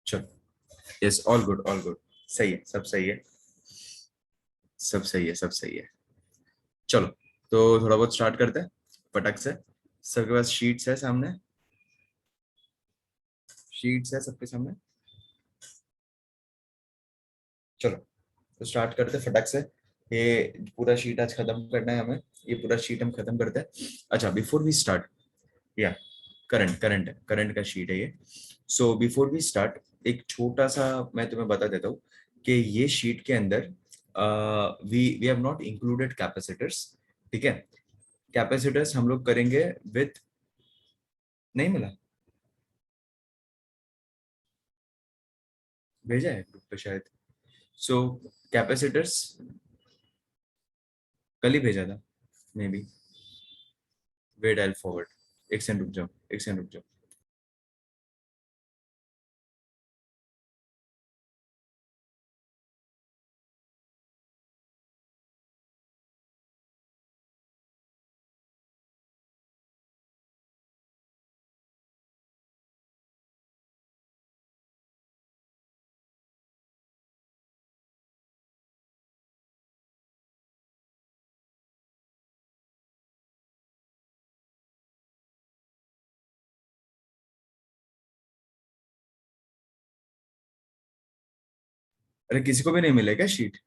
चलो, yes, all good all good. सही है, सब सही है, सब सही है, सब सही है। चलो, तो थोड़ा बहुत स्टार्ट करते हैं फटक से। सबके पास शीट्स है सामने? शीट्स है सबके सामने? चलो, तो स्टार्ट करते हैं फटक से। ये पूरा शीट आज खत्म करना है हमें। ये पूरा शीट हम खत्म करते हैं। अच्छा, बिफोर वी स्टार्ट, या करंट का शीट है ये। सो बिफोर वी स्टार्ट, एक छोटा सा मैं तुम्हें बता देता हूँ कि ये शीट के अंदर we we have not included capacitors. ठीक है, कैपेसिटर्स हम लोग करेंगे विथ, नहीं मिला, भेजा है ग्रुप पे शायद। सो कैपेसिटर्स कल ही भेजा था, maybe. Wait, I forward. एक सेकंड रुक जाओ, एक सेकंड रुक जाओ। अरे किसी को भी नहीं मिला क्या शीट?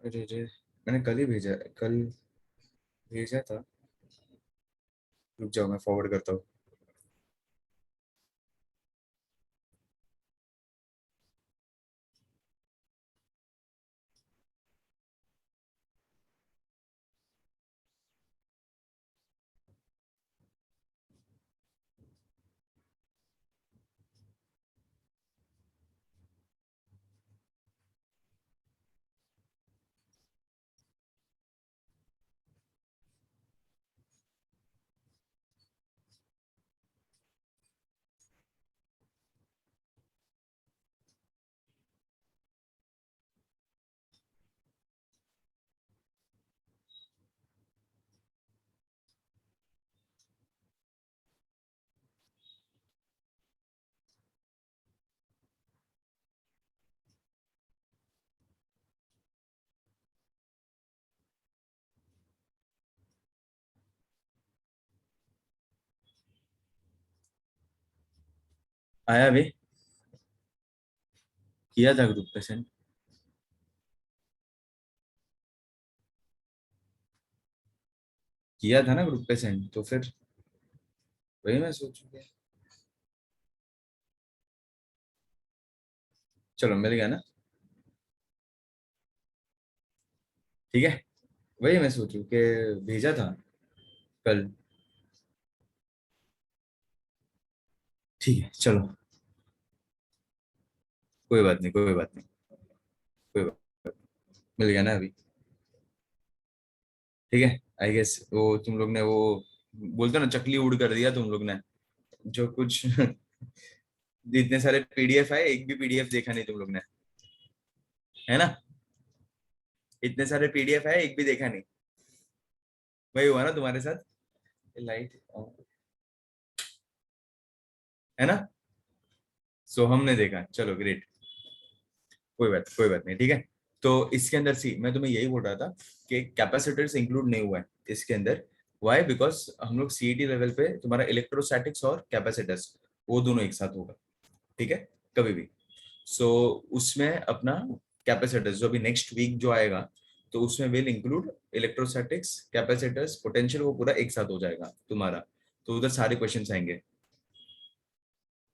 अरे अरे, मैंने कल ही भेजा, कल भेजा था। रुक जाओ, मैं फॉरवर्ड करता हूँ। आया अभी? किया था ग्रुप पे सेंड? किया था ना ग्रुप पे सेंड, तो फिर वही मैं सोचू कि चलो मिल गया ना। ठीक है, वही मैं सोचू कि भेजा था कल। ठीक है, चलो, कोई बात नहीं, कोई बात नहीं, कोई बात। मिल गया ना अभी? ठीक है। आई गेस वो तुम लोग ने वो बोलते हो ना, चकली उड़ कर दिया तुम लोग ने। जो कुछ इतने सारे पीडीएफ है, एक भी पीडीएफ देखा नहीं तुम लोग ने, है ना? इतने सारे पीडीएफ है, एक भी देखा नहीं। वही हुआ ना तुम्हारे साथ? लाइट, है ना? सो हमने देखा, चलो ग्रेट। कोई बात नहीं, ठीक है। तो इसके अंदर सी, मैं तुम्हें यही बोल रहा था कि कैपेसिटर्स इंक्लूड नहीं हुआ है इसके अंदर। वाई? बिकॉज हम लोग सीईटी लेवल पे तुम्हारा इलेक्ट्रोस्टैटिक्स और कैपेसिटर्स वो दोनों एक साथ होगा, ठीक है, कभी भी। सो उसमें अपना कैपेसिटर्स जो अभी नेक्स्ट वीक जो आएगा, तो उसमें will include electrostatics, capacitors, potential, वो पूरा एक साथ हो जाएगा तुम्हारा। तो उधर सारे क्वेश्चंस आएंगे।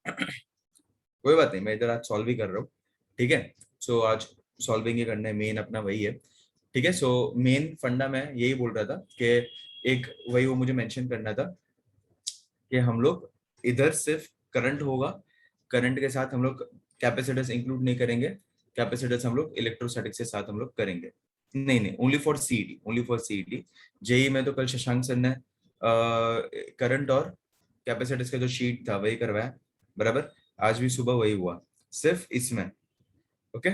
कोई बात नहीं, मैं इधर आज सॉल्व ही कर रहा हूँ, ठीक है। सो आज सॉल्विंग ही करना है, मेन अपना वही है। ठीक है, सो मेन फंडा मैं यही बोल रहा था कि एक वही वो मुझे मेंशन करना था कि हम लोग इधर सिर्फ करंट होगा, करंट के साथ हम लोग कैपेसिटर्स इंक्लूड नहीं करेंगे। कैपेसिटर्स हम लोग इलेक्ट्रोस्टैटिक के साथ हम लोग करेंगे। नहीं नहीं, only for CET, only for CET. JEE में तो कल शशांक सर ने करंट और कैपेसिटर्स का जो शीट था वही करवाया, बराबर। आज भी सुबह वही हुआ, सिर्फ इसमें। ओके,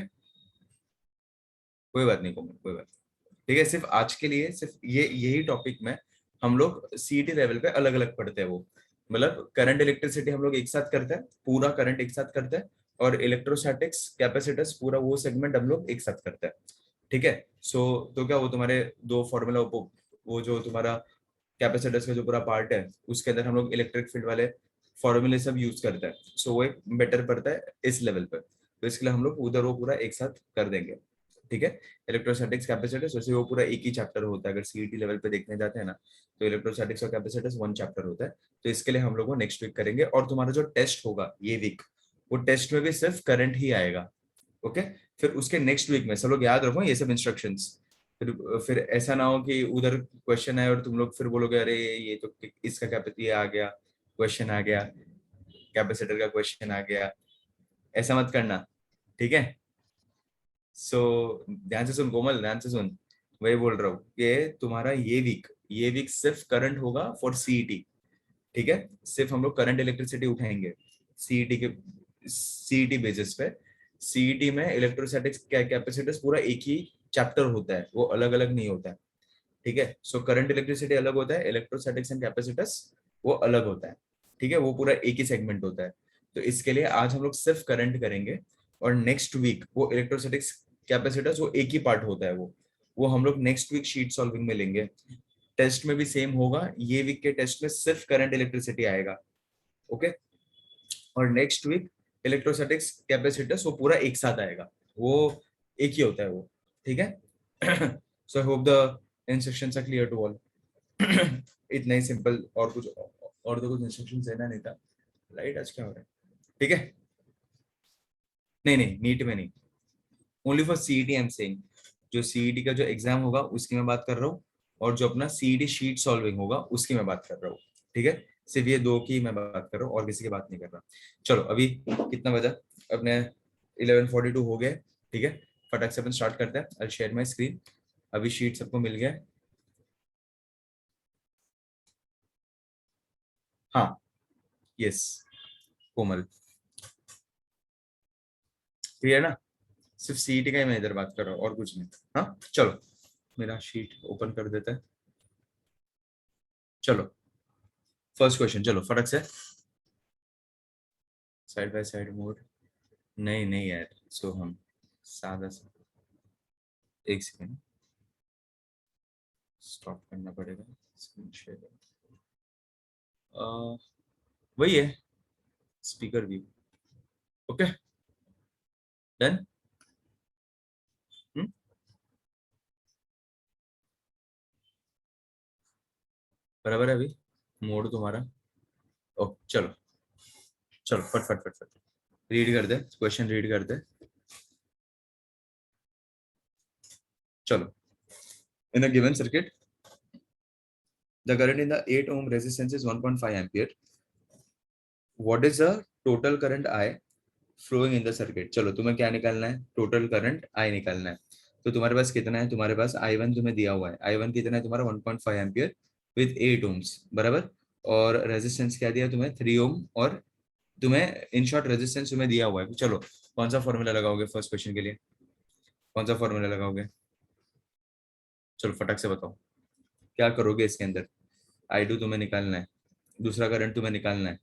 कोई बात नहीं कोमल, कोई बात नहीं। ठीक है, सिर्फ आज के लिए सिर्फ ये यही टॉपिक में हम लोग सीईटी लेवल पे अलग अलग पढ़ते हैं। वो मतलब करंट इलेक्ट्रिसिटी हम लोग एक साथ करते हैं, पूरा करंट एक साथ करते हैं, और इलेक्ट्रोस्टैटिक्स कैपेसिटर्स पूरा वो सेगमेंट हम लोग एक साथ करते हैं। ठीक है। तो क्या वो तुम्हारे दो फॉर्मूला, वो जो तुम्हारा कैपेसिटर्स का जो पूरा पार्ट है उसके अंदर हम लोग इलेक्ट्रिक फील्ड वाले फॉर्मूले सब यूज करते हैं। वो एक बेटर पड़ता है इस लेवल पे, तो इसके लिए हम लोग उधर वो पूरा एक साथ कर देंगे। ठीक है। इलेक्ट्रोस्टैटिक्स कैपेसिटर्स वैसे वो पूरा एक ही चैप्टर होता है, अगर सीईटी लेवल पे देखने जाते हैं ना, तो इलेक्ट्रोस्टैटिक्स और कैपेसिटर्स वन चैप्टर होता है। तो इसके लिए हम लोग वो नेक्स्ट वीक करेंगे, और तुम्हारा जो टेस्ट होगा ये वीक, वो टेस्ट में भी सिर्फ करंट ही आएगा। ओके। फिर उसके नेक्स्ट वीक में सब लोग याद रखो ये सब इंस्ट्रक्शंस। फिर ऐसा ना हो कि उधर क्वेश्चन आए और तुम लोग फिर बोलोगे अरे ये तो इसका कैपेसिटी आ गया, क्वेश्चन आ गया, कैपेसिटर का क्वेश्चन आ गया, ऐसा मत करना। ठीक है। सो ध्यान से सुन कोमल, ध्यान से सुन। वही बोल रहा हूँ कि तुम्हारा ये वीक सिर्फ करंट होगा फॉर सीईटी। ठीक है। सिर्फ हम लोग करंट इलेक्ट्रिसिटी उठाएंगे सीईटी के, सीईटी बेसिस पे। सीईटी में इलेक्ट्रोस्टैटिक्स कैपेसिटर्स पूरा एक ही चैप्टर होता है, वो अलग अलग नहीं होता है। ठीक है। सो करंट इलेक्ट्रिसिटी अलग होता है, इलेक्ट्रोस्टैटिक्स एंड कैपेसिटर्स वो अलग होता है। ठीक है, वो पूरा एक ही सेगमेंट होता है। तो इसके लिए आज हम लोग सिर्फ करंट करेंगे, और नेक्स्ट वीक वो इलेक्ट्रोस्टैटिक्स कैपेसिटर्स वो एक ही पार्ट होता है, वो हम लोग नेक्स्ट वीक शीट सॉल्विंग में लेंगे। टेस्ट में भी सेम होगा, ये वीक के टेस्ट में सिर्फ करंट इलेक्ट्रिसिटी आएगा। ओके। और नेक्स्ट वीक इलेक्ट्रोस्टैटिक्स कैपेसिटर्स वो पूरा एक साथ आएगा, वो एक ही होता है वो। ठीक है। So I hope the instructions are clear to all. इतना ही सिंपल, और कुछ और तो कुछ इंस्ट्रक्शन देना नहीं था। राइट, आज क्या हो रहा है? ठीक है। नहीं नहीं, नीट में नहीं, only for CET I am saying. जो सीईटी का जो एग्जाम होगा उसकी मैं बात कर रहा हूँ, और जो अपना सीईटी शीट सॉल्विंग होगा उसकी मैं बात कर रहा हूँ। ठीक है। सिर्फ ये दो की मैं बात कर रहा हूँ, और किसी की बात नहीं कर रहा। चलो अभी कितना बजा? अपने 11:42 हो गए। ठीक है। फटाक से अपन स्टार्ट करते हैं। I share my screen. अभी शीट सबको मिल गया? हाँ। यस। कोमल, क्लियर ना? सिर्फ सीईटी का ही मैं इधर बात कर रहा हूँ, और कुछ नहीं। हाँ चलो, मेरा शीट ओपन कर देता है। चलो फर्स्ट क्वेश्चन, चलो फटक से। साइड बाय साइड मोड, नहीं नहीं यार, सो हम सादा सा, एक सेकेंड, स्टॉप करना पड़ेगा स्क्रीन शेयर। वही है, स्पीकर व्यू। Okay, done. बराबर है अभी मोड तुम्हारा? ओ चलो, चलो फट फट फट फट रीड कर दे, क्वेश्चन रीड कर दे। चलो, in a given circuit the current in the 8 ohm resistance is 1.5 ampere. What is the total current I flowing in the circuit? चलो तुम्हें क्या निकालना है? टोटल करंट आई निकालना है। तो तुम्हारे पास कितना है? तुम्हारे पास I1 तुम्हें दिया हुआ है। I1 कितना है तुम्हारा? 1.5 एम्पियर विद 8 ओम्स, बराबर। और रेजिस्टेंस क्या दिया तुम्हें? 3 ओम। और तुम्हें इन शॉर्ट रेजिस्टेंस तुम्हें दिया हुआ है। चलो कौन सा फॉर्मूला लगाओगे फर्स्ट क्वेश्चन के लिए? कौन सा फॉर्मूला लगाओगे? चलो फटक से बताओ, क्या करोगे इसके अंदर? I2 तुम्हें निकालना है, दूसरा करंट तुम्हें निकालना है।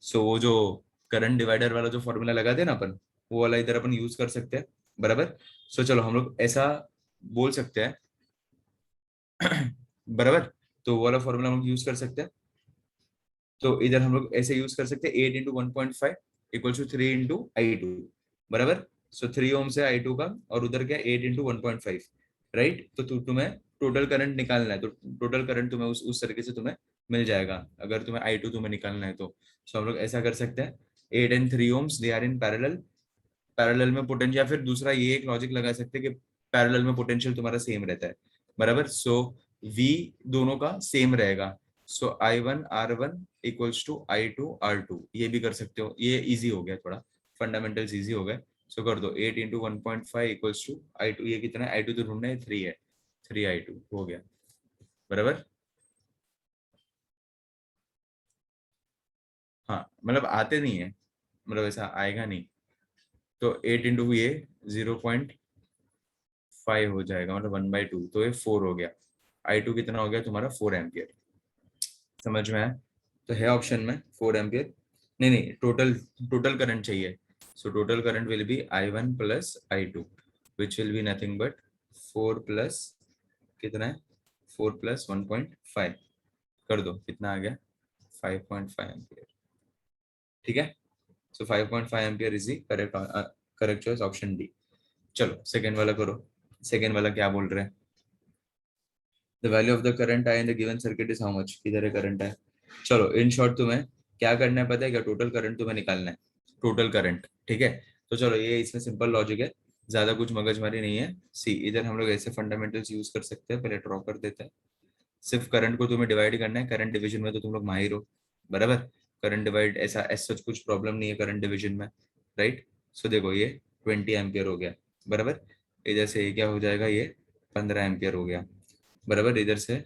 सो वो जो करंट डिवाइडर वाला जो फॉर्मूला लगाते हैं ना अपन, वो वाला इधर अपन यूज कर सकते हैं, बराबर। सो चलो हम लोग ऐसा बोल सकते हैं। बराबर। तो वो वाला फॉर्मूला हम लोग यूज कर सकते हैं। तो इधर हम लोग ऐसे यूज कर सकते हैं, 8 × 1.5 इक्वल टू 3 × I2, बराबर। सो 3 ओम से I2 का, और उधर क्या 8 × 1.5, राइट। तो तुम्हें टोटल करंट निकालना है, तो टोटल करंट तुम्हें उस तरीके से तुम्हें मिल जाएगा, अगर तुम्हें I2 तुम्हें निकालना है तो। सो हम लोग ऐसा कर सकते हैं, 8 and 3 ohms they are in parallel. Parallel में पोटेंशियल, या फिर दूसरा ये एक लॉजिक लगा सकते हैं कि पैरेलल में पोटेंशियल तुम्हारा सेम रहता है, बराबर। सो V दोनों का सेम रहेगा। सो I1 R1 equals to I2 R2, ये भी कर सकते हो, ये इजी हो गया थोड़ा, फंडामेंटल्स इजी हो गए। सो कर दो 8 × 1.5 इक्वल्स टू I2, ये कितना है? I2 तो ढूंढना है, 3 है, 3 I2 हो गया, बराबर। हाँ मतलब आते नहीं है, मतलब ऐसा आएगा नहीं। तो 8 × ये 0.5 5 हो जाएगा, मतलब 1/2, तो ये 4 हो गया। I2 कितना हो गया तुम्हारा 4 एम्पियर। समझ में आया? तो है ऑप्शन में 4 एम्पियर। नहीं नहीं, टोटल टोटल करंट चाहिए। So total current will be I1 plus I2 which will be nothing but 4 plus कितना है, 4 प्लस 1.5 कर दो, कितना आ गया 5.5 एम्पियर। ठीक है, सो 5.5 ampere is the correct, correct choice option D. चलो सेकेंड वाला करो। सेकेंड वाला क्या बोल रहे हैं? The value of the current I in the given circuit is how much, किधर है करंट है। चलो इन शॉर्ट तुम्हें क्या करना है पता है क्या? टोटल करंट तुम्हें निकालना है, टोटल करंट। ठीक है, तो चलो ये इसमें सिंपल लॉजिक है, ज्यादा कुछ मगजमारी नहीं है। सी इधर हम लोग ऐसे फंडामेंटल्स यूज कर सकते हैं, पहले ड्रॉ कर देते हैं। सिर्फ करंट को तुम्हें डिवाइड करना है, करंट डिवीजन में तो तुम लोग माहिर हो, बराबर। करंट डिवाइड ऐसा ऐसा कुछ प्रॉब्लम नहीं है करंट डिवीजन में, राइट। सो देखो ये 20 एम्पियर हो गया, बराबर। इधर से ये क्या हो जाएगा, ये 15 एम्पियर हो गया, बराबर। इधर से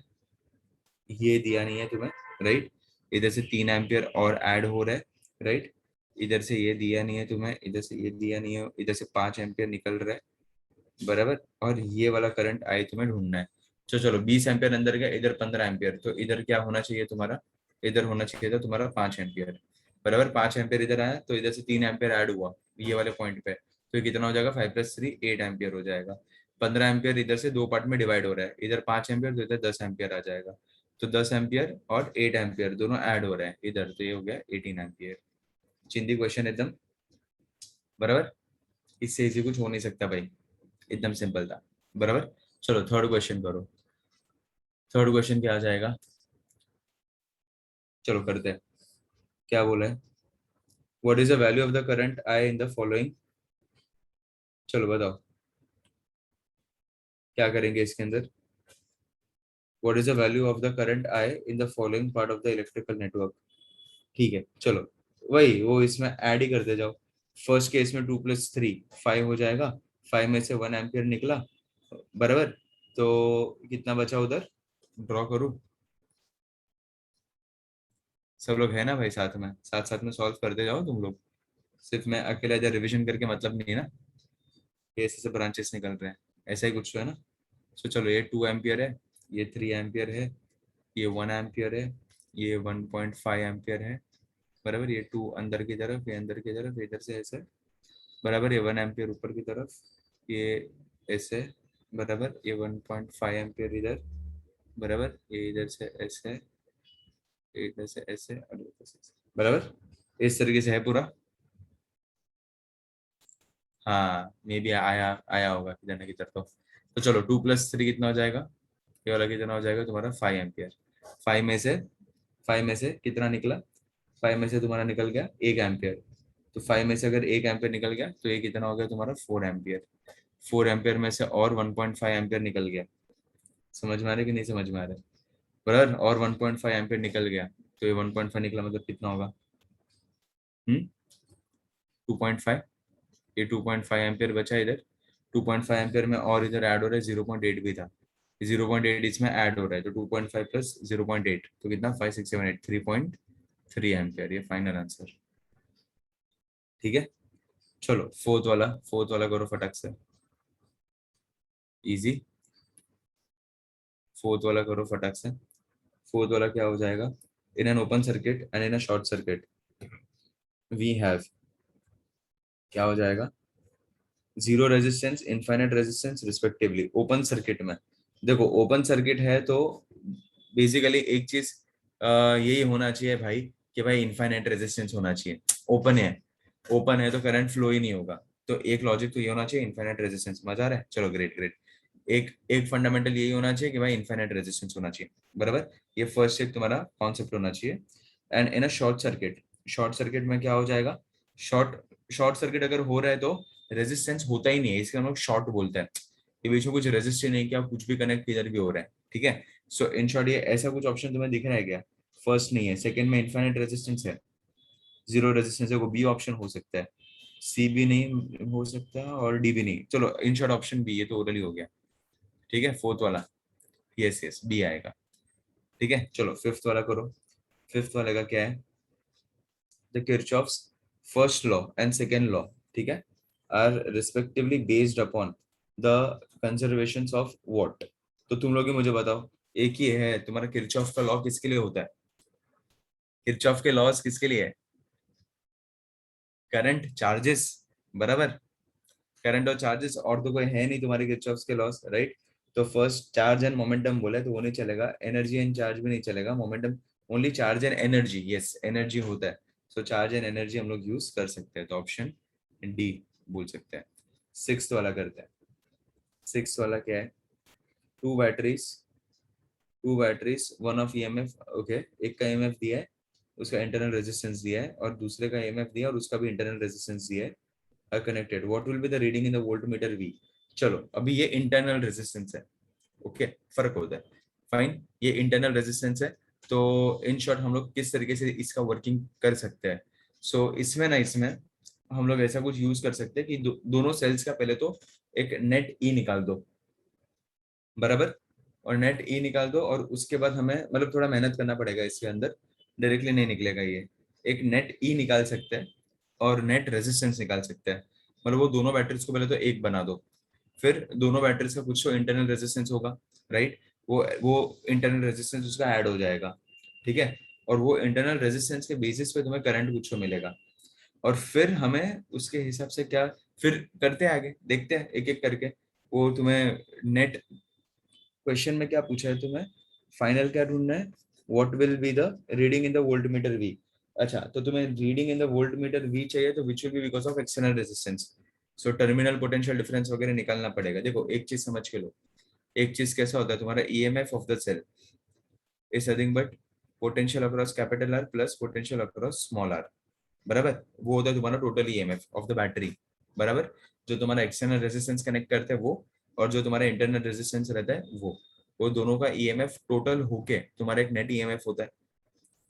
ये दिया नहीं है तुम्हें, राइट। इधर से 3 एम्पियर और ऐड हो रहा है, राइट। इधर से ये दिया नहीं है तुम्हें, इधर से ये दिया नहीं है, इधर से 5 एम्पियर निकल रहा है, बराबर। और ये वाला करंट आई तुम्हें ढूंढना है। तो चलो 20 एम्पियर अंदर गया, इधर 15 एम्पियर, तो इधर क्या होना चाहिए तुम्हारा, इधर होना चाहिए था तुम्हारा 5 एम्पियर, बराबर। 5 एम्पियर इधर आया, तो इधर से 3 एम्पियर ऐड हुआ ये वाले पॉइंट पे, तो ये कितना हो जाएगा 5 + 3 8 एम्पियर हो जाएगा। 15 एम्पियर इधर से दो पार्ट में डिवाइड हो रहा है, इधर 5 एम्पियर तो इधर 10 एम्पियर आ जाएगा। तो 10 एम्पियर और 8 एम्पियर दोनों ऐड हो रहे हैं इधर, तो ये हो गया 18 एम्पियर। चिंदी क्वेश्चन एकदम, बराबर। इससे इजी कुछ हो नहीं सकता भाई, एकदम सिंपल था, बराबर। चलो थर्ड क्वेश्चन करो। थर्ड क्वेश्चन क्या आ जाएगा, चलो करते हैं। क्या बोला है? What is the value of the current I in the following. चलो बताओ क्या करेंगे इसके अंदर। What is the value of the current I in the following part of the electrical network. ठीक है, चलो वही वो इसमें ऐड ही करते जाओ। फर्स्ट केस में 2 + 3 5 हो जाएगा, 5 में से 1 एम्पियर निकला, बराबर। तो कितना बचा उधर, ड्रॉ करूं। सब लोग है ना भाई साथ में, साथ साथ में सॉल्व करते जाओ तुम लोग। सिर्फ मैं अकेला इधर रिवीजन करके मतलब नहीं है ना, ये ऐसे से ब्रांचेस निकल रहे हैं, ऐसा ही कुछ तो है ना। सो चलो ये 2 एम्पियर है, ये 3 एम्पियर है, ये 1 एम्पियर है, ये 1.5 एम्पियर है, बराबर। ये 2 अंदर की तरफ, ये अंदर की तरफ, इधर से ऐसे, बराबर। ये 1 एम्पियर ऊपर की तरफ, ये ऐसे, बराबर। ये 1.5 एम्पियर इधर, बराबर। ये इधर से ऐसे, इधर से ऐसे और इधर से ऐसे, बराबर। इस तरीके से है पूरा। हाँ मे भी आया आया होगा किधर ना किधर तो चलो 2 + 3 कितना हो जाएगा, ये वाला कितना हो जाएगा तुम्हारा 5 एम्पियर। 5 में से 5 में से कितना निकला, 5 में से तुम्हारा निकल गया 1 एम्पियर। तो 5 में से अगर 1 एम्पियर निकल गया तो ये कितना हो गया तुम्हारा 4 एम्पियर। 4 एम्पियर में से और 1.5 एम्पियर निकल गया। समझ में आ रहा है कि नहीं समझ में आ रहा है, बराबर। और 1.5 एम्पियर निकल गया, तो ये 1.5 निकला मतलब कितना होगा, 2.5। ये 2.5 एम्पियर बचा इधर, 2.5 एम्पियर में और इधर ऐड हो रहा है 0.8 भी था, 0.8 इसमें ऐड हो रहा है, तो 2.5 + 0.8 तो कितना 5 6 7 8 3.3 एम्पियर, ये फाइनल आंसर। ठीक है, चलो फोर्थ वाला करो फटक से, इजी। फोर्थ वाला करो फटक से। फोर्थ वाला क्या हो जाएगा, in an open circuit and in a short circuit we have, क्या हो जाएगा, zero resistance infinite resistance respectively. Open circuit में देखो, ओपन सर्किट है तो बेसिकली एक चीज यही होना चाहिए भाई, कि भाई इनफाइनाइट रेजिस्टेंस होना चाहिए। ओपन है, ओपन है तो करंट फ्लो ही नहीं होगा, तो एक लॉजिक तो ये होना चाहिए इनफाइनाइट रेजिस्टेंस। मजा आ रहा है, चलो ग्रेट ग्रेट। एक एक फंडामेंटल यही होना चाहिए कि भाई इनफाइनाइट रेजिस्टेंस होना चाहिए, बराबर। ये फर्स्ट एक तुम्हारा कॉन्सेप्ट होना चाहिए। And in a short circuit, short circuit में क्या हो जाएगा, शॉर्ट शॉर्ट सर्किट अगर हो रहा है तो रेजिस्टेंस होता ही नहीं है, इसका हम लोग शॉर्ट बोलते हैं। ये बीच में कुछ रेजिस्टेंस नहीं किया, कुछ भी कनेक्ट किधर भी हो रहा है, ठीक है। सो इन शॉर्ट ये ऐसा कुछ ऑप्शन तुम्हें दिख रहा है क्या, फर्स्ट नहीं है, सेकंड में इनफाइनाइट रेजिस्टेंस है, जीरो रेजिस्टेंस है, वो बी ऑप्शन हो सकता है, सी भी नहीं हो सकता और डी भी नहीं। चलो इन शॉर्ट ऑप्शन बी, ये तो ओरली हो गया, ठीक है। फोर्थ वाला यस यस बी आएगा, ठीक है। चलो फिफ्थ वाला करो। फिफ्थ वाले का क्या है, the Kirchhoff's first law and second law, ठीक है, are respectively based upon the conservation of what? तो तुम लोग ही मुझे बताओ, एक ही है तुम्हारा किरचॉफ का लॉ किसके लिए होता है? किरचॉफ के लॉज किसके लिए है? करंट, चार्जेस, बराबर। करंट और चार्जेस, और तो कोई है नहीं तुम्हारे किरचॉफ के लॉस, राइट? तो फर्स्ट चार्ज एंड मोमेंटम बोले तो वो नहीं चलेगा, एनर्जी एंड चार्ज भी नहीं चलेगा, momentum, only charge and energy, yes energy होता है। सो चार्ज एंड एनर्जी हम लोग यूज कर सकते हैं, तो ऑप्शन डी बोल सकते हैं। सिक्स्थ वाला करते हैं। सिक्स्थ वाला क्या है? Two batteries, two batteries, one of EMF, okay, एक का ईएमएफ दिया है, उसका इंटरनल रेजिस्टेंस दिया है, और दूसरे का ईएमएफ दिया है और उसका भी इंटरनल रेजिस्टेंस दिया है, are connected, what will be the reading in the voltmeter V? चलो अभी ये इंटरनल रेजिस्टेंस है, ओके, फर्क होता है, फाइन, ये इंटरनल रेजिस्टेंस है। तो इन शॉर्ट हम लोग किस तरीके से इसका वर्किंग कर सकते हैं? सो इसमें ना, इसमें हम लोग ऐसा कुछ यूज कर सकते हैं कि दोनों सेल्स का पहले तो एक नेट ई निकाल दो, बराबर, और नेट ई निकाल दो, और उसके बाद हमें मतलब थोड़ा मेहनत करना पड़ेगा इसके अंदर, डायरेक्टली नहीं निकलेगा ये। एक नेट ई निकाल सकते हैं और नेट रेजिस्टेंस निकाल सकते हैं, मतलब वो दोनों बैटरीज को पहले तो एक बना दो, फिर दोनों बैटरीज का कुछ तो इंटरनल रेजिस्टेंस होगा, राइट? वो इंटरनल रेजिस्टेंस उसका ऐड हो जाएगा, ठीक है, और वो इंटरनल रेजिस्टेंस के बेसिस पे तुम्हें करंट कुछ तो मिलेगा, और फिर हमें उसके हिसाब से क्या, फिर करते हैं आगे, देखते हैं एक एक करके। वो तुम्हें नेट क्वेश्चन में क्या पूछा है तुम्हें, फाइनल क्या ढूंढना है, what will be the reading in the voltmeter V. अच्छा, तो तुम्हें reading in the voltmeter V चाहिए, तो which will be because of external resistance. So terminal potential difference वगैरह निकालना पड़ेगा। देखो एक चीज समझ के लो, एक चीज कैसा होता है, तुम्हारा EMF of the cell is nothing but potential across capital R plus potential across small R, बराबर। वो होता है तुम्हारा total EMF of the battery, बराबर। जो तुम्हारा एक्सटर्नल रेजिस्टेंस कनेक्ट करते हैं वो, और जो तुम्हारा इंटरनल रेजिस्टेंस रहता है वो दोनों का ईएमएफ टोटल होके तुम्हारा एक नेट ईएमएफ होता है,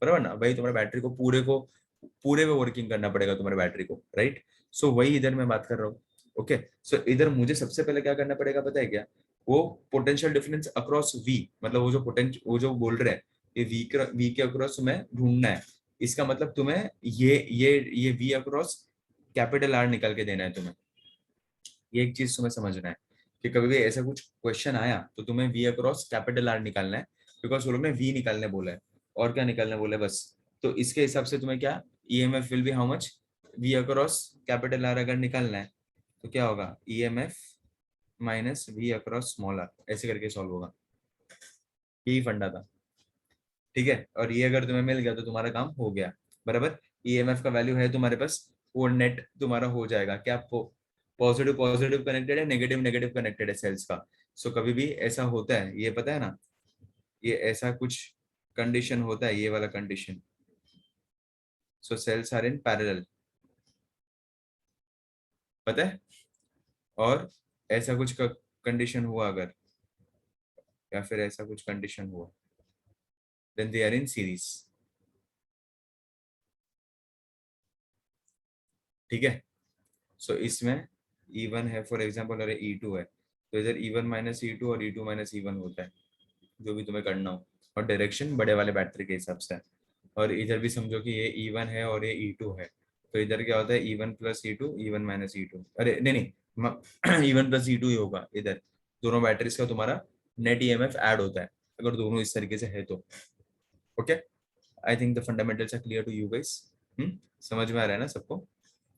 बराबर ना भाई। तुम्हारे बैटरी को पूरे में वर्किंग करना पड़ेगा तुम्हारे बैटरी को, राइट? सो वही इधर मैं बात कर रहा हूँ, ओके। सो इधर मुझे सबसे पहले क्या करना पड़ेगा पता है क्या? वो पोटेंशियल डिफरेंस अक्रॉस वी, मतलब वो जो बोल रहे हैं, ये वी के अक्रॉस तुम्हें ढूंढना है। इसका मतलब तुम्हें ये वी अक्रॉस कैपिटल आर निकाल के देना है तुम्हें। ये एक चीज तुम्हें समझना है कि कभी भी ऐसा कुछ क्वेश्चन आया तो तुम्हें वी अक्रॉस कैपिटल आर निकालना है, बिकॉज वो लोग ने वी निकालने बोला है, और क्या निकालने बोले बस। तो इसके हिसाब से तुम्हें क्या, EMF will be how much, V across capital R अगर निकालना है तो क्या होगा, EMF minus V across small R, ऐसे करके सॉल्व होगा। यही फंडा था, ठीक है। और ये अगर तुम्हें मिल गया तो तुम्हारा काम हो गया, बराबर। ईएमएफ का वैल्यू है तुम्हारे पास, वो नेट तुम्हारा हो जाएगा क्या, पॉजिटिव पॉजिटिव कनेक्टेड है, नेगेटिव नेगेटिव कनेक्टेड है सेल्स का। सो कभी भी ऐसा होता है, ये पता है ना, ये ऐसा कुछ कंडीशन होता है, ये वाला condition. So cells are in parallel, पता है। और ऐसा कुछ कंडीशन हुआ अगर, या फिर ऐसा कुछ कंडीशन हुआ, then they are in series, ठीक है। सो इसमें E1 है फॉर एग्जाम्पल, अरे E2 है, तो इधर E1 माइनस E2 और E2 माइनस E1 होता है, जो भी तुम्हें करना हो, और डायरेक्शन बड़े वाले बैटरी के हिसाब से है। और इधर भी समझो कि ये E1 है और ये E2 है, तो इधर क्या होता है, E1 plus E2, E1 minus E2, अरे नहीं नहीं, E1 प्लस E2 ही होगा इधर। दोनों बैटरीज का तुम्हारा नेट ईएमएफ ऐड होता है, अगर दोनों इस तरीके से है तो, okay. I think the fundamentals are clear to you guys. समझ में आ रहा है ना सबको,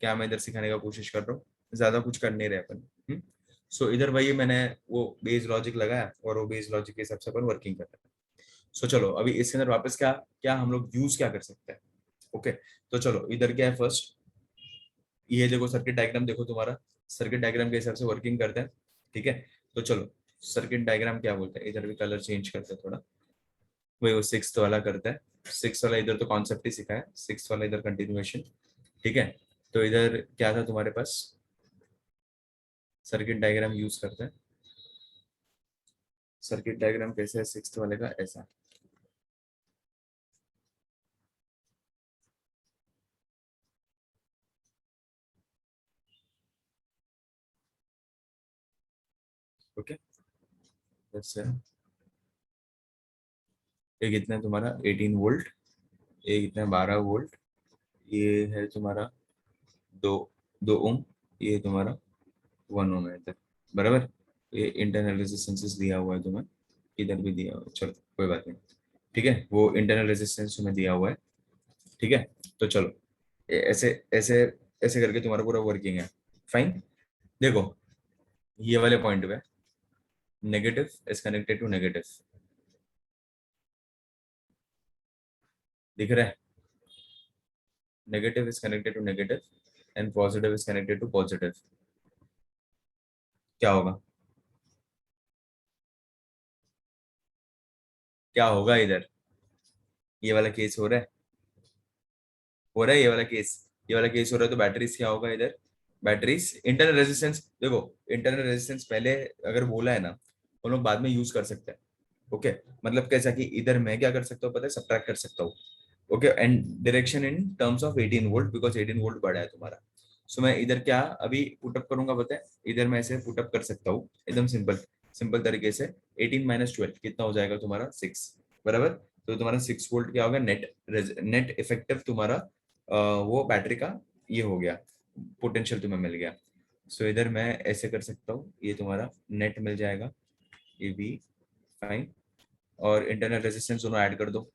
क्या मैं इधर सिखाने का कोशिश कर रहा हूँ? ज्यादा कुछ कर नहीं रहे अपन। सो इधर वही मैंने वो बेस लॉजिक लगाया, और वो बेस लॉजिक के हिसाब से अपन वर्किंग कर रहे हैं। सो चलो अभी इसके अंदर वापस क्या क्या हम लोग यूज क्या कर सकते हैं, ओके। तो चलो इधर क्या है, फर्स्ट ये देखो सर्किट डायग्राम, देखो तुम्हारा सर्किट डायग्राम के हिसाब से वर्किंग करते हैं, ठीक है। तो चलो सर्किट डायग्राम क्या बोलते हैं, इधर भी कलर चेंज करते हैं थोड़ा, वही वो सिक्स वाला करता है। सिक्स वाला इधर तो कॉन्सेप्ट ही सिखा है, सिक्स वाला इधर कंटिन्यूएशन, ठीक है। तो इधर क्या था तुम्हारे पास, सर्किट डायग्राम यूज करते हैं। सर्किट डायग्राम कैसे है सिक्स वाले का, ऐसा, ओके। जैसे ये कितना है तुम्हारा 18 वोल्ट, ये कितना है 12 वोल्ट, ये है तुम्हारा दो 2 ओम, ये तुम्हारा 1 ओम है इधर, बराबर। ये इंटरनल रेजिस्टेंसेस दिया हुआ है तुम्हें, इधर भी दिया हुआ है, चलो कोई बात नहीं, ठीक है, वो इंटरनल रेजिस्टेंस तुम्हें दिया हुआ है, ठीक है। तो चलो ऐसे ऐसे ऐसे करके तुम्हारा पूरा वर्किंग है, फाइन। देखो ये वाले पॉइंट पे negative is connected to negative, दिख रहा है, negative is connected to negative and positive is connected to positive, क्या होगा, क्या होगा इधर, ये वाला केस हो रहा है, हो रहा है ये वाला केस, ये वाला केस हो रहा है, तो बैटरीज क्या होगा इधर, बैटरीज इंटरनल रेजिस्टेंस, देखो इंटरनल रेजिस्टेंस पहले अगर बोला है ना, हम लोग बाद में यूज कर सकते हैं, ओके। मतलब कैसा कि इधर मैं क्या कर सकता हूँ पता है, सब्ट्रैक्ट कर सकता हूँ, okay, and direction in terms of 18 volt, because 18 volt बढ़ा है तुम्हारा। सो मैं इधर क्या अभी पुटअप करूंगा पता है, इधर मैं ऐसे पुटअप कर सकता हूँ एकदम सिंपल सिंपल तरीके से, 18 माइनस 12 कितना हो जाएगा तुम्हारा 6, बराबर। तो तुम्हारा 6 वोल्ट क्या होगा, नेट नेट इफेक्टिव तुम्हारा वो बैटरी का ये हो गया, पोटेंशियल तुम्हें मिल गया। सो इधर मैं ऐसे कर सकता हूँ, ये तुम्हारा नेट मिल जाएगा, ये भी फाइन, और इंटरनल रेजिस्टेंस दोनों ऐड कर दो,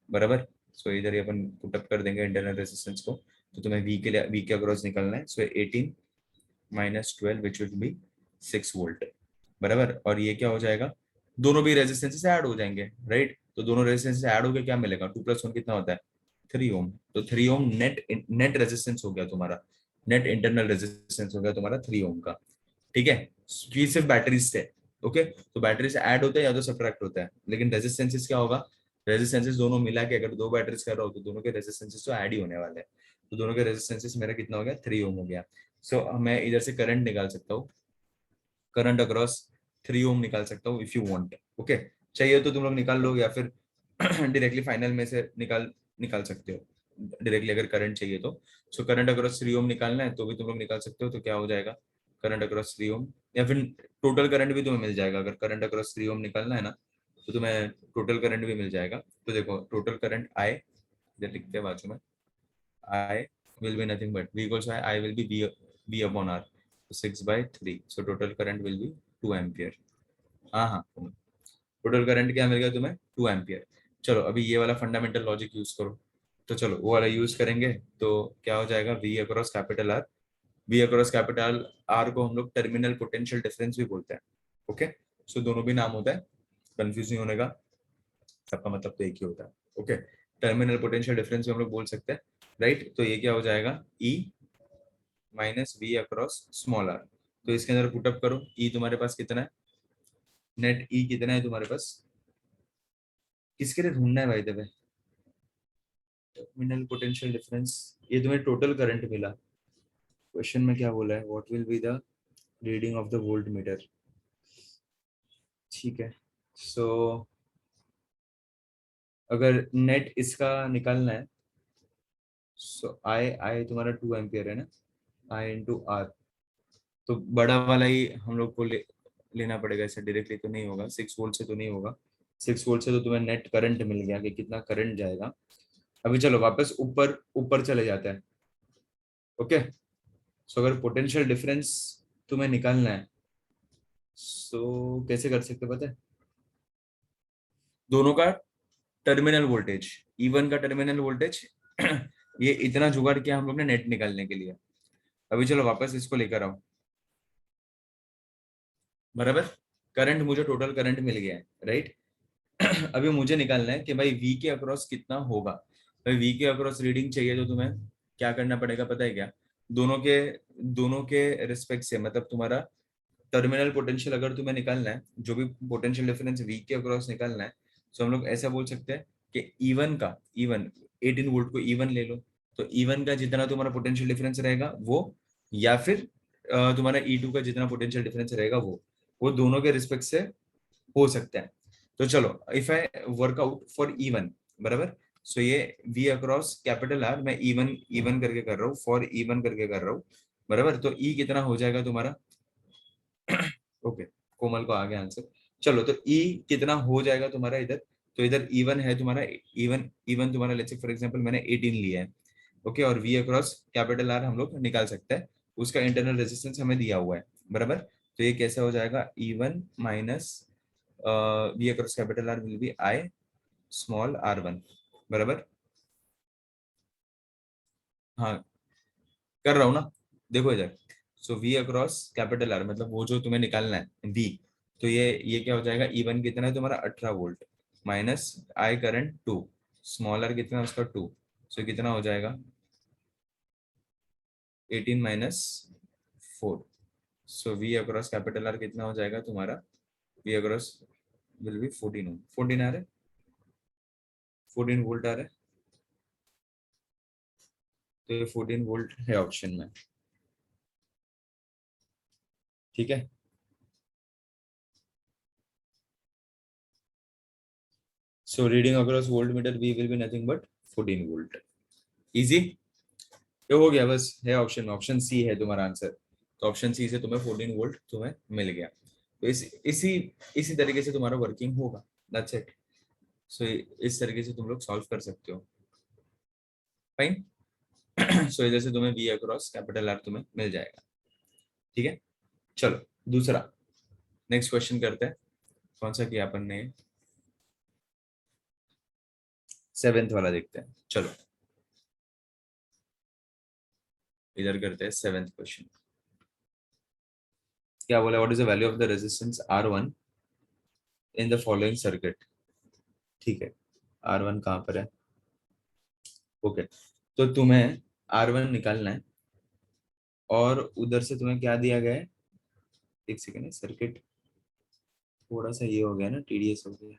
बराबर। सो इधर ये अपन पुटअप कर देंगे इंटरनल रेजिस्टेंस को, तो तुम्हें वी के लिए वी के अक्रॉस निकलना है, सो 18 minus 12 which will B 6 volt, बराबर। और ये क्या हो जाएगा, दोनों भी रेजिस्टेंस ऐड हो जाएंगे, राइट। तो दोनों रेजिस्टेंस ऐड हो गए, क्या मिलेगा, 2 + 1 कितना होता है 3 ओम, तो 3 ओम नेट नेट रेजिस्टेंस हो गया तुम्हारा, नेट इंटरनल रेजिस्टेंस हो गया तुम्हारा 3 ओम का, ठीक है। ये सिर्फ बैटरीज से, ओके। तो बैटरी से ऐड होता है या तो सब्ट्रैक्ट होता है, लेकिन रेजिस्टेंसेस क्या होगा, रेजिस्टेंसेस दोनों मिला के अगर दो बैटरीज कर रहा हो तो दोनों के रेजिस्टेंसेस तो ऐड ही होने वाले हैं, तो दोनों के रेजिस्टेंसेस मेरा कितना हो गया 3 ओम हो गया। सो मैं इधर से करंट निकाल सकता हूँ, करंट अक्रॉस 3 ओम निकाल सकता हूँ इफ यू वांट, ओके। चाहिए तो तुम लोग निकाल लो, या फिर डायरेक्टली फाइनल में से निकाल निकाल सकते हो डायरेक्टली, अगर करंट चाहिए तो। सो करंट अक्रॉस 3 ओम निकालना है तो भी तुम लोग निकाल सकते हो, तो क्या हो जाएगा करंट अक्रॉस 3 ओम, या फिर टोटल करंट भी तुम्हें मिल जाएगा, अगर करंट अक्रॉस 3 ओम निकालना है ना तो तुम्हें टोटल करंट भी मिल जाएगा। तो देखो टोटल करंट आई, इधर लिखते हैं बाजू में, I will be nothing but V equals I will be B upon R. So 6/3. So total current will be 2 ampere. हाँ हाँ, टोटल करंट क्या मिल गया तुम्हें 2 एम्पियर। चलो अभी ये वाला फंडामेंटल लॉजिक यूज करो, तो चलो वो वाला यूज करेंगे, तो क्या हो जाएगा V across capital are, V across capital are को हम लोग टर्मिनल पोटेंशियल डिफरेंस भी बोलते हैं, ओके। सो दोनों भी नाम होता है, कंफ्यूज नहीं होने का, सबका मतलब तो एक ही होता है, ओके। टर्मिनल पोटेंशियल डिफरेंस भी हम लोग बोल सकते हैं, राइट। तो ये क्या हो जाएगा E minus V across small R, तो इसके अंदर पुटअप करो, ई तुम्हारे पास कितना है, नेट ई कितना है तुम्हारे पास, किसके लिए ढूंढना है भाई देवे, टर्मिनल पोटेंशियल डिफरेंस, ये तुम्हें टोटल करंट मिला, क्वेश्चन में क्या बोला है, what will be the reading of the volt meter, ठीक है। सो अगर नेट इसका निकालना है, सो आई आई तुम्हारा 2 एम्पियर है ना, आई इंटू आर, तो बड़ा वाला ही हम लोग को लेना पड़ेगा, ऐसे डायरेक्टली तो नहीं होगा, 6 वोल्ट से तो नहीं होगा, 6 वोल्ट से तो तुम्हें नेट करंट मिल गया कि कितना करंट जाएगा। अभी चलो वापस ऊपर ऊपर चले जाते हैं, ओके। सो अगर पोटेंशियल डिफरेंस तुम्हें निकालना है, सो कैसे कर सकते हो पता है, दोनों का टर्मिनल वोल्टेज, E1 का टर्मिनल वोल्टेज ये इतना जुगाड़ किया हम लोग ने नेट निकालने के लिए। अभी चलो वापस इसको लेकर आओ, बराबर। करंट मुझे टोटल करंट मिल गया है, राइट। अभी मुझे निकालना है कि भाई वी के अक्रॉस कितना होगा, भाई वी के अक्रॉस रीडिंग चाहिए तो तुम्हें क्या करना पड़ेगा पता है क्या, दोनों के दोनों के रिस्पेक्ट से, मतलब तुम्हारा टर्मिनल पोटेंशियल अगर तुम्हें निकालना है, जो भी पोटेंशियल डिफरेंस वी के अक्रॉस निकालना है, तो हम लोग ऐसा बोल सकते हैं कि E1 का E1 18 वोल्ट को E1 ले लो, तो E1 का जितना तुम्हारा पोटेंशियल डिफरेंस रहेगा वो, या फिर तुम्हारा E2 का जितना पोटेंशियल डिफरेंस रहेगा वो दोनों के रिस्पेक्ट से हो सकता है। तो चलो if I work out for E1, बराबर। सो ये V अक्रॉस कैपिटल आर मैं E1 करके कर रहा हूँ, फॉर E1 करके कर रहा हूँ, बराबर। तो E कितना हो जाएगा तुम्हारा, ओके, कोमल को आ गया आंसर। चलो तो E कितना हो जाएगा तुम्हारा इधर, तो इधर E1 है तुम्हारा, E1 तुम्हारा लेट्स से फॉर एग्जांपल मैंने 18 लिया है, ओके। और V अक्रॉस कैपिटल आर हम लोग निकाल सकते हैं, उसका इंटरनल रेजिस्टेंस हमें दिया हुआ है, बराबर। तो ये कैसा हो जाएगा, E1 minus V across capital R will be I small r1, बराबर। हाँ कर रहा हूँ ना, देखो इधर। So V across capital R मतलब वो जो तुम्हें निकालना है वी, तो ये क्या हो जाएगा, E1 कितना है तुम्हारा 18 volt, minus I current 2, small are कितना है उसका 2, सो कितना हो जाएगा 18 minus 4, so V across capital R कितना हो जाएगा तुम्हारा, वी अक्रॉस विल बी 14 14 आ रहा है, 14 वोल्ट आ रहा है, तो ये 14 वोल्ट है ऑप्शन में, ठीक है। So reading across voltmeter V will be nothing but 14 volt, easy. ये हो गया बस, है ऑप्शन में, ऑप्शन सी है तुम्हारा आंसर। तो ऑप्शन सी से तुम्हें 14 वोल्ट तुम्हें मिल गया। तो इसी इसी तरीके से तुम्हारा वर्किंग होगा, दैट्स इट। सो इस तरीके से तुम लोग सॉल्व कर सकते हो, फाइन। सो इधर से तुम्हें वी अक्रॉस कैपिटल आर तुम्हें मिल जाएगा, ठीक है। चलो दूसरा, नेक्स्ट क्वेश्चन करते हैं। कौन सा किया अपन ने, 7th वाला देखते हैं, चलो इधर करते हैं 7th क्वेश्चन। क्या बोला, what is the value of the resistance R1 in the following circuit, ठीक है। R1 कहाँ पर है, ओके। तो तुम्हें R1 निकालना है, और उधर से तुम्हें क्या दिया गया है, एक सेकेंड, सर्किट थोड़ा सा ये हो गया ना, TDS हो गया।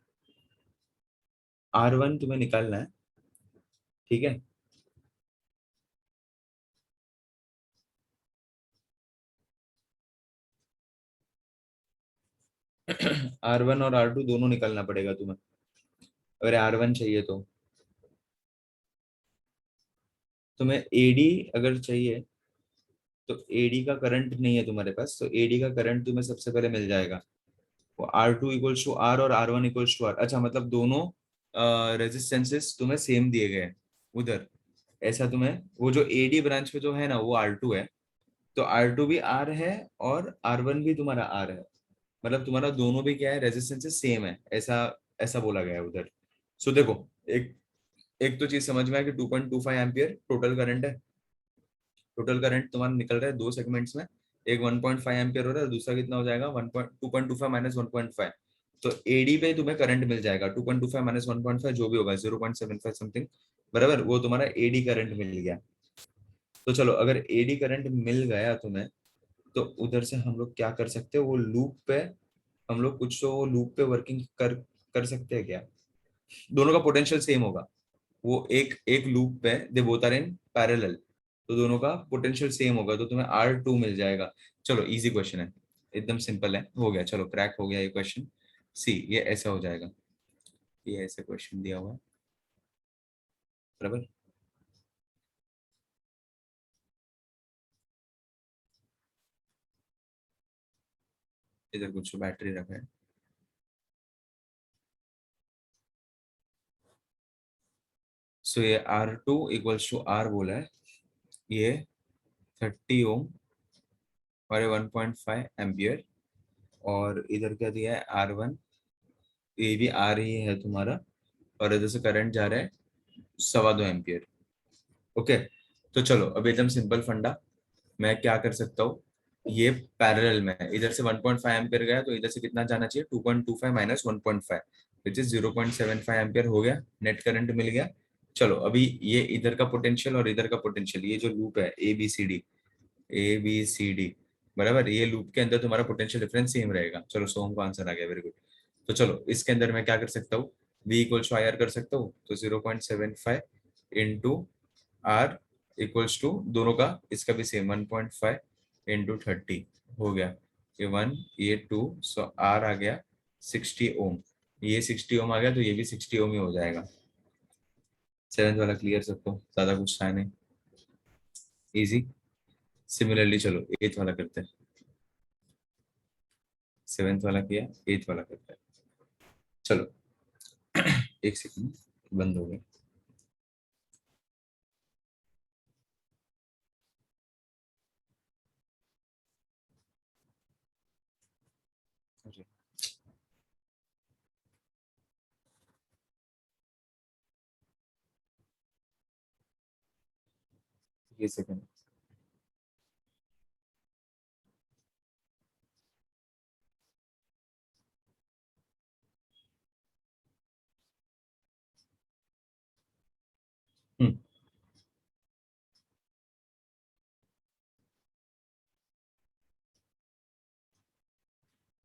R1 तुम्हें निकालना है, ठीक है। R1 और R2 दोनों निकालना पड़ेगा तुम्हें, अगर R1 चाहिए तो। तुम्हें AD अगर चाहिए, तो AD का करंट नहीं है तुम्हारे पास, तो AD का करंट तुम्हें सबसे पहले मिल जाएगा, वो R2 इक्वल्स टू R और R1 इक्वल्स टू R। अच्छा मतलब दोनों रेजिस्टेंसेस तुम्हें सेम दिए गए हैं उधर, ऐसा तुम्हें, वो जो AD ब्रांच में जो है ना वो R2 है, तो R2 भी R है और R1 भी तुम्हारा R है, मतलब तुम्हारा दोनों भी क्या है, रेजिस्टेंसेस सेम है, ऐसा ऐसा बोला गया है उधर। सो देखो, एक एक तो चीज समझ में आया कि 2.25 एम्पियर टोटल करंट है, टोटल करंट तुम्हारा निकल रहा है दो सेगमेंट्स में, एक 1.5 एम्पियर हो रहा है, दूसरा कितना हो जाएगा 1.2.25 माइनस 1.5। तो एडी पे तुम्हें करंट मिल जाएगा 2.25 माइनस 1.5 जो भी होगा 0.75 समथिंग, बराबर, वो तुम्हारा एडी करंट मिल गया। तो चलो अगर एडी करंट मिल गया तुम्हें, तो उधर से हम लोग क्या कर सकते हैं, वो लूप पे हम लोग कुछ तो वो लूप पे वर्किंग कर कर सकते हैं क्या, दोनों का पोटेंशियल सेम होगा, वो एक एक लूप पे they both are in parallel, तो दोनों का पोटेंशियल सेम होगा, तो तुम्हें R2 मिल जाएगा। चलो इजी क्वेश्चन है, एकदम सिंपल है, हो गया, चलो क्रैक हो गया ये क्वेश्चन। सी ये ऐसा हो जाएगा, ये ऐसे क्वेश्चन दिया हुआ है, बराबर। इधर कुछ बैटरी रखा है, सो ये R2 इक्वल्स टू R बोला है, ये 30 ओम और ये 1.5 एम्पियर, और इधर क्या दिया है R1, ये भी R ही है तुम्हारा, और इधर से करंट जा रहा है 2.25 एम्पियर, ओके। तो चलो अब एकदम सिंपल फंडा, मैं क्या कर सकता हूँ, ये पैरेलल में है, इधर से 1.5 एम्पियर गया, तो इधर से कितना जाना चाहिए 2.25 माइनस 1.5, विच इज 0.75 एम्पियर हो गया, नेट करंट मिल गया। चलो अभी ये इधर का पोटेंशियल और इधर का पोटेंशियल, ये जो लूप है ए बी सी डी, बराबर, ये लूप के अंदर तुम्हारा पोटेंशियल डिफरेंस सेम रहेगा। चलो सोम का आंसर आ गया, वेरी गुड। तो चलो इसके अंदर मैं क्या कर सकता हूँ, V equals to I R कर सकता हूँ, तो 0.75 इंटू आर इक्वल्स टू दोनों का, इसका भी सेम 1.5 इंटू 30 हो गया, ये 1 ये 2, सो आर आ गया 60 ओम, ये 60 ओम आ गया, तो ये भी 60 ओम ही हो जाएगा। 7th वाला क्लियर सबको, ज्यादा कुछ था नहीं, इजी। सिमिलरली चलो 8th वाला करते हैं, 7th वाला किया, 8th वाला करते हैं, चलो। एक सेकंड, बंद हो गया। ये सेकंड।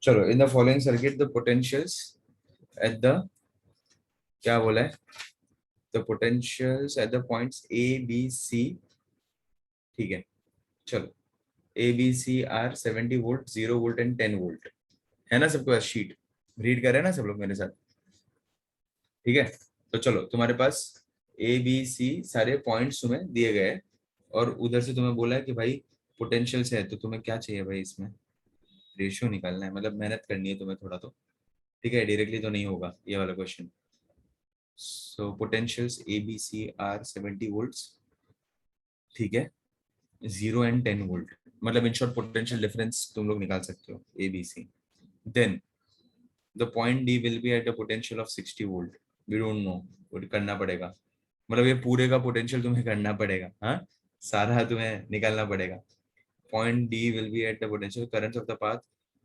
चलो, in the following circuit the potentials at the, क्या बोला है, the potentials at the points A B C, ठीक है। चलो, A B C are 70 volt, 0 volt and 10 volt, है ना सबके पास शीट? रीड कर रहे हैं ना सब लोग मेरे साथ? ठीक है, तो चलो तुम्हारे पास ए बी सी सारे पॉइंट्स तुम्हें दिए गए हैं, और उधर से तुम्हें बोला है कि भाई पोटेंशियल से है, तो तुम्हें क्या चाहिए भाई? इसमें रेशियो निकालना है, मतलब मेहनत करनी है तुम्हें थोड़ा तो। ठीक है, डायरेक्टली तो नहीं होगा ये वाला question. So potentials A B C are 70 volts, ठीक है, 0 and 10 वोल्ट, मतलब इन शॉर्ट पोटेंशियल डिफरेंस तुम लोग निकाल सकते हो A B C. Then the point D will be at a potential of 60 volt, we don't know, वो करना पड़ेगा, मतलब ये पूरे का पोटेंशियल तुम्हें करना पड़ेगा, हाँ, सारा तुम्हें निकालना पड़ेगा। Point D will be at the potential current of the path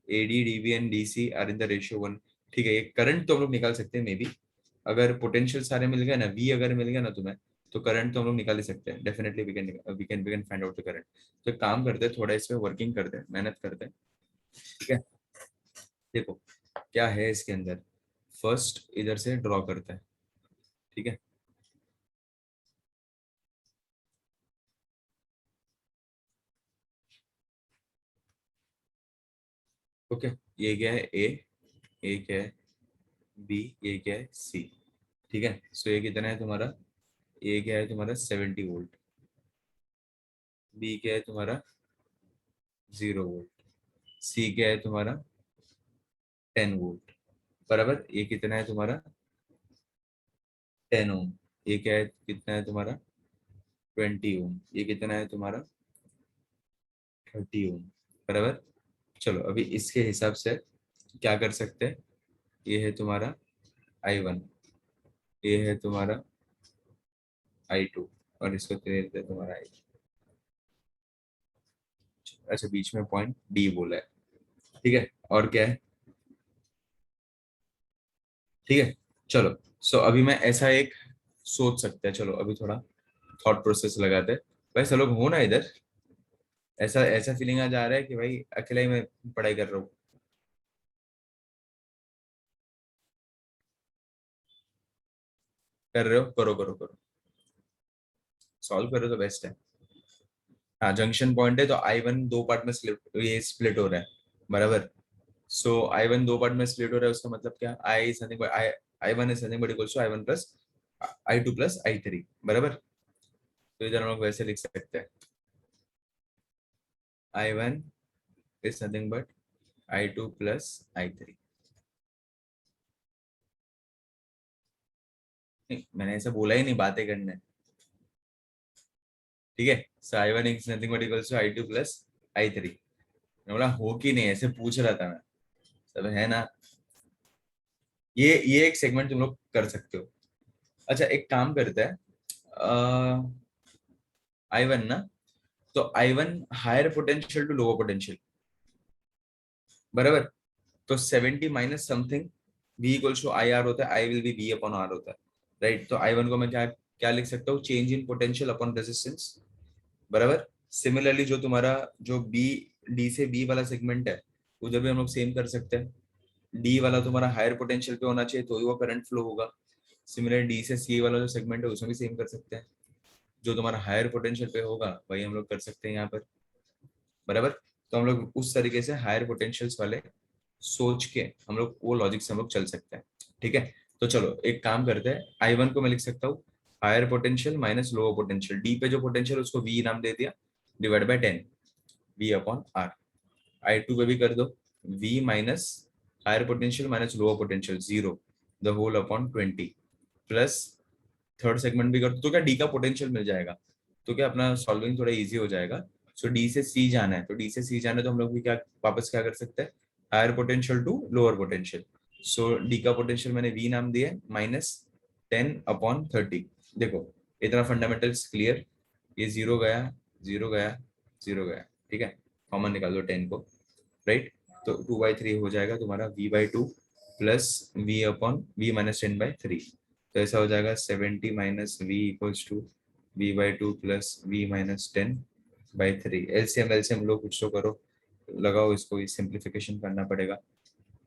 A D D B and D C are in the ratio 1। ठीक है, ये करंट तो हम लोग निकाल सकते हैं मे बी, अगर पोटेंशियल सारे मिल गए ना, वी अगर मिल गया ना तुम्हें, तो करंट तो हम लोग निकाल ही सकते हैं definitely, we can find out the current. तो एक काम करते हैं, थोड़ा इस पे वर्किंग करते हैं, मेहनत करते हैं। ठीक है, देखो क्या है इसके अंदर, फर्स्ट इधर से ड्रॉ करते हैं। ठीक है, ओके, ये क्या है ए, ये क्या है बी, ये क्या है सी। ठीक है, सो ये कितना है तुम्हारा, ए क्या है तुम्हारा 70 वोल्ट, बी क्या है तुम्हारा 0 वोल्ट, सी क्या है तुम्हारा 10 वोल्ट, बराबर। ये कितना है तुम्हारा 10 ओम, ये क्या है, कितना है तुम्हारा 20 ओम, ये कितना है तुम्हारा 30 ओम, बराबर। चलो अभी इसके हिसाब से क्या कर सकते हैं, ये है तुम्हारा I1, ये है तुम्हारा I2, और इसको दे देते हैं तुम्हारा I। अच्छा, बीच में पॉइंट डी बोला है, ठीक है, और क्या है, ठीक है। चलो, सो अभी मैं ऐसा एक सोच सकते हैं, चलो अभी थोड़ा थॉट प्रोसेस लगाते हैं। भाई सब लोग हो ना इधर? ऐसा ऐसा फीलिंग आ जा रहा है कि भाई अकेला ही मैं पढ़ाई कर रहा हूँ। कर रहे हो, करो करो करो, सॉल्व करो तो बेस्ट है। हाँ, जंक्शन पॉइंट है तो I1 दो पार्ट में स्प्लिट हो रहा है, बराबर। सो I1 दो पार्ट में स्प्लिट हो रहा है, उसका मतलब क्या, I is nothing but I1 is nothing but equals to I1 plus I2 plus I3, बराबर। तो इधर हम लोग वैसे लिख सकते हैं, I1 is nothing but I2 plus I3। नहीं, मैंने ऐसा बोला ही नहीं, बातें करने। ठीक है, so I1 is nothing but equals to I2 plus I3। मैं बोला हो कि नहीं, ऐसे पूछ रहा था मैं, सब है ना? ये एक सेगमेंट तुम लोग कर सकते हो। अच्छा, एक काम करते हैं, I1 ना, तो I1 higher potential to lower potential, बराबर। तो 70 minus something, V equals to I R होता है, I will be V upon R होता है, राइट। तो I1 को मैं क्या क्या लिख सकता हूँ, change in potential upon resistance, बराबर। सिमिलरली जो तुम्हारा जो बी, डी से बी वाला सेगमेंट है, उधर भी हम लोग सेम कर सकते हैं। डी वाला तुम्हारा हायर पोटेंशियल पे होना चाहिए तो ही वो करंट फ्लो होगा। सिमिलर डी से सी वाला जो सेगमेंट है उसमें भी सेम कर सकते हैं, जो तुम्हारा हायर पोटेंशियल पे होगा वही हम लोग कर सकते हैं यहाँ पर, बराबर। तो हम लोग उस तरीके से हायर पोटेंशियल्स वाले सोच के हम लोग वो लॉजिक से हम लोग चल सकते हैं। ठीक है, तो चलो एक काम करते हैं, I1 को मैं लिख सकता हूँ higher potential minus lower potential, D पे जो पोटेंशियल उसको V नाम दे दिया, divide by 10, V upon R. I2 पे भी कर दो, V minus higher potential minus lower potential 0 the whole upon 20, plus third segment भी कर दो, तो क्या डी का पोटेंशियल मिल जाएगा, तो क्या अपना सॉल्विंग थोड़ा इजी हो जाएगा। सो डी से सी जाना है, तो डी से सी जाना है तो हम लोग भी क्या वापस क्या कर सकते हैं, higher potential to lower potential. So D का पोटेंशियल मैंने V नाम दिया, माइनस 10 अपॉन 30। देखो इतना फंडामेंटल्स क्लियर, ये 0 गया, जीरो गया, जीरो गया, ठीक है, कॉमन निकाल दो 10 को, राइट। तो 2/3 हो जाएगा तुम्हारा v/2 plus v upon v minus 10/3। तो ऐसा हो जाएगा 70 minus v equals to v/2 plus v minus 10/3। LCM LCM लोग कुछ तो करो, लगाओ इसको, सिंप्लीफिकेशन करना पड़ेगा।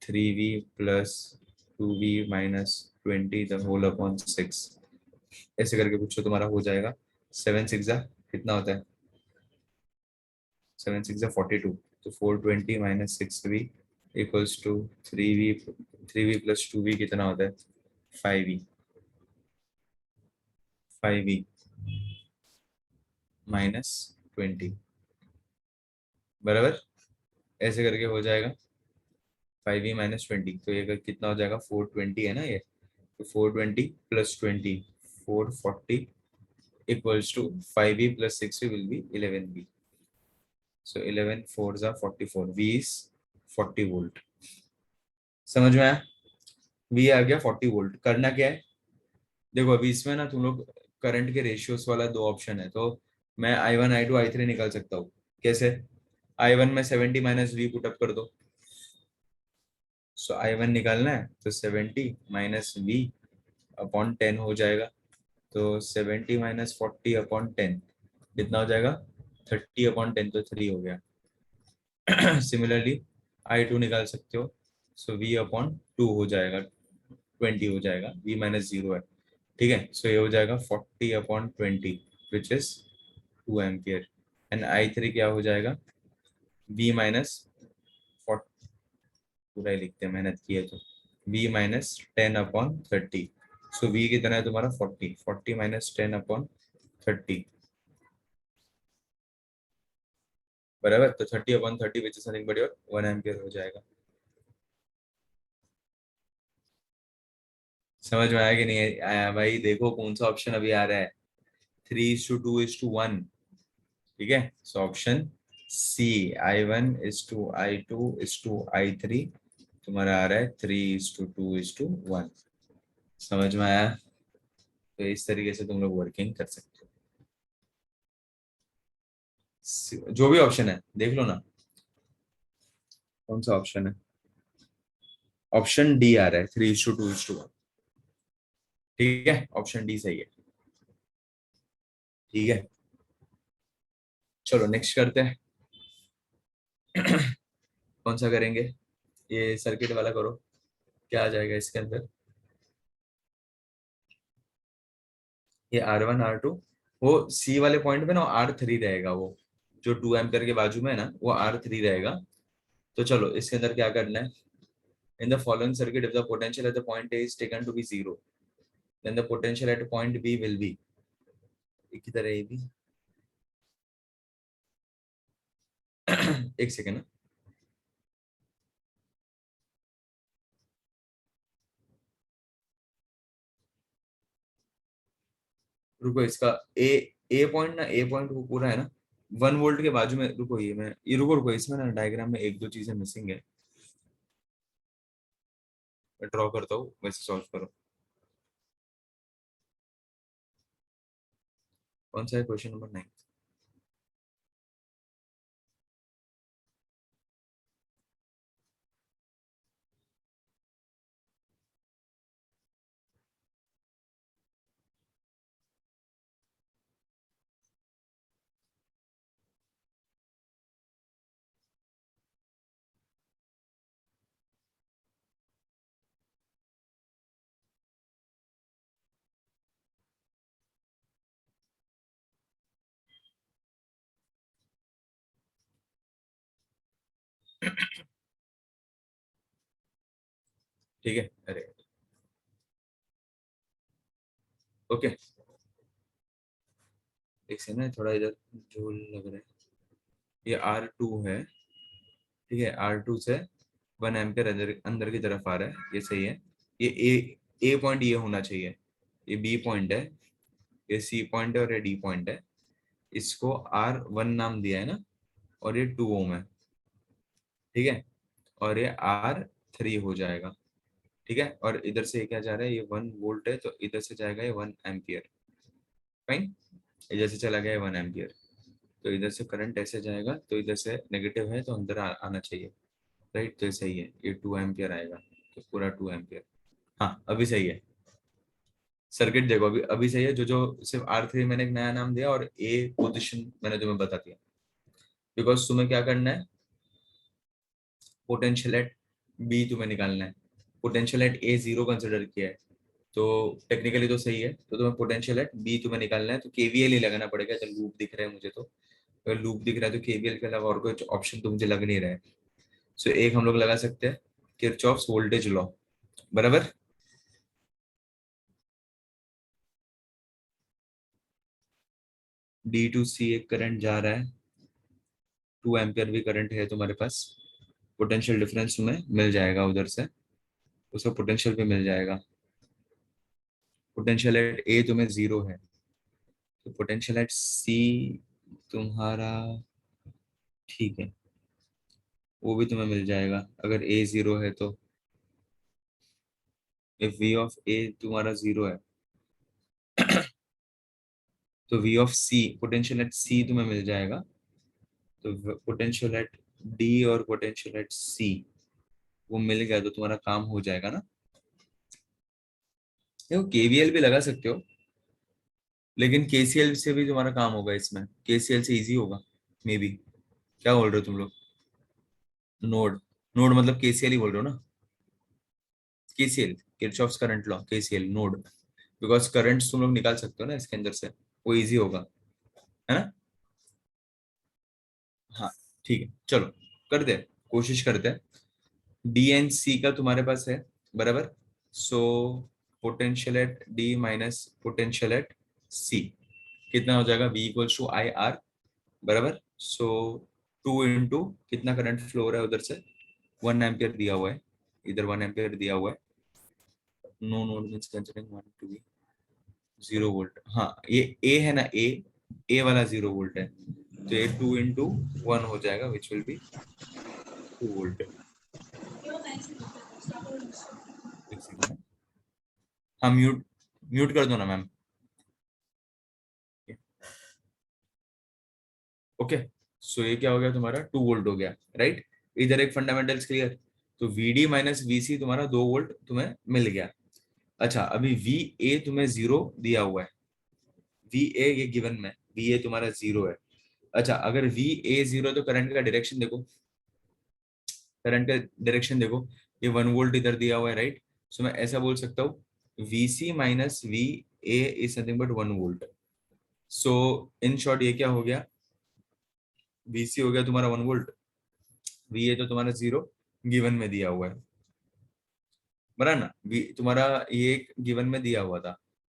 3v plus 2v minus 20 the whole upon 6, ऐसे करके कुछ तो तुम्हारा हो जाएगा। 7 6 कितना होता है, 7 6 42, तो 420 minus 6v equals to 3v, 3v plus 2v कितना होता है, 5v, 5v माइनस 20, बराबर, ऐसे करके हो जाएगा 5v माइनस 20। तो ये कितना हो जाएगा, 420 है ना ये, तो 420 plus 20 440 equals to 5v plus 6v will be 11v. So 11 4s are 44. V is 40 volt. समझ में आया, V आ गया 40 वोल्ट। करना क्या है, देखो अभी इसमें ना तुम लोग करंट के रेशियोस वाला दो ऑप्शन है, तो मैं I1 I2 I3 निकाल सकता हूँ। कैसे, I1 में 70 माइनस वी पुटअप कर दो, सो I1 निकालना है तो 70 माइनस वी अपॉन 10 हो जाएगा, तो 70 माइनस 40 अपॉन 10 कितना हो जाएगा, 30 अपॉन 10, तो 3 हो गया। सिमिलरली I2 निकाल सकते हो, सो V अपॉन 2 हो जाएगा, 20 हो जाएगा, V माइनस 0 है, ठीक है। सो ये हो जाएगा 40 upon 20 which is 2 ampere. And I3 क्या हो जाएगा, V माइनस, पूरा ही लिखते हैं मेहनत की है तो, V माइनस 10 अपॉन 30। सो V कितना है तुम्हारा 40, 40 माइनस 10 अपॉन 30, बराबर। तो 30 upon 30 which is nothing but your 1 ampere हो जाएगा। समझ में आया कि नहीं आया भाई, देखो कौन सा ऑप्शन अभी आ रहा है, 3:2:1, ठीक है। सो ऑप्शन सी, I1:I2:I3 तुम्हारा आ रहा है 3:2:1। समझ में आया, तो इस तरीके से तुम लोग वर्किंग कर सकते हो। जो भी ऑप्शन है देख लो ना, कौन सा ऑप्शन है, ऑप्शन डी आ रहा है 3:2:1, ठीक है, ऑप्शन डी सही है, ठीक है। चलो नेक्स्ट करते हैं। कौन सा करेंगे, ये सर्किट वाला करो, क्या आ जाएगा इसके अंदर, ये R1 R2, वो सी वाले पॉइंट पे ना R3 रहेगा, वो जो 2 एम्पियर के बाजू में है ना वो R3 रहेगा। तो चलो इसके अंदर क्या करना है, in the following circuit if the potential at the point A is taken to be 0 then the potential at point B will be, किधर है ये भी, एक सेकेंड, रुको इसका, ए ए पॉइंट ना, ए पॉइंट वो पूरा है ना 1 वोल्ट के बाजू में, रुको ये मैं, ये रुको रुको, इसमें ना डायग्राम में एक दो चीजें मिसिंग है, मैं ड्रॉ करता हूँ वैसे सॉल्व करो। कौन सा है क्वेश्चन नंबर 9, ठीक है, अरे ओके, एक से ना थोड़ा इधर झोल लग रहा है, ये R2 है, ठीक है, R2 से 1 एम्पियर अंदर अंदर की तरफ आ रहा है, ये सही है। ये ए पॉइंट ये होना चाहिए, ये बी पॉइंट है, ये सी पॉइंट है और ये डी पॉइंट है, इसको R1 नाम दिया है ना, और ये 2 ओम है, ठीक है, और ये R3 हो जाएगा, ठीक है। और इधर से ये क्या जा रहा है, ये 1 वोल्ट है, तो इधर से जाएगा ये 1 एम्पियर, फाइन, इधर से चला गया 1 एम्पियर। तो इधर से करंट ऐसे जाएगा, तो इधर से नेगेटिव है तो अंदर आना चाहिए, राइट। तो ये सही है, ये 2 एम्पियर आएगा, तो पूरा 2 एम्पियर। हाँ अभी सही है, सर्किट देखो अभी अभी सही है। जो जो सिर्फ R3 मैंने एक नया नाम दिया और ए पोजिशन मैंने तुम्हें बता दिया, बिकॉज तुम्हें क्या करना है, पोटेंशियल एट बी तुम्हें निकालना है। पोटेंशियल एट ए 0 कंसिडर किया है, तो टेक्निकली तो सही है, तो तुम्हें पोटेंशियल एट बी तुम्हें निकालना है, तो केवीएल ही लगाना पड़ेगा। जब लूप दिख रहा है मुझे, तो अगर लूप दिख रहा है तो केवीएल के अलावा और कोई ऑप्शन तो मुझे लग नहीं रहा है। सो एक हम लोग लगा सकते हैं किरचॉफ्स वोल्टेज लॉ, बराबर। डी टू सी एक करंट जा रहा है, 2 एम्पियर भी करंट है तुम्हारे पास। पोटेंशियल डिफरेंस तुम्हें मिल जाएगा उधर से, उसका पोटेंशियल भी मिल जाएगा। पोटेंशियल एट ए तुम्हें 0 है, तो पोटेंशियल एट सी तुम्हारा ठीक है, वो भी तुम्हें मिल जाएगा अगर ए 0 है तो। इफ वी ऑफ ए तुम्हारा 0 है तो V of C, potential at C तुम्हें मिल जाएगा। तो पोटेंशियल एट डी और पोटेंशियल एट सी वो मिल गया तो तुम्हारा काम हो जाएगा ना। देखो केवीएल भी लगा सकते हो, लेकिन केसीएल से भी तुम्हारा काम होगा इसमें, केसीएल से इजी होगा मे बी। क्या बोल रहे हो तुम लोग? नोड, नोड मतलब केसीएल ही बोल रहे हो ना? KCL, Kirchhoff's current law, KCL node, because currents तुम लोग निकाल सकते हो ना इसके अंदर से, वो इजी होगा, है ना। हाँ ठीक है, चलो करते हैं, कोशिश करते हैं। डी एन सी का तुम्हारे पास है, बराबर। So potential at D minus potential at C कितना हो जाएगा, V equals to I R, बराबर। सो 2 इंटू कितना करंट फ्लो हो रहा है उधर से, 1 एम्पियर दिया हुआ है, इधर 1 एम्पियर दिया हुआ है। No node means considering 1 to be 0 volt. हाँ ये ए है ना, ए वाला 0 वोल्ट है, तो ये 2 इंटू 1 हो जाएगा, विच विल बी 2 वोल्ट। हाँ म्यूट, म्यूट कर दो ना मैम। ओके, सो ये क्या हो गया तुम्हारा, 2 वोल्ट हो गया, राइट। इधर एक फंडामेंटल्स क्लियर, तो VD माइनस VC तुम्हारा 2 वोल्ट तुम्हें मिल गया। अच्छा अभी VA तुम्हें 0 दिया हुआ है, VA ये गिवन में VA तुम्हारा 0 है। अच्छा अगर VA 0 तो करंट का डायरेक्शन देखो, करंट का डायरेक्शन देखो, ये 1 वोल्ट इधर दिया हुआ है, राइट। सो मैं ऐसा बोल सकता हूँ VC minus VA is nothing but 1 volt. So in short ये क्या हो गया, VC हो गया तुम्हारा 1 वोल्ट, VA तो तुम्हारा 0 गिवन में दिया हुआ है, बराबर ना। तुम्हारा ये एक गिवन में दिया हुआ था,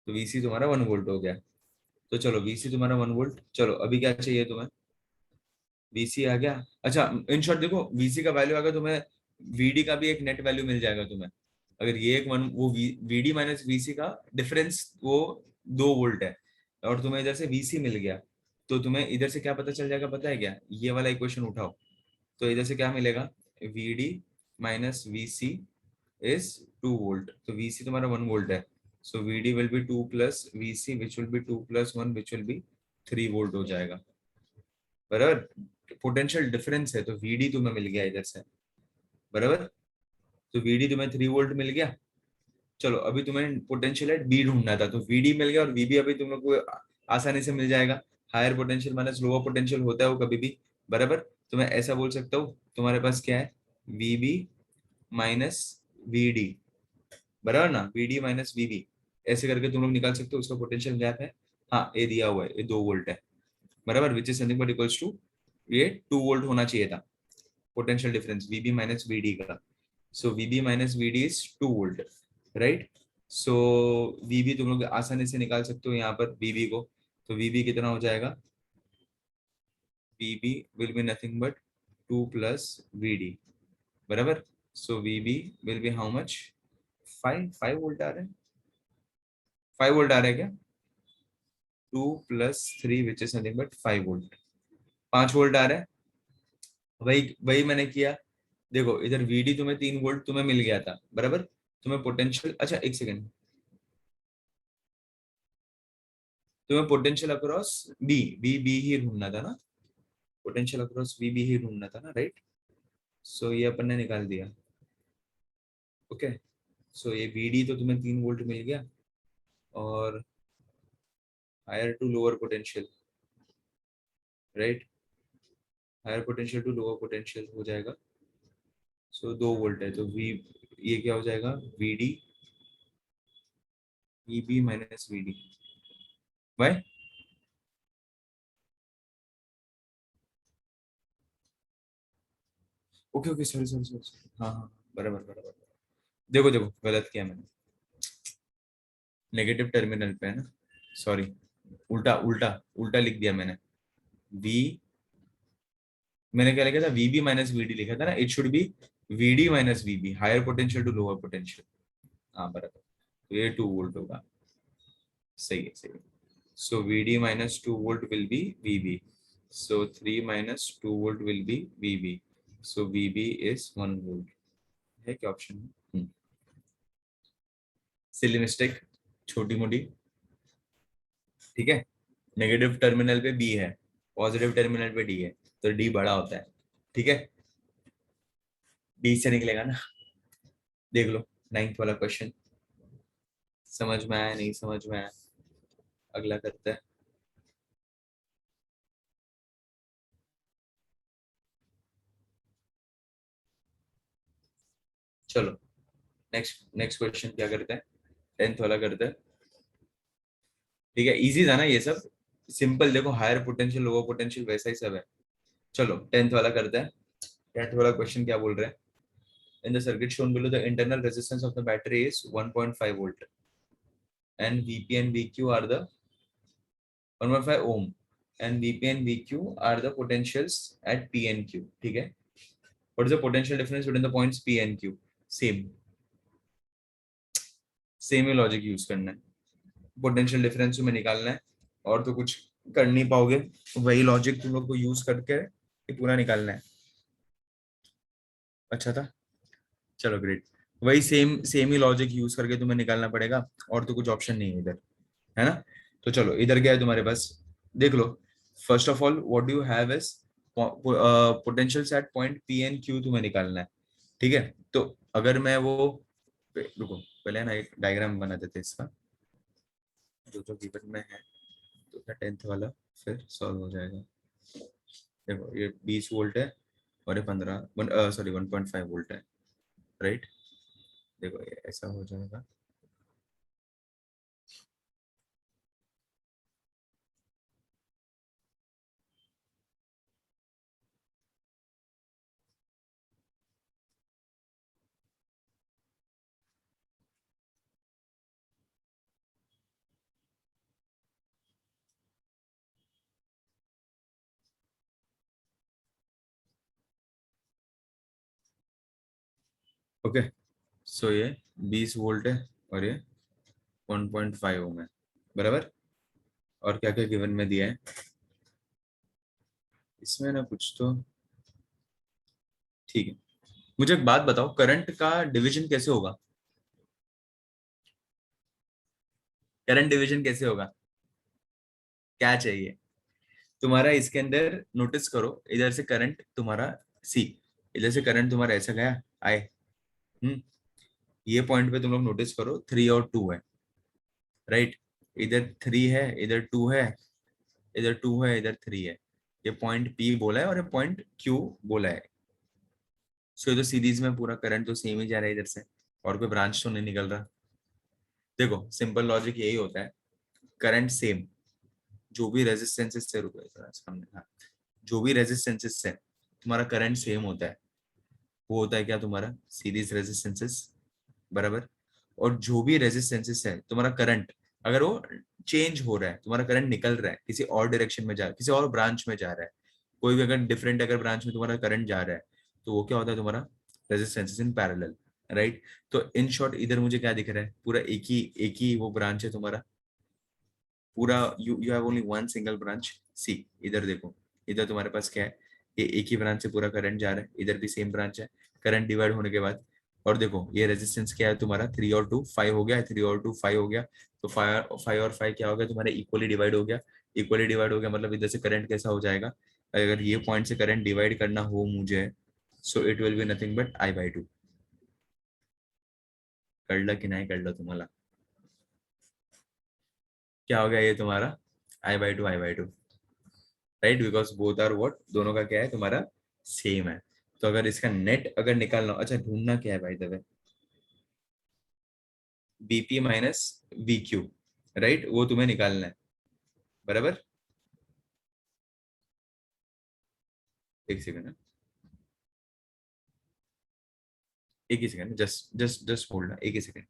तो VC तुम्हारा 1 वोल्ट हो गया। तो चलो VC तुम्हारा 1 वोल्ट, चलो अभी क्या चाहिए तुम्हें, VC आ गया। अच्छा इन शॉर्ट देखो, VC का वैल्यू अगर तुम्हें, VD का भी एक नेट वैल्यू मिल जाएगा तुम्हें। अगर ये एक वन वो VD माइनस VC का डिफरेंस वो 2 वोल्ट है, और तुम्हें इधर से VC मिल गया, तो तुम्हें इधर से क्या पता चल जाएगा, पता है क्या, ये वाला इक्वेशन उठाओ, तो इधर से क्या मिलेगा, VD minus VC is 2 volt, तो VC तुम्हारा 1 वोल्ट है, सो VD will be 2 plus VC which will B 2 plus 1 which will B 3 volt हो जाएगा, बराबर। पोटेंशियल डिफरेंस है तो VD तुम्हें मिल गया इधर से, बराबर। तो VD तुम्हें 3 वोल्ट मिल गया। चलो अभी तुम्हें पोटेंशियल एट बी ढूंढना था, तो VD मिल गया, और VB अभी तुम लोग को आसानी से मिल जाएगा। Higher potential minus lower potential होता है वो कभी भी, बराबर। तो मैं ऐसा बोल सकता हूँ तुम्हारे पास क्या है, VB माइनस VD, बराबर ना, VD माइनस VB, ऐसे करके तुम लोग निकाल सकते हो, उसका पोटेंशियल गैप है। हाँ ये दिया हुआ है, ये 2 वोल्ट है, बराबर, which is something but equals to, ये 2 वोल्ट होना चाहिए था potential difference VB minus VD का। सो VB minus VD is 2 volt, right. So VB तुम लोग आसानी से निकाल सकते हो यहाँ पर VB को, तो VB कितना हो जाएगा, VB will be nothing but 2 plus VD, बराबर। So VB will be how much, 5 volt आ रहे हैं, 5 वोल्ट आ रहे हैं क्या, 2 + 3 which is nothing but 5 volt, 5 volt आ रहे हैं। वही वही मैंने किया, देखो इधर VD तुम्हें 3 वोल्ट तुम्हें मिल गया था, बराबर। तुम्हें पोटेंशियल, अच्छा एक सेकेंड, तुम्हें potential across B B B ही ढूंढना था ना, पोटेंशियल अक्रॉस वीबी ही ढूंढना था ना, राइट? सो ये अपन ने निकाल दिया। ओके, सो ये वीडी तो तुम्हें 3 वोल्ट मिल गया, और higher to lower potential, right? Higher potential to lower potential हो जाएगा। सो 2 वोल्ट है तो वी, ये क्या हो जाएगा, VD VB minus VD by, okay okay, sorry sorry sorry, हाँ हाँ, बराबर बराबर। देखो देखो, गलत किया मैंने, नेगेटिव टर्मिनल पे है ना, सॉरी, उल्टा उल्टा उल्टा लिख दिया मैंने। वी, मैंने क्या लिखा था, वीबी माइनस वीडी लिखा था ना, it should be VD minus VB, higher potential to lower potential. हाँ बराबर, तो ये 2 वोल्ट होगा, सही है सही है। So VD minus 2 volt will be VB, so 3 - 2 volt will be VB, so VB is 1 volt. है क्या ऑप्शन? सिली मिस्टेक, छोटी मोटी, ठीक है। नेगेटिव टर्मिनल पे बी है, पॉजिटिव टर्मिनल पे डी है, तो डी बड़ा होता है, ठीक है, डी से निकलेगा ना। देख लो 9th वाला क्वेश्चन, समझ में आया नहीं समझ में आया? अगला करते हैं। चलो नेक्स्ट नेक्स्ट क्वेश्चन क्या करते हैं, 10th वाला करते हैं, ठीक है, इजी था ना ये सब, सिंपल। देखो हायर पोटेंशियल लोअर पोटेंशियल वैसा ही सब है। चलो 10th वाला करते हैं। 10th वाला क्वेश्चन क्या बोल रहे हैं, इन the circuit shown below the internal resistance of the battery is 1.5 volt and Vp and Vq are the 1.5 ohm and Vp and Vq are the potentials at P and Q, ठीक है। what is the potential difference between the points P and Q? Same same he logic use करना है, potential difference तुम्हें निकालना है, और तो कुछ कर नहीं पाओगे, वही लॉजिक तुम लोग को यूज करके ये पूरा निकालना है। अच्छा था, चलो ग्रेट, वही सेम सेम ही लॉजिक यूज करके तुम्हें निकालना पड़ेगा, और तो कुछ ऑप्शन नहीं है इधर, है ना। तो चलो इधर क्या है तुम्हारे पास, देख लो। First of all what do you have is potential at point P and Q तुम्हें निकालना है, ठीक है। तो अगर मैं वो, रुको पहले ना एक डायग्राम बना देते हैं इसका, जो जो गिवन में है, तो क्या 10th वाला फिर सॉल्व हो जाएगा। देखो ये 20 वोल्ट है, और ये 15 सॉरी 1.5 वोल्ट है, राइट। देखो ये ऐसा हो जाएगा। ओके, सो ये 20 वोल्ट है, और ये 1.5 ओम है, बराबर। और क्या क्या गिवन में दिया है इसमें ना, कुछ तो ठीक है। मुझे एक बात बताओ, करंट का डिवीजन कैसे होगा, करंट डिवीजन कैसे होगा, क्या चाहिए तुम्हारा इसके अंदर, नोटिस करो इधर से करंट तुम्हारा, सी, इधर से करंट तुम्हारा ऐसा गया आए, हम्म, ये पॉइंट पे तुम लोग नोटिस करो 3 और 2 है, राइट। इधर 3 है, इधर 2 है, इधर 2 है, इधर 3 है। ये पॉइंट पी बोला है और ये पॉइंट क्यू बोला है। सो ये तो सीरीज में पूरा करंट तो सेम ही जा रहा है इधर से, और कोई ब्रांच तो नहीं निकल रहा। देखो सिंपल लॉजिक यही होता है, करंट सेम, जो भी रेजिस्टेंसेस से, रुको थोड़ा सामने, हाँ, जो भी रेजिस्टेंसेस से तुम्हारा करंट सेम होता है, वो होता है क्या तुम्हारा सीरीज रेजिस्टेंसेस, बराबर। और जो भी रेजिस्टेंसेस है तुम्हारा करंट, अगर वो चेंज हो रहा है, तुम्हारा करंट निकल रहा है किसी और डायरेक्शन में, जा किसी और ब्रांच में जा रहा है, कोई भी अगर डिफरेंट अगर ब्रांच में तुम्हारा करंट जा रहा है, तो वो क्या होता है तुम्हारा रेजिस्टेंसेस इन पैरेलल, राइट। तो इन शॉर्ट इधर मुझे क्या दिख रहा है, पूरा एक ही वो ब्रांच है तुम्हारा, पूरा you you have only one single branch. See इधर देखो, इधर तुम्हारे पास क्या है, ये एक ही ब्रांच से पूरा करंट जा रहा है, इधर भी सेम ब्रांच है, करंट डिवाइड होने के बाद, और देखो ये रेजिस्टेंस क्या है तुम्हारा, 3 और 2 5 हो गया, 3 और 2 5 हो गया, तो 5 और 5 क्या हो गया तुम्हारे, इक्वली डिवाइड हो गया। इक्वली डिवाइड हो गया मतलब इधर से करंट कैसा हो जाएगा, अगर ये पॉइंट से करंट डिवाइड करना हो मुझे, so it will be nothing but I/2. कळलं की नाही कळलं तुम्हाला? क्या हो गया ये तुम्हारा? I/2 I/2, right, because both are what, दोनों का क्या है तुम्हारा, सेम है. तो अगर इसका नेट अगर निकालना, अच्छा ढूंढना क्या है भाई, the BP minus VQ, right, वो तुम्हें निकालना है. बराबर. एक सेकंड, एक ही second, just just just hold, एक ही सेकंड.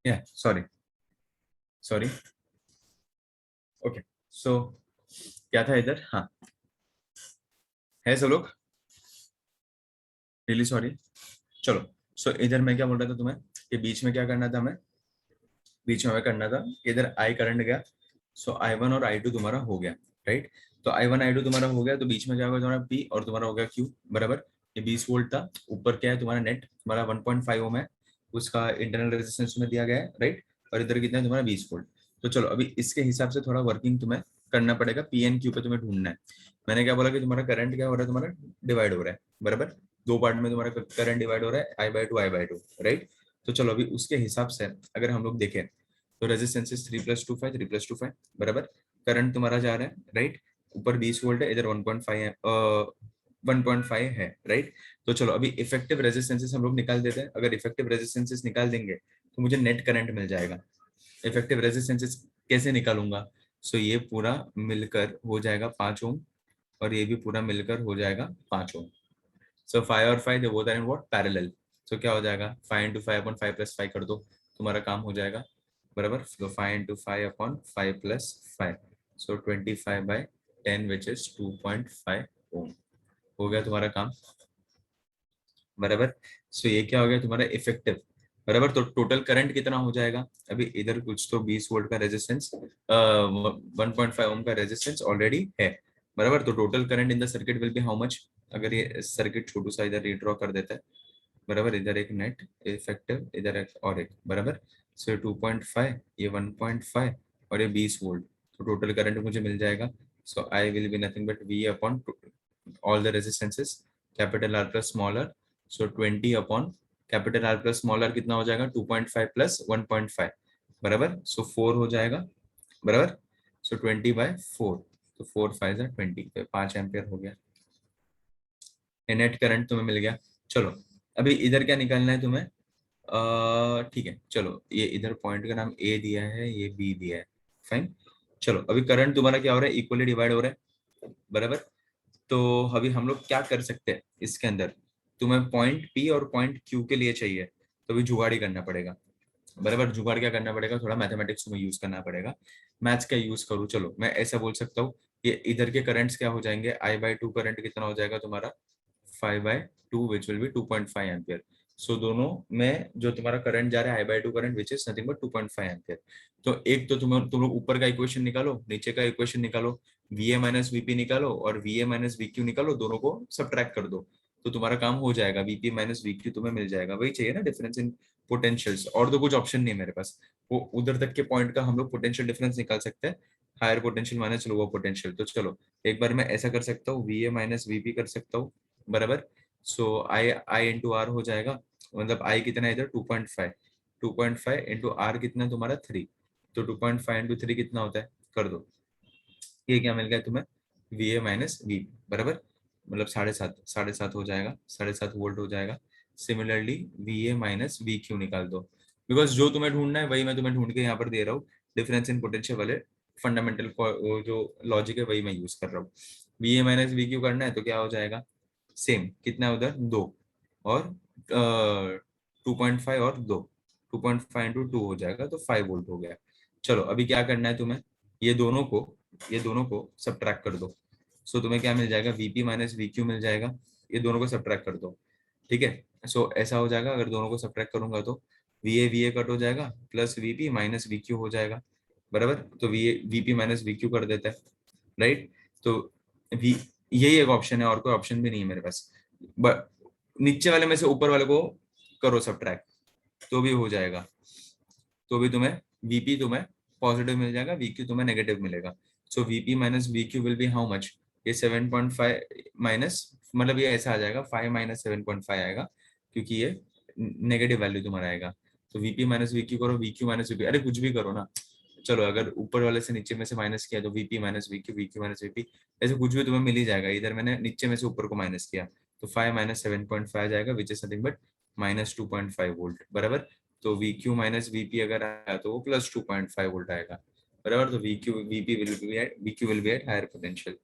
या सॉरी, सॉरी. ओके, सो क्या था इधर, हाँ. है सब लोग? Really sorry. चलो, सो इधर मैं क्या बोल रहा था तुम्हें कि बीच में क्या करना था हमें, बीच में हमें करना था इधर आई करंट गया, सो I1 और I2 तुम्हारा हो गया, राइट। तो I1 I2 तुम्हारा हो गया, तो बीच में क्या होगा तुम्हारा P और तुम्हारा हो गया Q, बराबर। ये 20 वोल्ट था, ऊपर क्या है तुम्हारा नेट तुम्हारा 1.5 ओम है, उसका इंटरनल रेजिस्टेंस में दिया गया है, राइट। और इधर कितना है तुम्हारा 20 वोल्ट। तो चलो अभी इसके हिसाब से थोड़ा वर्किंग तुम्हें करना पड़ेगा, पी एन क्यू पे तुम्हें ढूंढना है। मैंने क्या बोला कि तुम्हारा करंट क्या हो रहा है, तुम्हारा डिवाइड हो रहा है, बराबर। दो पार्ट में तुम्हारा करंट डिवाइड हो रहा है, I/2 राइट। तो चलो अभी उसके हिसाब से अगर हम लोग देखें तो रेजिस्टेंस 3+2 5 3+2 5, बराबर। करंट तुम्हारा जा रहा है, राइट। ऊपर 20 वोल्ट है, इधर 1.5 है, 1.5 है, राइट। तो चलो अभी इफेक्टिव रेजिस्टेंसेस हम लोग निकाल देते हैं। अगर इफेक्टिव रेजिस्टेंसेस निकाल देंगे तो मुझे नेट करंट मिल जाएगा। इफेक्टिव रेजिस्टेंसेस कैसे निकालूंगा? सो ये पूरा मिलकर हो जाएगा 5 ओम, और ये भी पूरा मिलकर हो जाएगा 5 ओम। सो 5 और 5 they both are in what, parallel. सो क्या हो जाएगा, 5 × 5 / 5 + 5 कर दो, तुम्हारा काम हो जाएगा, बराबर। तो 5 × 5 / 5 + 5, सो 25/10 विच इज 2.5 ओम। हो गया तुम्हारा काम, बराबर। सो ये क्या हो गया तुम्हारा इफेक्टिव, बराबर। तो टोटल करंट कितना हो जाएगा, अभी इधर कुछ तो 20 वोल्ट का रेजिस्टेंस, 1.5 ओम का रेजिस्टेंस ऑलरेडी है, बराबर। तो total current in the circuit will be how much? अगर ये सर्किट छोटू सा इधर रीड्रॉ कर देता है, बराबर। इधर एक नेट इफेक्टिव, इधर एक और एक, बराबर। सो 2.5, ये 1.5 और ये 20 वोल्ट, तो टोटल करंट मुझे मिल जाएगा। So I will be nothing but V upon all the resistances, capital R plus small r, so 20 upon capital R plus small r कितना हो जाएगा, 2.5 प्लस 1.5, बराबर। सो 4 हो जाएगा, बराबर। सो 20/4, तो 4 × 5 = 20, तो 5 एम्पियर हो गया, नेट करंट तुम्हें मिल गया। चलो अभी इधर क्या निकालना है तुम्हें, ठीक है। चलो ये इधर पॉइंट का नाम ए दिया है, ये बी दिया है, फाइन। चलो अभी करंट तुम्हारा क्या हो रहा है, इक्वली डिवाइड हो रहा है, बराबर। तो अभी हम लोग क्या कर सकते हैं इसके अंदर, तुम्हें पॉइंट पी और पॉइंट क्यू के लिए चाहिए, तो अभी जुगाड़ ही करना पड़ेगा, बराबर। जुगाड़ क्या करना पड़ेगा, थोड़ा मैथमेटिक्स में यूज करना पड़ेगा। मैथ्स का यूज करूँ, चलो मैं ऐसा बोल सकता हूँ, ये इधर के करंट्स क्या हो जाएंगे, I/2 करंट कितना हो जाएगा तुम्हारा, 5/2 विच विल बी 2.5 एम्पियर। सो दोनों में जो तुम्हारा करंट जा रहा है, I/2 current which is nothing but 2.5 ampere. तो एक तो तुम लोग ऊपर का इक्वेशन निकालो, नीचे का इक्वेशन निकालो, VA माइनस VP निकालो और VA माइनस VQ निकालो, दोनों को सब्ट्रैक्ट कर दो, तो तुम्हारा काम हो जाएगा। VP माइनस VQ तुम्हें मिल जाएगा, वही चाहिए ना, डिफरेंस इन पोटेंशियल्स। और तो कुछ ऑप्शन नहीं है मेरे पास, वो उधर तक के पॉइंट का हम लोग पोटेंशियल डिफरेंस निकाल सकते हैं, higher potential minus lower potential. तो चलो एक बार मैं ऐसा कर सकता हूँ, VA माइनस VP कर सकता हूँ, बराबर। सो आई इंटू आर हो जाएगा, मतलब आई कितना है इधर 2.5, 2.5 इंटू आर कितना तुम्हारा 3, तो 2.5 इंटू 3 कितना होता है, कर दो। ये क्या मिल गया तुम्हें, VA माइनस VP, बराबर। मतलब 7.5, 7.5 हो जाएगा, 7.5 वोल्ट हो जाएगा। सिमिलरली VA माइनस VQ निकाल दो, बिकॉज जो तुम्हें ढूंढना है वही मैं तुम्हें ढूंढ के यहाँ पर दे रहा हूँ। डिफरेंस इन पोटेंशियल वाले फंडामेंटल जो लॉजिक है वही मैं यूज कर रहा हूँ। VA माइनस VQ करना है तो क्या हो जाएगा, सेम कितना है उधर 2, और 2.5 और 2, 2.5 इंटू 2 हो जाएगा, तो 5 वोल्ट हो गया। चलो अभी क्या करना है तुम्हें, ये दोनों को ये दोनों को सब्ट्रैक्ट कर दो। सो तुम्हें क्या मिल जाएगा, VP माइनस VQ मिल जाएगा, ये दोनों को सब्ट्रैक्ट कर दो, ठीक है। सो ऐसा हो जाएगा, अगर दोनों को सब्ट्रैक्ट करूंगा तो VA कट हो जाएगा, प्लस VP माइनस VQ हो जाएगा, बराबर। तो VP माइनस VQ कर देता है, राइट। तो वी यही एक ऑप्शन है, और कोई ऑप्शन भी नहीं है मेरे पास। नीचे वाले में से ऊपर वाले को करो सब्ट्रैक्ट, तो भी हो जाएगा, तो भी तुम्हें VP तुम्हें पॉजिटिव मिल जाएगा, VQ तुम्हें नेगेटिव मिलेगा। सो VP minus VQ will be how much, ये 7.5 माइनस, मतलब ये ऐसा आ जाएगा 5 माइनस 7.5 आएगा, क्योंकि ये नेगेटिव वैल्यू तुम्हारा आएगा। तो VP माइनस VQ करो, VQ माइनस VP, अरे कुछ भी करो ना। चलो अगर ऊपर वाले से नीचे में से माइनस किया तो VP minus VQ, VQ minus VP, ऐसे कुछ भी तुम्हें मिल ही जाएगा। इधर मैंने नीचे में से ऊपर को माइनस किया, तो 5 माइनस 7.5 जाएगा, विच is nothing but minus 2.5 volt, बराबर। तो VQ माइनस VP अगर आया तो वो प्लस 2.5 वोल्ट आएगा, बराबर। तो VQ will be at higher potential.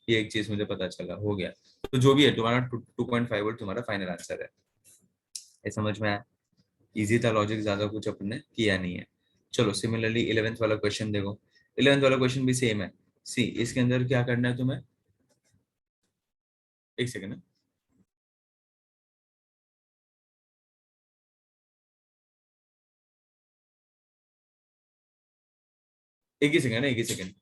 ये एक चीज मुझे पता चला, हो गया। तो जो भी है तुम्हारा 2.5 वोल्ट तुम्हारा फाइनल आंसर है। ये समझ में आया, इजी था लॉजिक, ज्यादा कुछ अपन ने किया नहीं है। चलो सिमिलरली 11th वाला क्वेश्चन देखो, 11th वाला क्वेश्चन भी सेम है। सी इसके अंदर क्या करना है तुम्हें, एक सेकंड, एक ही सेकंड, एक ही सेकंड।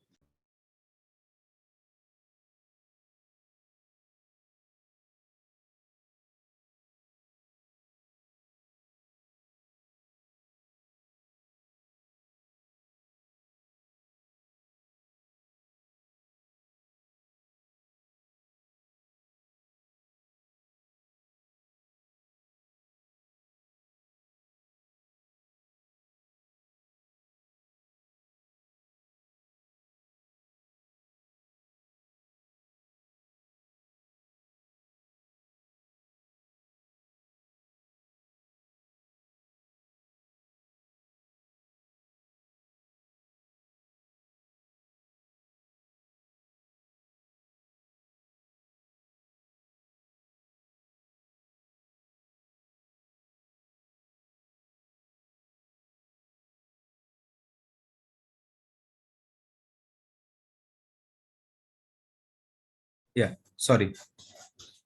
या सॉरी,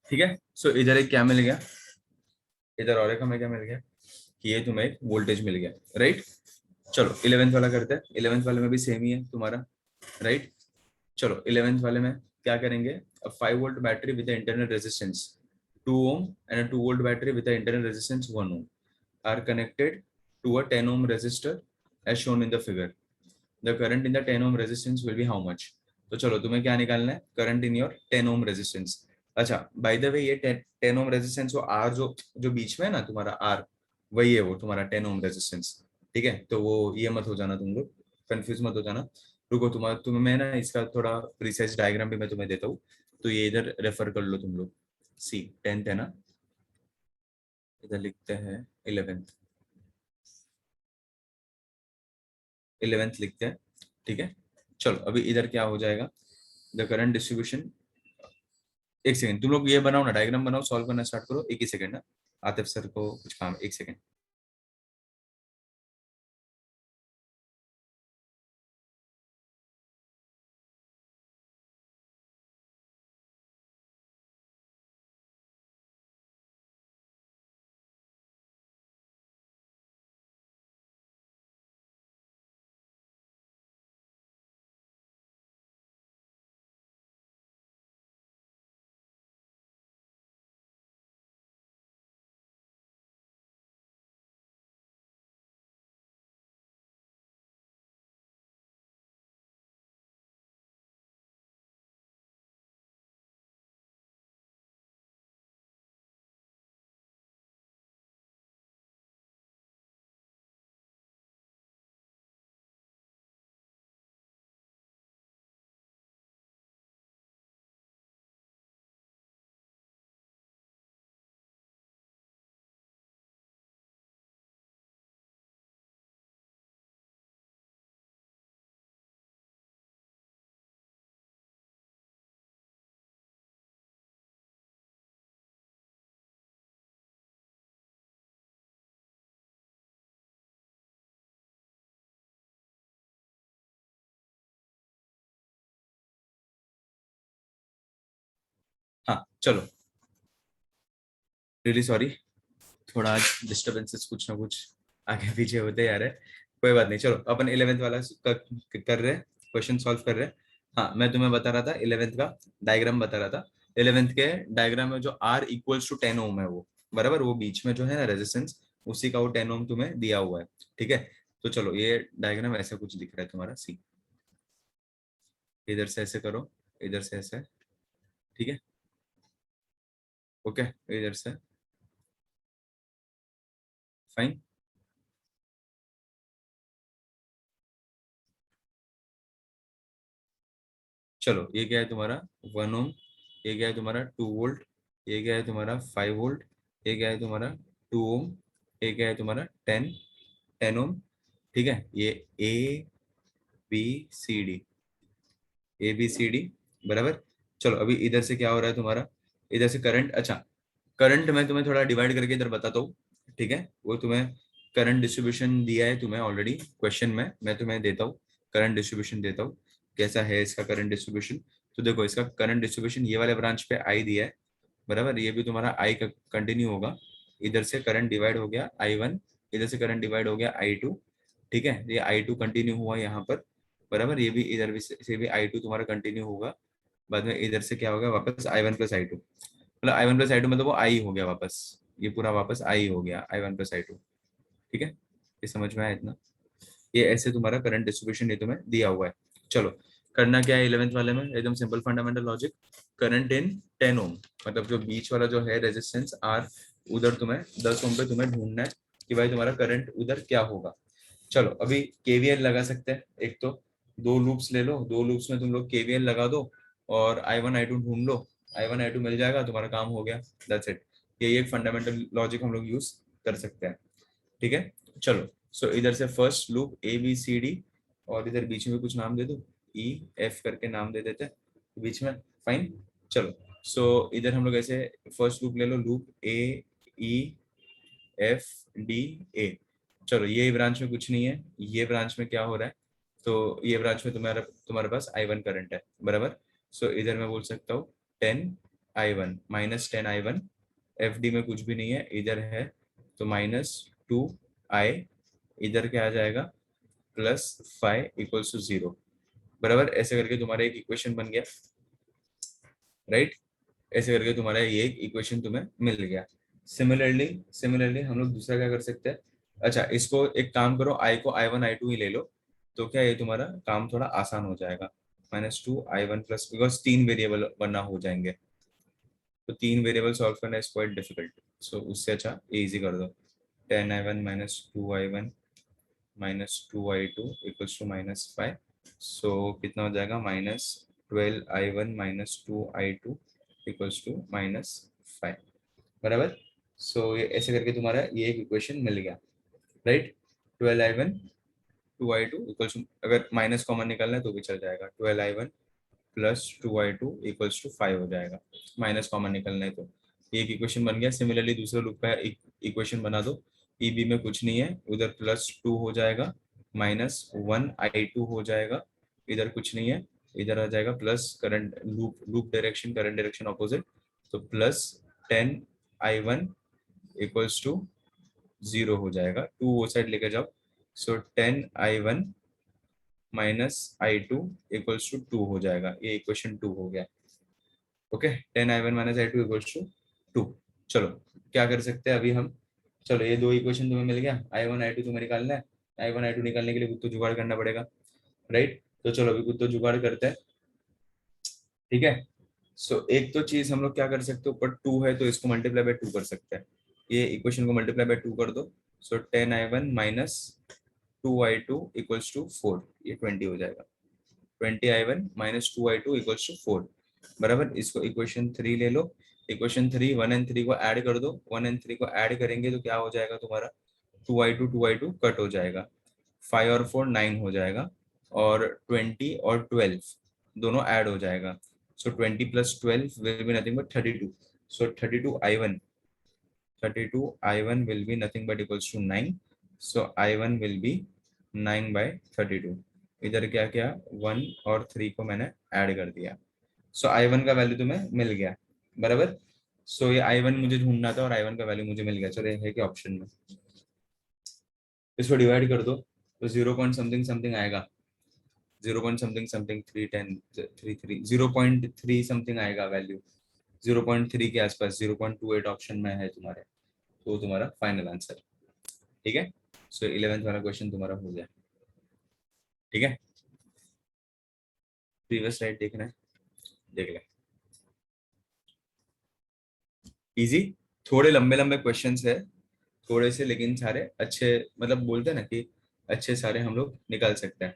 ठीक है। सो इधर एक क्या मिल गया, इधर और एक हमें क्या मिल गया कि ये तुम्हें एक वोल्टेज मिल गया, राइट। चलो 11th वाला करते हैं, 11th वाले में भी सेम ही है तुम्हारा, राइट। चलो 11th वाले में क्या करेंगे, 5 volt battery with internal resistance 2 ohm and a 2 volt battery with the internal resistance 1 ohm are connected to a 10 ohm resistor as shown in the figure. The current in the 10 ohm resistance will be how much? तो चलो तुम्हें क्या निकालना है, current in your 10 ohm resistance. अच्छा by the way ये 10 ohm resistance, वो are जो जो बीच में है ना तुम्हारा आर, वही है वो तुम्हारा 10 ohm रेजिस्टेंस, ठीक है। तो वो ये मत हो जाना तुम लोग, कंफ्यूज मत हो जाना। रुको तुम्हें मैं ना इसका थोड़ा प्रिसाइज डायग्राम भी मैं तुम्हें देता हूँ, तो ये इधर रेफर कर लो तुम लोग। सी 10th है ना, इधर लिखते हैं 11th, 11th लिखते हैं, ठीक है। चलो अभी इधर क्या हो जाएगा, द करंट डिस्ट्रीब्यूशन, एक सेकंड तुम लोग ये बनाओ ना, डायग्राम बनाओ, सॉल्व करना स्टार्ट करो, एक ही सेकंड ना, आतिफ सर को कुछ काम है, एक सेकंड। हाँ चलो, रियली सॉरी, थोड़ा आज डिस्टर्बेंसेस कुछ ना कुछ आगे पीछे होते जा रहे हैं, कोई बात नहीं। चलो अपन 11th वाला कर रहे हैं, क्वेश्चन सॉल्व कर रहे हैं। हाँ मैं तुम्हें बता रहा था 11th का डायग्राम बता रहा था। 11th के डायग्राम में जो आर इक्वल्स टू 10 ओम है वो, बराबर वो बीच में जो है ना रेजिस्टेंस, उसी का वो 10 ओम तुम्हें दिया हुआ है, ठीक है। तो चलो ये डायग्राम ऐसा कुछ दिख रहा है तुम्हारा, सी इधर से ऐसे करो, इधर से ऐसे, ठीक है, ओके, इधर से फाइन। चलो ये क्या है तुम्हारा 1 ओम, ये क्या है तुम्हारा 2 वोल्ट, ये क्या है तुम्हारा 5 वोल्ट, ये क्या है तुम्हारा 2 ओम, ये क्या है तुम्हारा 10 ओम, ठीक है। ये A B C D, A B C D, बराबर। चलो अभी इधर से क्या हो रहा है तुम्हारा, इधर से करंट, अच्छा करंट मैं तुम्हें थोड़ा डिवाइड करके इधर बताता हूँ, ठीक है। वो तुम्हें करंट डिस्ट्रीब्यूशन दिया है तुम्हें ऑलरेडी क्वेश्चन में, मैं तुम्हें देता हूँ करंट डिस्ट्रीब्यूशन देता हूँ, कैसा है इसका करंट डिस्ट्रीब्यूशन। तो देखो इसका करंट डिस्ट्रीब्यूशन ये वाले ब्रांच पे आई दिया है, बराबर। ये भी तुम्हारा आई का कंटिन्यू होगा, इधर से करंट डिवाइड हो गया I1, इधर से करंट डिवाइड हो गया I2, ठीक है। ये I2 कंटिन्यू हुआ यहाँ पर, बराबर। ये भी इधर भी से भी I2 तुम्हारा कंटिन्यू होगा, बाद में इधर से क्या होगा वापस I1 + I2, मतलब I1 + I2 मतलब वो आई हो गया वापस, ये पूरा वापस आई हो गया I1 + I2, ठीक है। ये समझ में आया इतना। ये ऐसे तुम्हारा करंट डिस्ट्रीब्यूशन ये तुम्हें दिया हुआ है। चलो करना क्या है 11th वाले में, एकदम simple fundamental logic. Current in 10 ओम, मतलब जो बीच वाला जो है रेजिस्टेंस आर, उधर तुम्हें 10 ओम पे तुम्हें ढूंढना है कि भाई तुम्हारा करंट उधर क्या होगा। चलो अभी केवीएल लगा सकते हैं। एक तो दो लूप्स ले लो, दो लूप्स में तुम लोग केवीएल लगा दो और I1 I2 ढूंढ लो, I1 I2 मिल जाएगा, तुम्हारा काम हो गया, दैट्स इट। यही एक फंडामेंटल लॉजिक हम लोग यूज कर सकते हैं, ठीक है। चलो सो इधर से फर्स्ट लूप ABCD, और इधर बीच में कुछ नाम दे दो, EF करके नाम दे देते हैं बीच में, फाइन। चलो सो इधर हम लोग ऐसे फर्स्ट लूप ले लो, लूप AEFDA। चलो ये ब्रांच में कुछ नहीं है, ये ब्रांच में क्या हो रहा है, तो ये ब्रांच में तुम्हारा तुम्हारे पास I1 करंट है, बराबर। सो इधर मैं बोल सकता हूँ 10I1 -10I1, FD में कुछ भी नहीं है, इधर है तो -2I, इधर क्या आ जाएगा +5 = 0, बराबर। ऐसे करके तुम्हारा एक इक्वेशन बन गया, राइट। ऐसे करके तुम्हारा ये एक इक्वेशन तुम्हें मिल गया। सिमिलरली सिमिलरली हम लोग दूसरा क्या कर सकते हैं, अच्छा इसको एक काम करो, आई को I1 I2 ही ले लो, तो क्या ये तुम्हारा काम थोड़ा आसान हो जाएगा। -2I1 प्लस, बिकॉज 3 वेरिएबल बनना हो जाएंगे, तो 3 वेरिएबल सॉल्व करना इज क्वाइट डिफिकल्ट, सो उससे अच्छा इजी कर दो। 10I1 -2I1 -2I2 = -5, सो कितना हो जाएगा -12I1 -2I2 = -5, बराबर। सो ये ऐसे करके तुम्हारा ये एक इक्वेशन मिल गया, राइट। 12I1 2I2 अगर माइनस कॉमन निकालना है तो भी चल जाएगा, 12I1 +2I2 = 5 हो जाएगा, माइनस कॉमन निकलना है तो। ये एक इक्वेशन बन गया। सिमिलरली दूसरे लूप का एक इक्वेशन बना दो, EB में कुछ नहीं है, उधर +2 हो जाएगा, -1I2 हो जाएगा, इधर कुछ नहीं है, इधर आ जाएगा plus current, loop loop direction current direction opposite, तो +10I1 = 0 हो जाएगा, 2 वो साइड लेकर जाओ, सो 10I1 -I2 = 2 हो जाएगा, ये इक्वेशन 2 हो गया, ओके। 10I1 -I2 = 2। चलो क्या कर सकते हैं अभी हम, चलो ये दो इक्वेशन तुम्हें मिल गया, I1 I2 तुम्हें निकालना है, I1 I2 निकालने के लिए कुछ तो जुगाड़ करना पड़ेगा, राइट। तो चलो अभी कुछ तो जुगाड़ करते हैं, ठीक है। सो एक तो चीज हम लोग क्या कर सकते हैं, ऊपर 2 है तो इसको मल्टीप्लाई बाय 2 कर सकते हैं, ये इक्वेशन को मल्टीप्लाई बाय 2 कर दो, सो 10I1 -2I2 = 4, ये 20 हो जाएगा, 20I1 -2I2 = 4, बराबर। इसको इक्वेशन 3 ले लो, इक्वेशन 3 1 एंड 3 को ऐड कर दो, 1 एंड 3 को ऐड करेंगे तो क्या हो जाएगा तुम्हारा, 2I2 कट हो जाएगा, 5 और 4 9 हो जाएगा, और 20 और 12 दोनों ऐड हो जाएगा, सो 20 + 12 will be nothing but 32, so 32I1 will be nothing but equals to 9, so I1 will be 9/32। इधर क्या क्या 1 और 3 को मैंने ऐड कर दिया, सो I1 का वैल्यू तुम्हें मिल गया, बराबर। सो ये I1 मुझे ढूंढना था और I1 का वैल्यू मुझे मिल गया, चलो ये है कि ऑप्शन में, इसको डिवाइड कर दो तो 0 पॉइंट समथिंग समथिंग आएगा, 0 पॉइंट समथिंग समथिंग 0.3 समथिंग आएगा वैल्यू, 0.3 के आसपास, 0.28 ऑप्शन में है तुम्हारे, तो तुम्हारा फाइनल आंसर, ठीक है। सो 11th वाला क्वेश्चन तुम्हारा हो गया, ठीक है। प्रीवियस स्लाइड देखना है, देख ले, इजी, थोड़े लंबे लंबे क्वेश्चंस है थोड़े से, लेकिन सारे अच्छे, मतलब बोलते हैं ना कि अच्छे सारे हम लोग निकाल सकते हैं,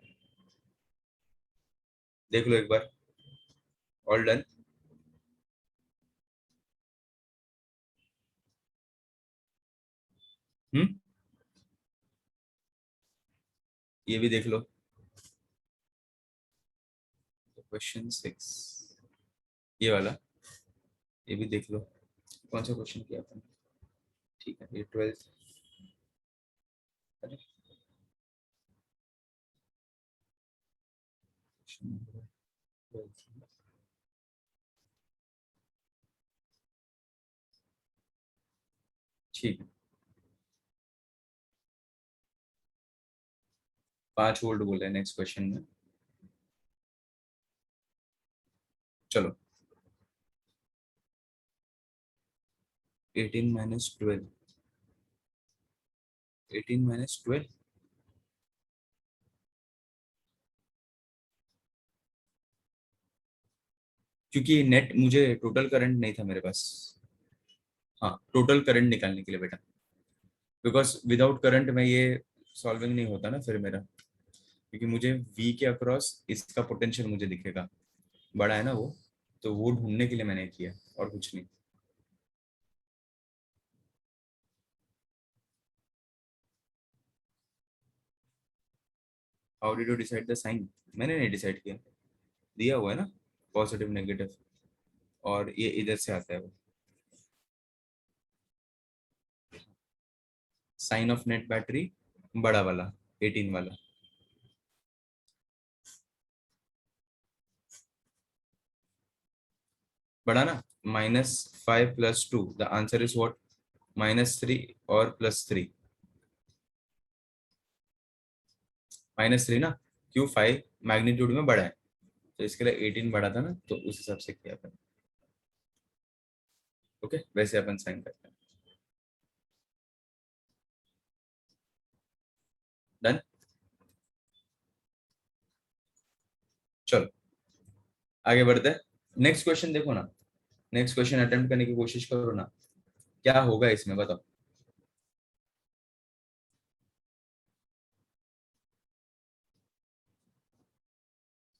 देख लो एक बार। All done. हम्म, ये भी देख लो, क्वेश्चन 6, ये वाला, ये भी देख लो, कौन सा क्वेश्चन किया अपन, ठीक है ये 12th, ठीक है, 5 वोल्ट बोले नेक्स्ट क्वेश्चन में। चलो, 18 - 12, 18 - 12, क्योंकि नेट मुझे टोटल करंट नहीं था मेरे पास। हाँ, टोटल करंट निकालने के लिए बेटा, बिकॉज विदाउट करंट में ये सॉल्विंग नहीं होता ना फिर मेरा, क्योंकि मुझे V के अक्रॉस इसका पोटेंशियल मुझे दिखेगा, बड़ा है ना वो, तो वो ढूंढने के लिए मैंने किया और कुछ नहीं। How did you decide the sign? मैंने नहीं डिसाइड किया, दिया हुआ है ना, पॉजिटिव नेगेटिव, और ये इधर से आता है वो। साइन ऑफ नेट बैटरी बड़ा वाला, 18 वाला। बड़ा ना, -5 + 2, द आंसर इज व्हाट? -3 और +3, -3 ना, क्यों 5 मैग्नीट्यूड में बड़ा है, तो इसके लिए 18 बड़ा था ना, तो उस हिसाब से किया अपन। ओके, वैसे अपन साइन करते हैं। डन। चलो आगे बढ़ते हैं। नेक्स्ट क्वेश्चन देखो ना, नेक्स्ट क्वेश्चन अटेम्प्ट करने की कोशिश करो ना, क्या होगा इसमें बताओ।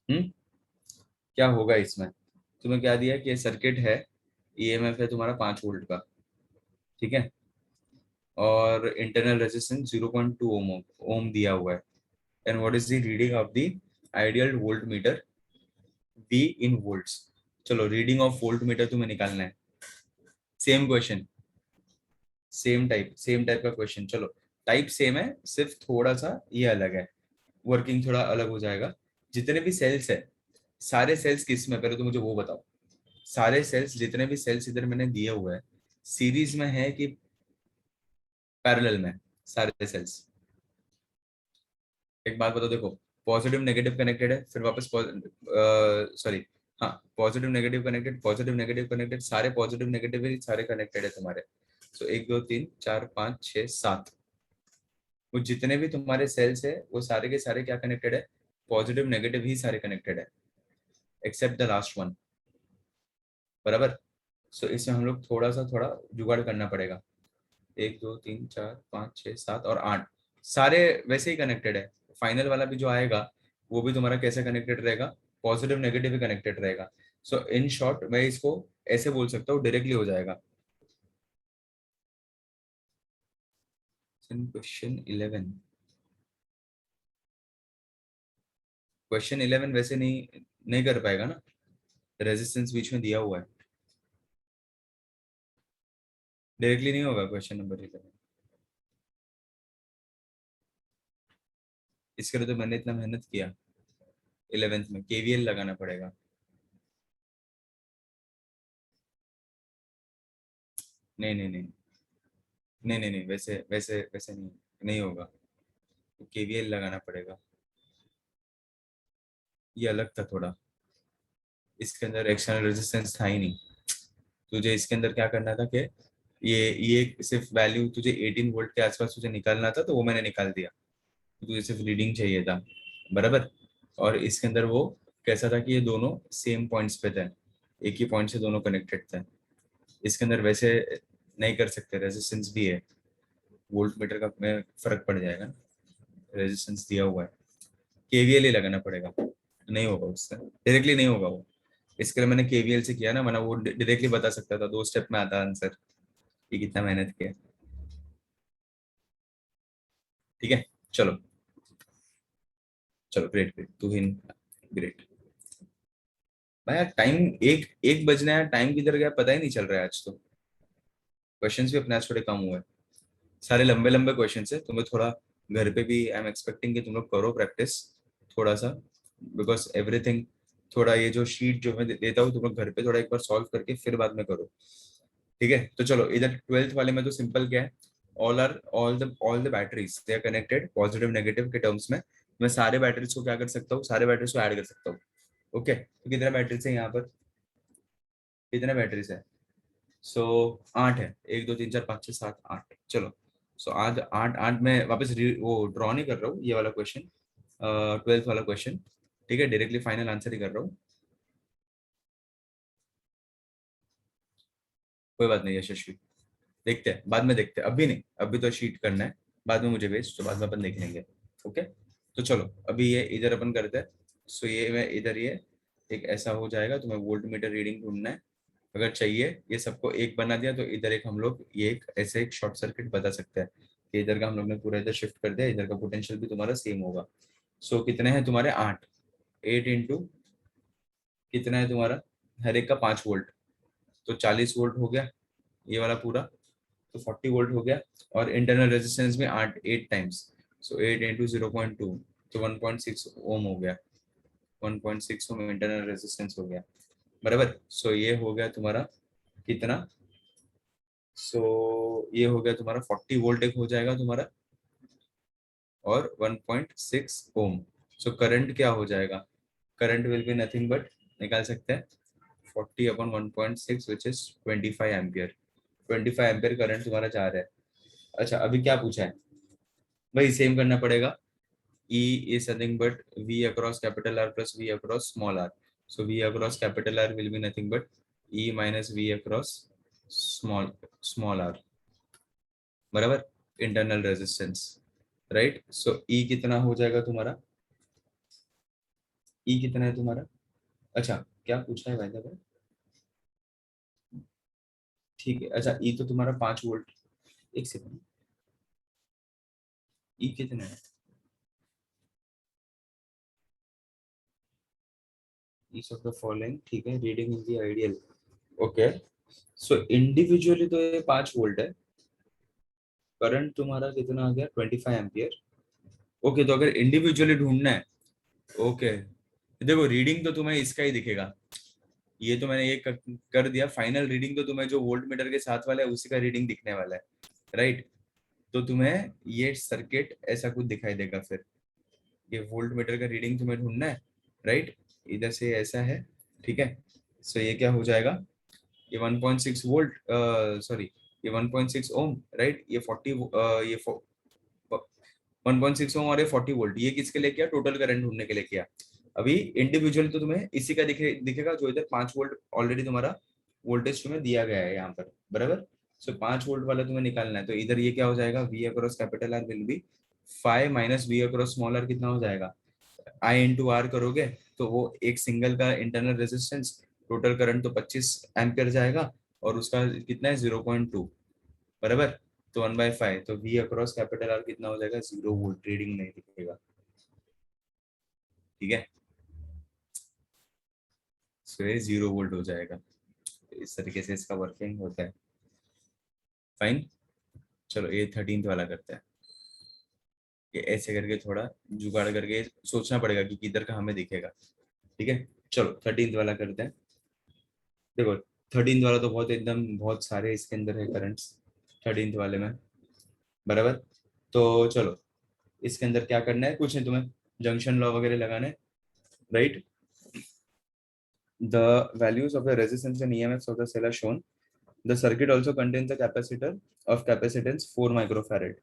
हम्म, क्या होगा इसमें? तुम्हें क्या दिया कि सर्किट है, ईएमएफ है तुम्हारा 5 वोल्ट का, ठीक है, और इंटरनल रेजिस्टेंस 0.2 ओम दिया हुआ है, and what is the reading of the ideal volt meter V in volts. चलो, रीडिंग ऑफ वोल्ट मीटर तुम्हें निकालना है। सेम क्वेश्चन, सेम टाइप का क्वेश्चन। चलो, टाइप सेम है, सिर्फ थोड़ा सा ये अलग है, वर्किंग थोड़ा अलग हो जाएगा। जितने भी सेल्स है, सारे सेल्स किस में, पहले तो मुझे वो बताओ। सारे सेल्स, जितने भी सेल्स इधर मैंने दिए हुए हैं, सीरीज में है कि पैरेलल में, सारे सेल्स? एक बात बताओ, देखो, पॉजिटिव नेगेटिव कनेक्टेड है, फिर वापस सॉरी, हाँ, पॉजिटिव नेगेटिव कनेक्टेड, सारे पॉजिटिव नेगेटिव ही सारे कनेक्टेड है तुम्हारे। सो 1 2 3 4 5 6 7, वो जितने भी तुम्हारे सेल्स है वो सारे के सारे क्या कनेक्टेड है? पॉजिटिव नेगेटिव ही सारे कनेक्टेड है, एक्सेप्ट द लास्ट वन, बराबर। सो इसमें हम लोग थोड़ा जुगाड़ करना पड़ेगा। 1 2 3 4 5 6 7 और 8, सारे वैसे ही कनेक्टेड है। फाइनल वाला भी जो आएगा, वो भी तुम्हारा कैसे कनेक्टेड रहेगा? पॉजिटिव नेगेटिव ही कनेक्टेड रहेगा। सो इन शॉर्ट मैं इसको ऐसे बोल सकता हूँ, डायरेक्टली हो जाएगा। क्वेश्चन 11, क्वेश्चन 11 वैसे नहीं नहीं कर पाएगा ना, रेजिस्टेंस बीच में दिया हुआ है, डायरेक्टली नहीं होगा क्वेश्चन नंबर 11। इसके लिए तो मैंने इतना मेहनत किया, 11th में केवीएल लगाना पड़ेगा। नहीं नहीं नहीं, नहीं, वैसे वैसे वैसे नहीं, नहीं होगा, केवीएल लगाना पड़ेगा। ये अलग था थोड़ा, इसके अंदर एक्सटर्नल रेजिस्टेंस था ही नहीं। तुझे इसके अंदर क्या करना था कि ये सिर्फ वैल्यू तुझे 18 वोल्ट के आसपास तुझे निकालना था, तो वो मैंने निकाल दिया। तुझे सिर्फ रीडिंग चाहिए था, बराबर। और इसके अंदर वो कैसा था कि ये दोनों सेम पॉइंट्स पे थे, एक ही पॉइंट से दोनों कनेक्टेड थे। इसके अंदर वैसे नहीं कर सकते, रेजिस्टेंस भी है, वोल्ट मीटर का में फर्क पड़ जाएगा ना, रेजिस्टेंस दिया हुआ है, केवीएल ही लगाना पड़ेगा। नहीं होगा उससे, डायरेक्टली नहीं होगा वो। इसके लिए मैंने केवीएल से किया ना, वरना वो डायरेक्टली बता सकता था, 2 स्टेप में आता आंसर। ये कितना मेहनत किया। ठीक है, चलो, चलो, ग्रेट ग्रेट, तू ही ग्रेट। भाई यार, टाइम एक एक बजना है, टाइम किधर गया पता ही नहीं चल रहा है आज तो। क्वेश्चंस भी अपने आज थोड़े कम हुए हैं, सारे लंबे लंबे क्वेश्चंस है। तुम्हें थोड़ा घर पे भी आई एम एक्सपेक्टिंग कि तुम लोग करो प्रैक्टिस थोड़ा सा, बिकॉज एवरीथिंग, थोड़ा ये जो शीट जो मैं देता हूँ तुम लोग घर पे थोड़ा एक बार सॉल्व करके फिर बाद में करो, ठीक है, तो चलो इधर 12th वाले में तो सिंपल क्या है, all the batteries they are connected positive negative के टर्म्स में। मैं सारे बैटरीज को क्या कर सकता हूँ, सारे बैटरीज को ऐड कर सकता हूँ। ओके, तो कितने बैटरीज है यहाँ पर, कितने बैटरीज है, सो 8 है, 1 2 3 4 5 6 7 8, चलो। सो आज 8 8 में वापस वो ड्रॉ नहीं कर रहा हूँ ये वाला क्वेश्चन, 12th वाला क्वेश्चन, ठीक है, डायरेक्टली फाइनल आंसर ही कर रहा हूँ। कोई बात नहीं यशस्वी, देखते हैं बाद में, देखते हैं अभी नहीं, अभी तो शीट करना है, बाद में मुझे भेज, तो बाद में अपन देख लेंगे। ओके, तो चलो अभी ये इधर अपन करते हैं। सो ये मैं इधर ये एक ऐसा हो जाएगा, तुम्हें वोल्ट मीटर रीडिंग ढूंढना है। अगर चाहिए ये सबको एक बना दिया तो इधर एक हम लोग ये एक ऐसे एक शॉर्ट सर्किट बता सकते हैं कि इधर का हम लोग ने पूरा इधर शिफ्ट कर दिया, इधर का पोटेंशियल भी तुम्हारा सेम होगा। सो कितने हैं तुम्हारे 8, 8 इंटू कितना है तुम्हारा, हर एक का 5 वोल्ट, तो 40 वोल्ट हो गया ये वाला पूरा, तो 40 वोल्ट हो गया। और इंटरनल रेजिस्टेंस में 8 टाइम्स, सो 8 इंटू 0.2, तो 1.6 ओम हो गया, 1.6 ओम इंटरनल रेजिस्टेंस हो गया, बराबर। सो ये हो गया तुम्हारा कितना, सो ये हो गया तुम्हारा 40 वोल्ट एक हो जाएगा तुम्हारा, और 1.6 ओम। सो करंट क्या हो जाएगा, current will be nothing but, निकाल सकते हैं 40/1.6 which is 25 ampere, 25 ampere current तुम्हारा जा रहा है। अच्छा अभी क्या पूछा है, वही सेम करना पड़ेगा, E is nothing but V across capital R plus V across small r. So V across capital R will be nothing but E minus V across small r. बराबर, इंटरनल रेजिस्टेंस, राइट। सो E कितना हो जाएगा तुम्हारा, E कितना है तुम्हारा, अच्छा क्या पूछा है भाई साहब, ठीक है, अच्छा E तो तुम्हारा 5 वोल्ट, एक सेकंड, E कितना है, ईच ऑफ द फॉलोइंग, ठीक है, reading in the ideal, okay. So individually तो ये 5 वोल्ट है, करंट तुम्हारा कितना आ गया 25 एम्पियर। ओके, तो अगर इंडिविजुअली ढूंढना है, ओके, देखो रीडिंग तो तुम्हें इसका ही दिखेगा, ये तो मैंने ये कर दिया, फाइनल रीडिंग तो तुम्हें जो वोल्ट मीटर के साथ वाला है उसी का रीडिंग दिखने वाला है, राइट। तो तुम्हें ये सर्किट ऐसा कुछ दिखाई देगा, फिर ये वोल्ट मीटर का रीडिंग तुम्हें ढूंढना है, राइट, इधर से ऐसा है, ठीक है। सो ये क्या हो जाएगा, ये 1.6 वोल्ट, सॉरी ये 1.6 ओम, राइट, ये 40, ये 1.6 ओम और ये 40 वोल्ट, ये किसके लिए किया, टोटल करंट ढूंढने के लिए किया। अभी इंडिविजुअल तो तुम्हें इसी का दिखेगा जो इधर 5 वोल्ट ऑलरेडी तुम्हारा वोल्टेज तुम्हें दिया गया है यहाँ पर, बराबर। सो 5 वोल्ट वाला तुम्हें निकालना है, तो इधर ये क्या हो जाएगा, V across capital R will be 5 minus V across small are, कितना हो जाएगा, आई इंटू आर करोगे तो वो एक सिंगल का इंटरनल रेजिस्टेंस, टोटल करंट तो 25 एम्पियर जाएगा, और उसका कितना है 0.2, बराबर। तो 1/5, तो वी अक्रॉस कैपिटल आर कितना हो जाएगा, 0 वोल्ट, रीडिंग नहीं दिखेगा, ठीक है। सो ये 0 वोल्ट हो जाएगा, इस तरीके से इसका वर्किंग होता है, फाइन। चलो ये 13th वाला करते हैं, ये ऐसे करके थोड़ा जुगाड़ करके सोचना पड़ेगा कि किधर का हमें दिखेगा, ठीक है। चलो 13th वाला करते हैं, देखो 13th वाला तो बहुत एकदम बहुत सारे इसके अंदर है करंट्स 13th वाले में, बराबर। तो चलो इसके अंदर क्या करना है, कुछ नहीं, तुम्हें जंक्शन लॉ वगैरह लगाना है, right. The values of the resistance and EMFs of the cell are shown. The circuit also contains a capacitor of capacitance 4 microfarad.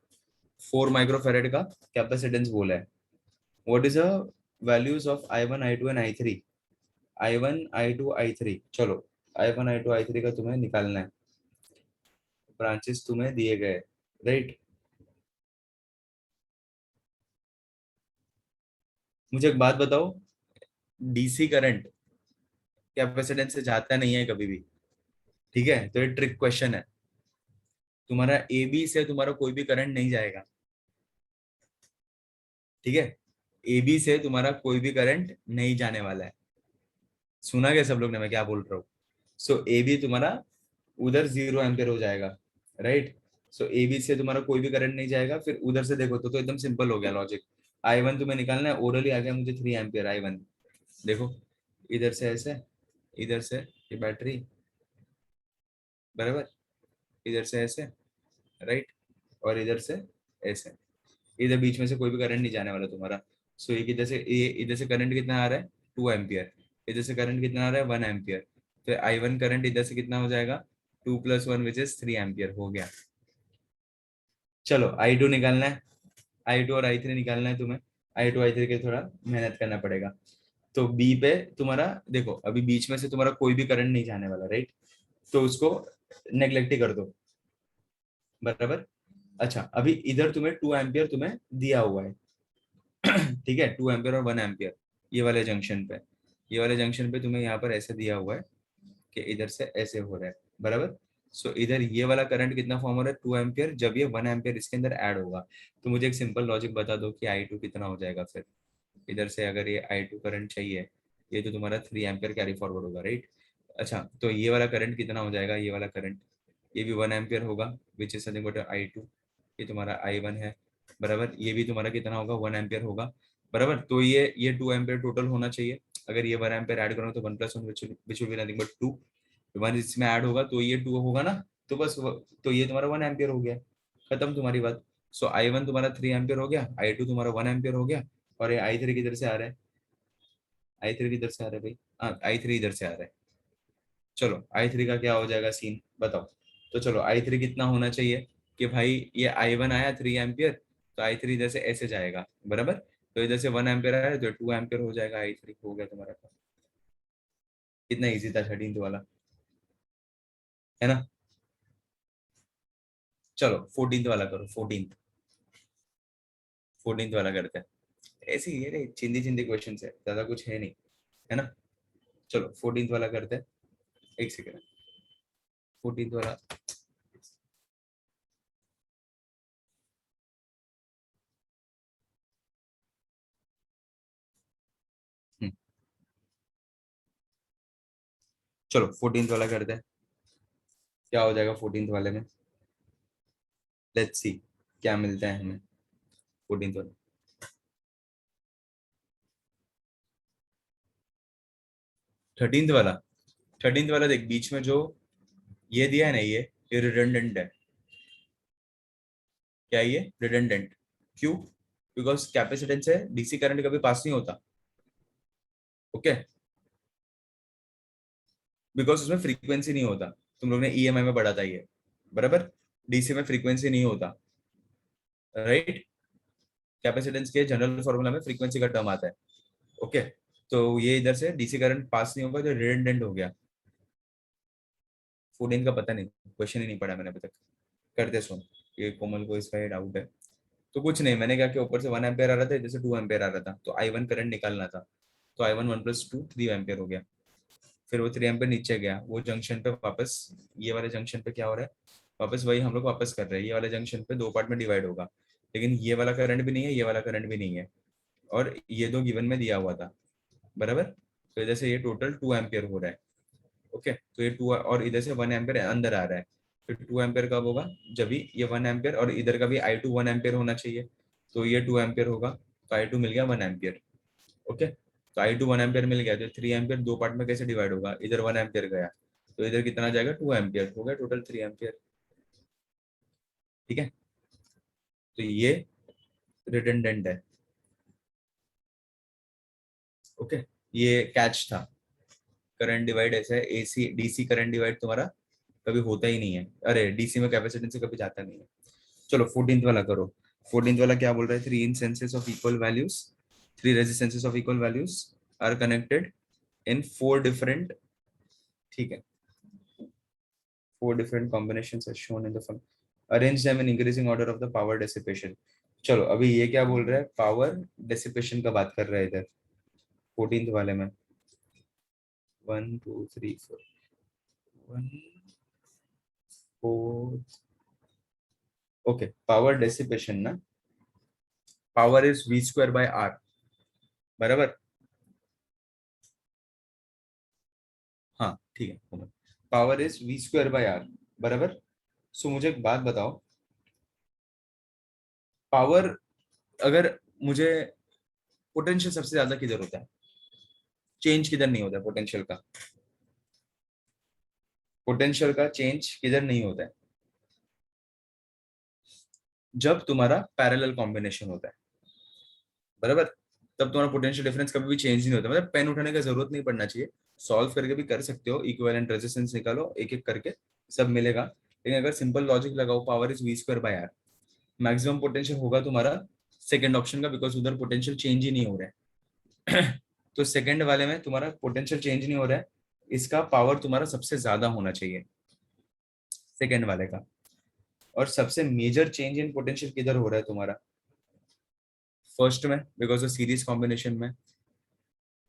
4 microfarad का capacitance बोला है. What is the values of I1, I2 and I3? I1, I2, I3. चलो I1, I2, I3 का तुम्हें निकालना है. Branches तुम्हें दिए गए, राइट। मुझे एक बात बताओ, डीसी करंट कैपेसिटेंस से जाता नहीं है कभी भी, ठीक है, तो ये ट्रिक क्वेश्चन है, तुम्हारा ए बी से तुम्हारा कोई भी करंट नहीं जाएगा, ठीक है, ए बी से तुम्हारा कोई भी करंट नहीं जाने वाला है, सुना क्या सब लोग ने मैं क्या बोल रहा हूँ। सो ए बी तुम्हारा उधर 0 एम्पियर हो जाएगा, राइट। सो ए बी से तुम्हारा कोई भी करंट नहीं जाएगा, फिर उधर से देखो तो एकदम सिंपल हो गया लॉजिक, आई वन तुम्हें निकालना है, ओरली आ गया मुझे 3 एम्पियर आई वन, देखो इधर से ऐसे, इधर से ये बैटरी, बराबर, इधर से ऐसे, राइट, और इधर से ऐसे, इधर बीच में से कोई भी करंट नहीं जाने वाला तुम्हारा। सो ये इधर से, ये इधर से करंट कितना आ रहा है 2 एम्पियर, इधर से करंट कितना आ रहा है 1 एम्पियर। तो I1 करंट इधर से कितना हो जाएगा 2 + 1 विच इज 3 एम्पियर हो गया। चलो I2 निकालना है, I2 और I3 निकालना है तुम्हें। I2 I3 के थोड़ा मेहनत करना पड़ेगा। तो बी पे तुम्हारा देखो, अभी बीच में से तुम्हारा कोई भी करंट नहीं जाने वाला, राइट, तो उसको नेग्लेक्ट ही कर दो, बराबर। अच्छा, अभी इधर तुम्हें 2 एम्पियर तुम्हें दिया हुआ है, ठीक है, 2 एम्पियर और 1 एम्पियर, ये वाले जंक्शन पे, ये वाले जंक्शन पे तुम्हें यहाँ पर ऐसे दिया हुआ है कि इधर से ऐसे हो रहा है, बराबर। सो इधर ये वाला करंट कितना फॉर्म हो रहा है 2 एम्पियर, जब ये 1 एम्पियर इसके अंदर ऐड होगा, तो मुझे एक सिंपल लॉजिक बता दो कि I2 कितना हो जाएगा फिर। इधर से अगर ये I2 करंट चाहिए, ये तो तुम्हारा 3 एम्पियर कैरी फॉरवर्ड होगा, राइट। अच्छा, तो ये वाला करंट कितना हो जाएगा, ये वाला करंट, ये भी 1 एम्पियर होगा, विच इज समथिंग बट I2, ये तुम्हारा I1 है, बराबर। ये भी तुम्हारा कितना होगा 1 एम्पियर होगा, बराबर। तो ये 2 एम्पियर टोटल होना चाहिए। अगर ये 1 एम्पियर ऐड करो तो 1 + 1 विच विल बी नथिंग बट 2, 1 इसमें ऐड होगा तो ये 2 होगा ना, तो बस तो ये तुम्हारा 1 एम्पियर हो गया, खत्म तुम्हारी बात। सो I1 तुम्हारा 3 एम्पियर हो गया, I2 तुम्हारा 1 एम्पियर हो गया, और ये I3 किधर से आ रहा है, I3 किधर से आ रहा है भाई, हाँ I3 इधर से आ रहा है। चलो I3 का क्या हो जाएगा सीन बताओ। तो चलो I3 कितना होना चाहिए कि भाई ये I1 आया 3 एम्पियर, तो I3 इधर से ऐसे जाएगा, बराबर। तो इधर से 1 एम्पियर आया तो 2 एम्पियर हो जाएगा, I3 हो गया तुम्हारा काम। कितना इजी था 13th वाला, है ना। चलो 14th वाला करो, 14th वाला करते हैं। ऐसे ही है, चिंदी चिंदी क्वेश्चन है, ज्यादा कुछ है नहीं, है ना। चलो 14th वाला करते हैं, एक सेकेंड। 14th वाला, हम्म, चलो 14th वाला करते हैं, क्या हो जाएगा 14th वाले में, लेट्स सी क्या मिलता है हमें 14th वाले। 13th वाला, 13th वाला देख, बीच में जो ये दिया है ना, ये रिडंडेंट है। क्या है ये रिडंडेंट, क्यों, बिकॉज कैपेसिटेंस है, डीसी करंट कभी पास नहीं होता, ओके, बिकॉज उसमें फ्रीक्वेंसी नहीं होता। तुम लोग ने ईएमआई में पढ़ा था ये, बराबर। डीसी में फ्रीक्वेंसी नहीं होता, राइट। कैपेसिटेंस के जनरल फॉर्मूला में फ्रीक्वेंसी का टर्म आता है, ओके। तो ये इधर से डीसी करंट पास नहीं होगा, जो रिडंडेंट हो गया। 14 का पता नहीं, क्वेश्चन ही नहीं पढ़ा मैंने अभी तक। करते सुन, ये कोमल को इसका ये डाउट है। तो कुछ नहीं, मैंने क्या कि ऊपर से 1 एम्पियर आ रहा था, इधर से 2 एम्पियर आ रहा था, तो I1 करंट निकालना था। तो I1 1 + 2 3 एम्पियर हो गया। फिर वो 3 एम्पियर नीचे गया, वो जंक्शन पे वापस, ये वाले जंक्शन पे क्या हो रहा है, वापस वही हम लोग वापस कर रहे हैं। ये वाले जंक्शन पे दो पार्ट में डिवाइड होगा, लेकिन ये वाला करंट भी नहीं है, ये वाला करंट भी नहीं है, और ये दो गिवन में दिया हुआ था, बराबर। तो इधर से ये टोटल 2 एम्पियर हो रहा है, ओके। तो ये 2 और इधर से 1 एम्पियर अंदर आ रहा है। फिर 2 एम्पियर कब होगा, जब भी ये 1 एम्पियर, और इधर का भी I2 1 एम्पियर होना चाहिए, तो ये 2 एम्पियर होगा, तो I2 मिल गया 1 एम्पियर, ओके। तो I2 1 एम्पियर मिल गया, तो 3 एम्पियर दो पार्ट में कैसे डिवाइड होगा, इधर 1 एम्पियर गया, तो इधर कितना जाएगा 2 एम्पियर, हो गया टोटल 3 एम्पियर, ठीक है। तो ये रिडंडेंट है, ओके। ये कैच था, करंट डिवाइड ऐसा है, एसी डीसी करंट डिवाइड तुम्हारा कभी होता ही नहीं है, अरे डीसी में कैपेसिटेंस से कभी जाता नहीं है। चलो 14th वाला करो। 14th वाला क्या बोल रहा है, three instances of equal values, three resistances of equal values are connected in 4 different, ठीक है, 4 different combinations are shown in the following, arrange them in increasing order of the power dissipation. चलो अभी ये क्या बोल रहा है, पावर डेसिपेशन का बात कर रहा है इधर 14th वाले में, 1 2 3 4, 1 4, ओके। पावर डेसिपेशन ना, पावर इज V²/R, बराबर। हाँ ठीक है, पावर इज V²/R, बराबर। सो मुझे एक बात बताओ, पावर, अगर मुझे, पोटेंशियल सबसे ज्यादा किधर होता है, चेंज किधर नहीं होता है पोटेंशियल का, पोटेंशियल का चेंज किधर नहीं होता है, जब तुम्हारा पैरेलल कॉम्बिनेशन होता है, बराबर, तब तुम्हारा पोटेंशियल डिफरेंस कभी भी चेंज नहीं होता। मतलब पेन उठाने का जरूरत नहीं पड़ना चाहिए, सॉल्व करके भी कर सकते हो, इक्विवेलेंट रेजिस्टेंस निकालो एक एक करके, सब मिलेगा। लेकिन अगर सिंपल लॉजिक लगाओ, power is v²/r, maximum potential होगा तुम्हारा सेकंड ऑप्शन का, बिकॉज उधर पोटेंशियल चेंज ही नहीं हो रहा है। तो सेकंड वाले में तुम्हारा पोटेंशियल चेंज नहीं हो रहा है, इसका पावर तुम्हारा सबसे ज्यादा होना चाहिए सेकंड वाले का। और सबसे मेजर चेंज इन पोटेंशियल किधर हो रहा है तुम्हारा, फर्स्ट में, बिकॉज ऑफ सीरीज कॉम्बिनेशन में।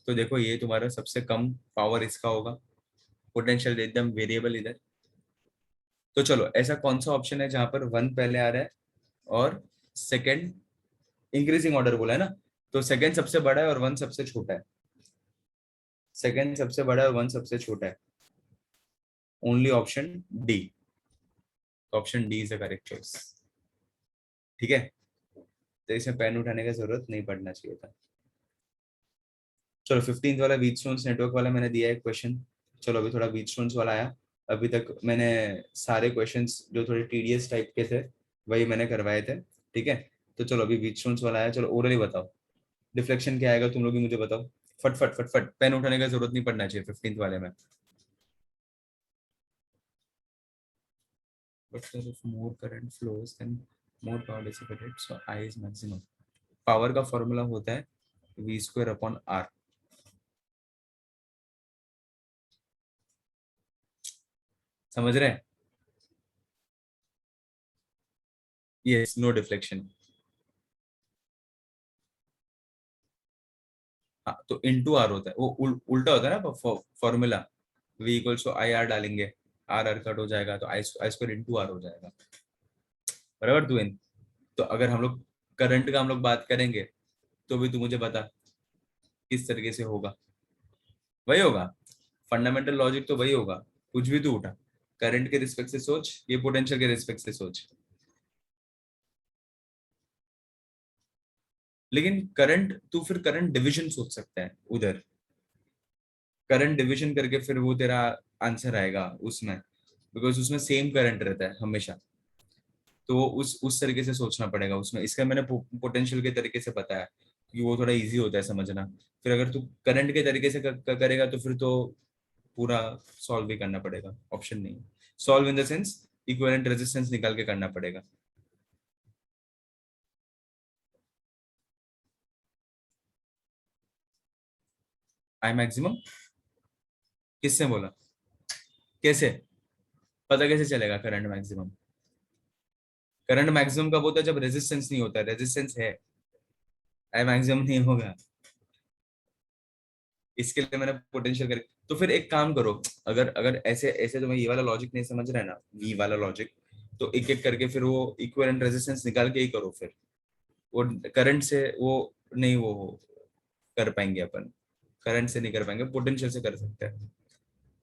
तो देखो ये तुम्हारा सबसे कम पावर इसका होगा, पोटेंशियल एकदम वेरिएबल इधर। तो चलो ऐसा कौन सा ऑप्शन है जहां पर वन पहले आ रहा है और सेकंड इंक्रीजिंग ऑर्डर बोला है ना, तो सेकंड सबसे बड़ा है और वन सबसे छोटा है, सेकंड सबसे बड़ा है और वन सबसे छोटा है, only option D. Option D is the correct choice, ठीक है। तो इसमें पेन उठाने का जरूरत नहीं पड़ना चाहिए था। चलो 15th वाला व्हीटस्टोन्स नेटवर्क वाला मैंने दिया है क्वेश्चन। चलो अभी थोड़ा व्हीटस्टोन्स वाला आया। अभी तक मैंने सारे क्वेश्चंस जो थोड़े टीडीएस टाइप के थे वही मैंने करवाए थे, ठीक है। तो चलो अभी व्हीटस्टोन्स वाला आया, चलो ओरली बताओ डिफ्लेक्शन क्या आएगा, तुम लोग भी मुझे बताओ। फट फट फट फट, पेन उठाने का जरूरत नहीं पड़ना चाहिए 15th वाले में। But if more current flows then more power dissipated, so I is maximum। Power का फॉर्मूला होता है v²/r। समझ रहे हैं? Yes, no deflection. हाँ तो इंटू आर होता है, वो उल्टा होता है ना formula, v equals to I R डालेंगे, आर आर कट हो जाएगा तो आई स्क्वायर इंटू आर हो जाएगा, बराबर टू इन। तो अगर हम लोग करंट का हम लोग बात करेंगे तो भी तू मुझे बता किस तरीके से होगा, वही होगा, फंडामेंटल लॉजिक तो वही होगा। कुछ भी तू उठा, करंट के रिस्पेक्ट से सोच, ये पोटेंशियल के रिस्पेक्ट से सोच। लेकिन करंट, तू फिर करंट डिवीजन सोच सकता है उधर, करंट डिवीजन करके फिर वो तेरा आंसर आएगा उसमें, बिकॉज उसमें सेम करंट रहता है हमेशा। तो वो उस तरीके से सोचना पड़ेगा उसमें। इसका मैंने पोटेंशियल के तरीके से बताया कि वो थोड़ा इजी होता है समझना। फिर अगर तू करंट के तरीके से करेगा तो फिर तो पूरा सॉल्व भी करना पड़ेगा, ऑप्शन नहीं। Solve in the sense equivalent resistance निकाल के करना पड़ेगा। आई मैक्सिमम किसने बोला, कैसे पता कैसे चलेगा करंट मैक्सिमम? करंट मैक्सिमम कब होता है, जब रेजिस्टेंस नहीं होता है, रेजिस्टेंस है, आई मैक्सिमम नहीं होगा। इसके लिए मैंने पोटेंशियल कर, तो फिर एक काम करो, अगर अगर ऐसे ऐसे तुम्हें ये वाला लॉजिक नहीं समझ रहा है ना, वी वाला लॉजिक, तो एक एक करके फिर वो इक्विवेलेंट रेजिस्टेंस निकाल के ही करो फिर। वो करंट से वो नहीं, वो कर पाएंगे अपन, करंट से नहीं कर पाएंगे, पोटेंशियल से कर सकते हैं।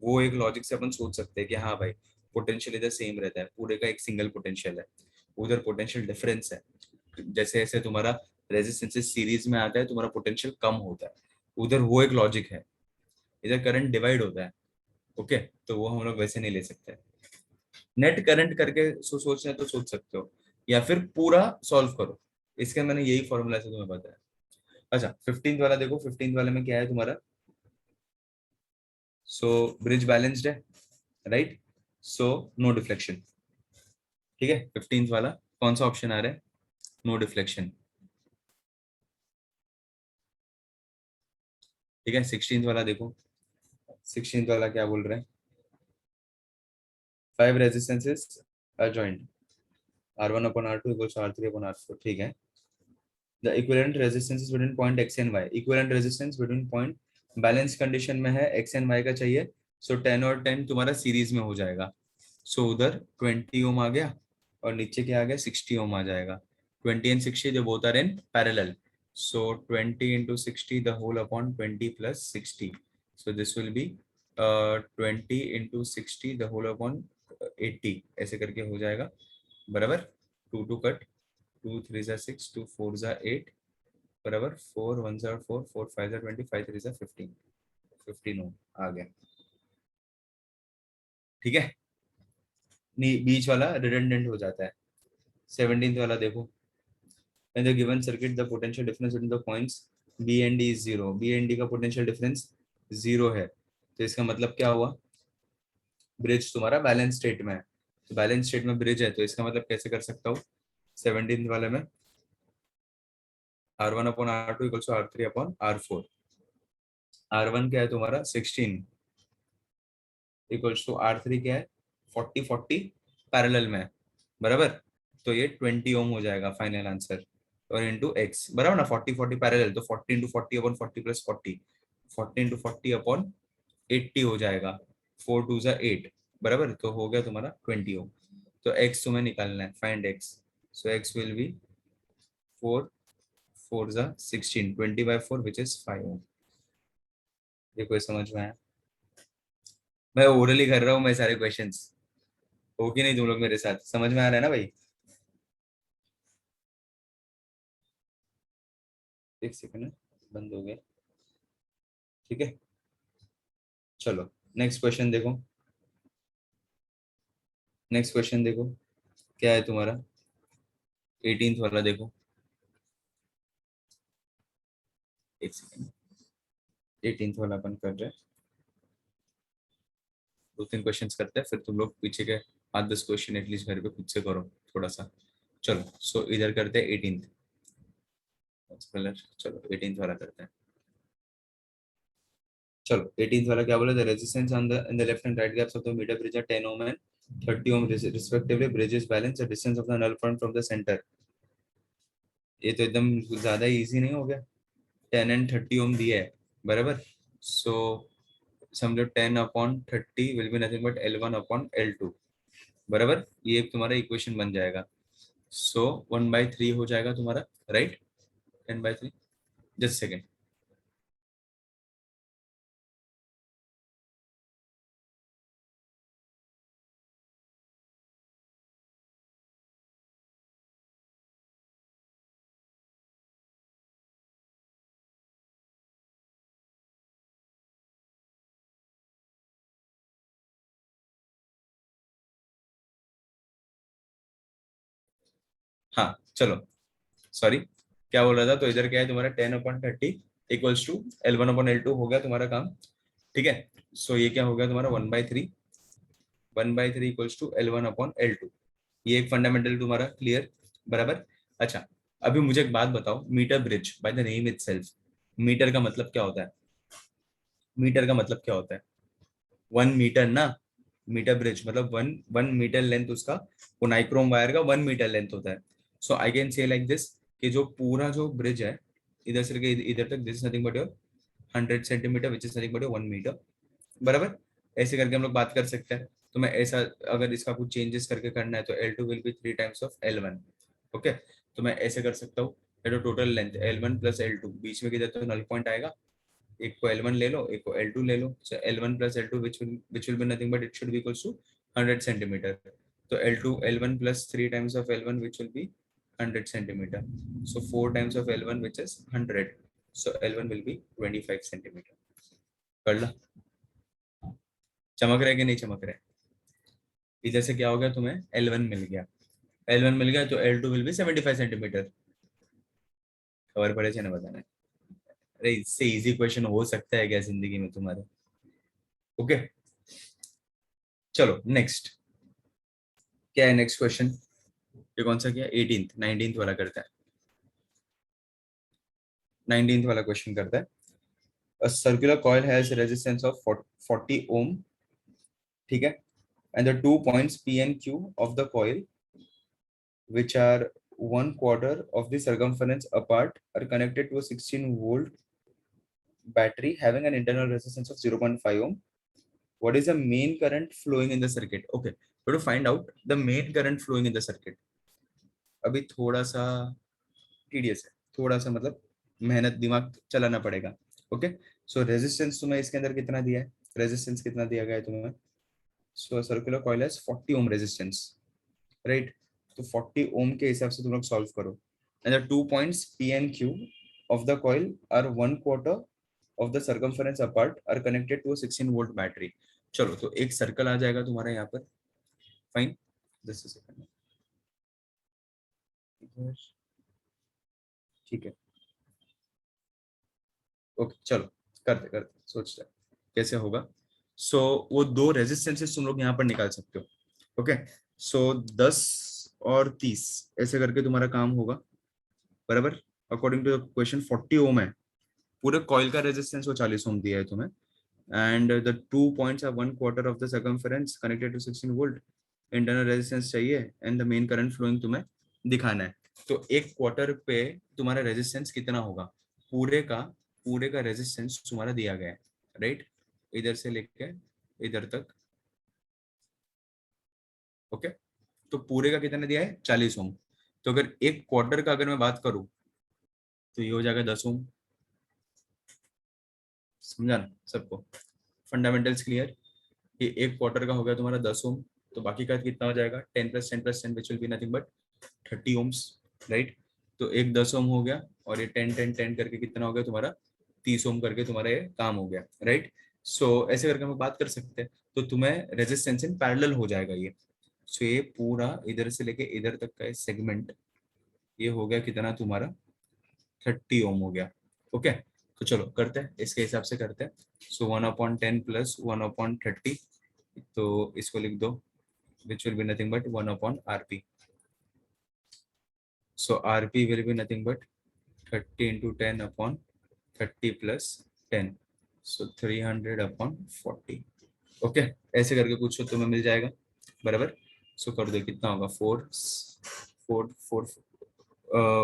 वो एक लॉजिक से अपन सोच सकते हैं कि हाँ भाई पोटेंशियल इधर सेम रहता है, पूरे का एक सिंगल पोटेंशियल है, उधर पोटेंशियल डिफरेंस है। जैसे जैसे तुम्हारा रेजिस्टेंस सीरीज में आता है तुम्हारा पोटेंशियल कम होता है, उधर वो एक लॉजिक है। इधर करंट डिवाइड होता है, ओके, तो वो हम लोग वैसे नहीं ले सकते। नेट करंट करके सोचना है तो सोच सकते हो, या फिर पूरा सॉल्व करो। इसके मैंने यही फॉर्मूला से तुम्हें बताया। अच्छा 15th वाला देखो, 15th वाले में क्या है तुम्हारा, सो ब्रिज बैलेंस्ड है, राइट, सो नो डिफ्लेक्शन, ठीक है। 15th वाला कौन सा ऑप्शन आ रहा है, नो डिफ्लेक्शन, ठीक है। 16th वाला देखो, 16th वाला क्या बोल रहे हैं, 5 resistances are joint, R1/R2 equals to R3/R4, ठीक है। The equivalent resistances between point x and y, equivalent resistance between point balance condition में है, x and y का चाहिए, सो 10 और 10 तुम्हारा सीरीज में हो जाएगा। सो उधर 20 ओम आ गया और नीचे क्या आ गया, 60 ओम आ जाएगा। 20 and 60 जो both are in parallel, so 20 into 60 the whole upon 20 plus 60, so this will be 20 into 60 the whole upon 80, ऐसे करके हो जाएगा, बराबर। 2 टू कट, 2 3 जा 6, 2 4 जा 8, बराबर। 4 1 जा 4, 4 5 जा 20, 5 3 जा 15, 15 ओम आ गया, ठीक है। बीच वाला रिडंडेंट हो जाता है, 17th वाला देखो, in the given circuit the potential difference between the points B and D is 0, B and D का potential difference 0 है, तो इसका मतलब क्या हुआ, ब्रिज तुम्हारा बैलेंस स्टेट में है, तो बैलेंस स्टेट में ब्रिज है, तो इसका मतलब कैसे कर सकता हूँ, 17th वाले में R1 upon R2 equals to R3 upon R4, R1 क्या है तुम्हारा 16 इक्वल्स टू R3 क्या है 40 पैरेलल में है, बराबर, तो ये 20 ओम हो जाएगा फाइनल आंसर, और इंटू एक्स बराबर ना, 40 पैरेलल, तो 40 into 40 upon 40 plus 40, 40 into 40 upon 80 हो जाएगा, 4 टू ज़ा 8, बराबर, तो हो गया तुम्हारा 20 ओम, तो एक्स तुम्हें निकालना है, find x, so x will be 4 4 ज़ा 16, 20/4 विच इज 5 ओम। ये कोई समझ में आया, मैं ओरली कर रहा हूँ मैं सारे क्वेश्चंस, हो कि नहीं तुम लोग मेरे साथ, समझ में आ रहा है ना भाई। एक सेकंड, बंद हो गया, ठीक है, चलो नेक्स्ट क्वेश्चन देखो, नेक्स्ट क्वेश्चन देखो क्या है तुम्हारा, 18th वाला देखो, एक सेकंड, 18th वाला अपन कर रहे हैं, 2-3 क्वेश्चंस करते हैं, फिर तुम लोग पीछे के 8-10 क्वेश्चन एटलीस्ट घर पे खुद से करो थोड़ा सा, चलो सो इधर करते हैं 18th, कलर, चलो 18th वाला करते हैं, चलो 18th वाला क्या बोला, the resistance on the in the left and right gaps of the metre bridge are 10 ohm and 30 ohm respectively, bridges balance the distance of the null point from the center, ये तो एकदम ज्यादा easy नहीं हो गया, 10 and 30 ओम दिया है, बराबर, सो समझो 10 upon 30 will be nothing but L1 upon L2, बराबर, ये एक तुम्हारा इक्वेशन बन जाएगा, सो 1/3 हो जाएगा तुम्हारा, राइट, 10/3, जस्ट सेकेंड, हाँ चलो, सॉरी, क्या बोल रहा था, तो इधर क्या है तुम्हारा 10/30 इक्वल्स टू L1/L2 हो गया तुम्हारा काम, ठीक है, सो ये क्या हो गया तुम्हारा 1/3 इक्वल्स टू L1/L2, ये एक फंडामेंटल तुम्हारा क्लियर, बराबर, अच्छा, अभी मुझे एक बात बताओ, metre bridge by the name itself, metre का मतलब क्या होता है, मीटर का मतलब क्या होता है, 1 मीटर ना, मीटर ब्रिज मतलब 1 मीटर लेंथ उसका, वो नाइक्रोम वायर का 1 मीटर लेंथ होता है, so I can say like this, कि जो पूरा जो ब्रिज है इधर से लेके इधर तक, this is nothing but your 100 centimetre which is nothing but your 1 metre, बराबर, ऐसे करके हम लोग बात कर सकते हैं, तो मैं ऐसा, अगर इसका कुछ चेंजेस करके करना है तो L2 will be 3 times of L1, okay, तो मैं ऐसे कर सकता हूँ, ये total length L1 plus L2, बीच में किधर तो नल पॉइंट आएगा, एक को L1 ले लो, एक को L2 ले लो, so L1 plus L2 which will be nothing but it should be equals to 100 centimeter, तो L1 plus 3 times of L1 which will be 100 centimeter, so 4 times of L1 which is 100, so L1 will be 25 centimeter, कर ला, चमक रहा है कि नहीं चमक रहा है, इधर से क्या हो गया तुम्हें L1 मिल गया, L1 मिल गया तो L2 will be 75 सेंटीमीटर, खबर पड़े छे ना बताना, अरे इससे इजी क्वेश्चन हो सकता है क्या जिंदगी में तुम्हारे, ओके, चलो नेक्स्ट, क्या है नेक्स्ट क्वेश्चन, ये कौन सा किया, 18th 19th वाला करता है, 19th वाला क्वेश्चन करता है, a circular coil has resistance of 40 ohm, ठीक है, and the 2 points P and Q of the coil which are 1/4 of the circumference apart are connected to a 16-volt battery having an internal resistance of 0.5 ohm. What is the main current flowing in the circuit? Okay, so to find out the main current flowing in the circuit, अभी थोड़ा सा tedious है, थोड़ा सा मतलब मेहनत दिमाग चलाना पड़ेगा, ओके, सो रेजिस्टेंस तुम्हें इसके अंदर कितना दिया है, रेजिस्टेंस कितना दिया गया है तुम्हें, so circular coil has 40 ohm resistance, right, तो 40 ओम के हिसाब से तुम लोग सॉल्व करो, and the 2 points P and Q of the coil are 1/4 of the circumference apart are connected to a 16 volt battery, चलो तो एक सर्कल आ जाएगा तुम्हारा यहाँ पर, फाइन, दिस इज ठीक है, ओके चलो करते करते सोचते हैं कैसे होगा। सो वो दो रेजिस्टेंसेस तुम लोग यहाँ पर निकाल सकते हो। ओके, सो 10 और 30 ऐसे करके तुम्हारा काम होगा, बराबर। अकॉर्डिंग टू द क्वेश्चन 40 ओम है, पूरे कॉइल का रेजिस्टेंस वो 40 ओम दिया है तुम्हें, and the 2 points are 1/4 of the circumference connected to 16 volt. Internal resistance चाहिए and the main current flowing तुम्हें दिखाना है। तो एक क्वार्टर पे तुम्हारा रेजिस्टेंस कितना होगा, पूरे का पूरे का रेजिस्टेंस तुम्हारा दिया गया है, राइट, इधर से लेके इधर तक। ओके, तो पूरे का कितना दिया है 40 ओम। तो अगर एक क्वार्टर का अगर मैं बात करूं तो ये हो जाएगा 10 ओम। समझा ना सबको, फंडामेंटल्स क्लियर। ये एक क्वार्टर का हो गया तुम्हारा 10 ओम, तो बाकी का कितना हो जाएगा 10 + 10 + 10 which will be nothing but 30 ohms, right. तो एक 10 ओम हो गया और ये 10 10 10 करके कितना हो गया तुम्हारा 30 ओम करके तुम्हारा ये काम हो गया, राइट। सो ऐसे करके हम बात कर सकते हैं, तो तुम्हें रेजिस्टेंस इन पैरेलल हो जाएगा ये। सो ये पूरा इधर से लेके इधर तक का सेगमेंट ये हो गया कितना तुम्हारा 30 ओम हो गया। ओके, तो चलो करते हैं इसके हिसाब से करते हैं। सो 1/10 + 1/30, तो इसको लिख दो विच will be nothing but 1/RP। So RP will be nothing but 30 into 10/30 plus 10, so 300/40। Okay, ऐसे करके कुछ तो तुम्हें मिल जाएगा, बराबर। सो कर दो कितना होगा 4 4 4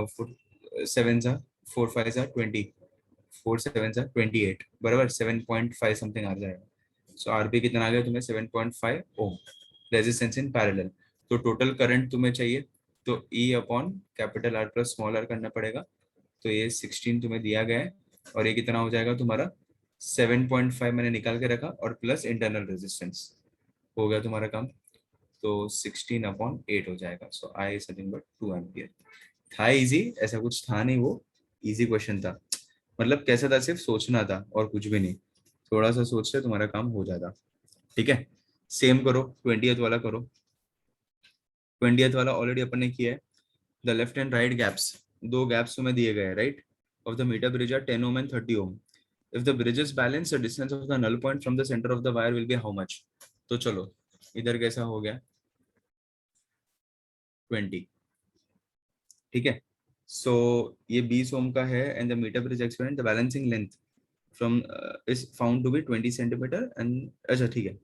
4 7 जा 4 5 जा 20, 4 7 जा 28, बराबर 7.5 समथिंग आ जाएगा। सो आरपी कितना आ गया तुम्हें 7.5 ओम, रेजिस्टेंस इन पैरेलल। तो टोटल करंट तुम्हें चाहिए, तो E/कैपिटल R प्लस स्मॉल r करना पड़ेगा। तो ये 16 तुम्हें दिया गया है, और ये कितना हो जाएगा तुम्हारा 7.5 मैंने निकाल के रखा और प्लस इंटरनल रेजिस्टेंस, हो गया तुम्हारा काम। तो 16/8 हो जाएगा। So I is nothing but 2 ampere. था इजी, ऐसा कुछ था नहीं, वो इजी क्वेश्चन था। मतलब कैसा था, सिर्फ सोचना था और कुछ भी नहीं, थोड़ा सा सोचते तुम्हारा काम हो जाता। ठीक है, सेम करो 20th वाला करो। 20th वाला ऑलरेडी अपन ने किया है। The left and right gaps, दो गैप्स तुम्हें दिए गए, right, of the metre bridge are 10 ohm and 30 ohm. If the bridge is balance the distance of the null point from the centre of the wire will be how much. तो चलो इधर कैसा हो गया 20, ठीक है। सो ये 20 ओम का है and the metre bridge experiment the balancing length from is found to be 20 centimetre and, अच्छा ठीक है,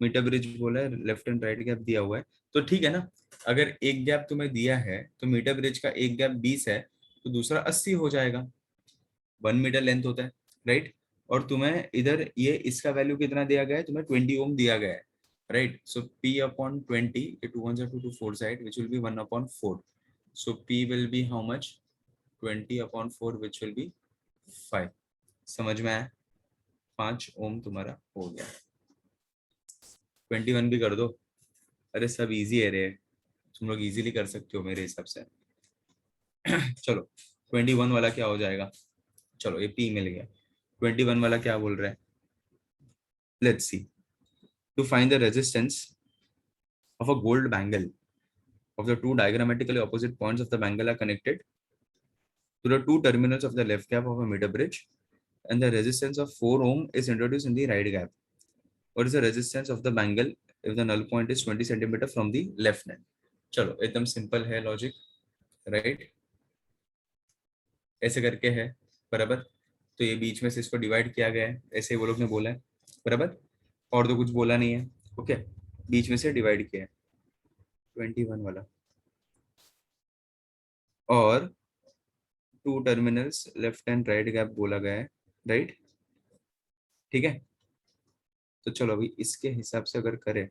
मीटर ब्रिज बोला है, लेफ्ट एंड राइट गैप दिया हुआ है, तो ठीक है ना। अगर एक गैप तुम्हें दिया है तो मीटर ब्रिज का एक गैप 20 है, तो दूसरा 80 हो जाएगा, 1 मीटर लेंथ होता है, राइट। और तुम्हें इधर ये इसका वैल्यू कितना दिया गया है, तुम्हें 20 ओम दिया गया है, राइट। सो P/20, ये 2 1 2 to 4 side which will be 1/4, so P will be how much 20/4 which will be 5। समझ में आया, 5 ओम तुम्हारा हो गया। 21 भी कर दो, अरे सब इजी है रे, तुम लोग इजीली कर सकते हो मेरे हिसाब से। चलो 21 वाला क्या हो जाएगा, चलो ये P मिल गया। 21 वाला क्या बोल रहा है, let's see. To find the resistance of a gold bangle of the two diagrammatically opposite points of the bangle are connected to the two terminals of the left gap of a meter bridge, and the resistance of 4 ohm is introduced in the right gap. What is the resistance of the bangle if the null point is 20 centimeter from the left end? चलो एकदम simple है logic, right, ऐसे करके है, बराबर। तो ये बीच में से इसको डिवाइड किया गया है, ऐसे वो लोग ने बोला है, बराबर, और तो कुछ बोला नहीं है। ओके, बीच में से डिवाइड किया है 21 वाला, और two terminals left and right gap बोला गया है, राइट, ठीक है। तो चलो अभी इसके हिसाब से अगर करें,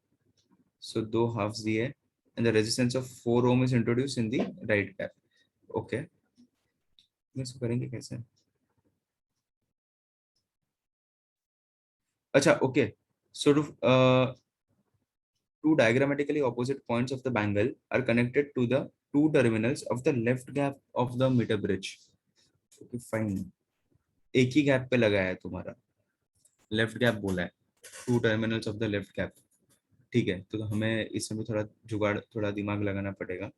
सो दो हाफ्स दिए and the resistance of 4 ohm is introduce in the right gap. Okay, इसको करेंगे कैसे, अच्छा okay. So two diagrammatically opposite points of the bangle are connected to the two terminals of the left gap of the meter bridge। okay, fine, एक ही gap पे लगाया है तुम्हारा, left gap बोला है, two terminals of the left gap, ठीक है। तो हमें इसमें भी थोड़ा जुगाड़, थोड़ा दिमाग लगाना पड़ेगा।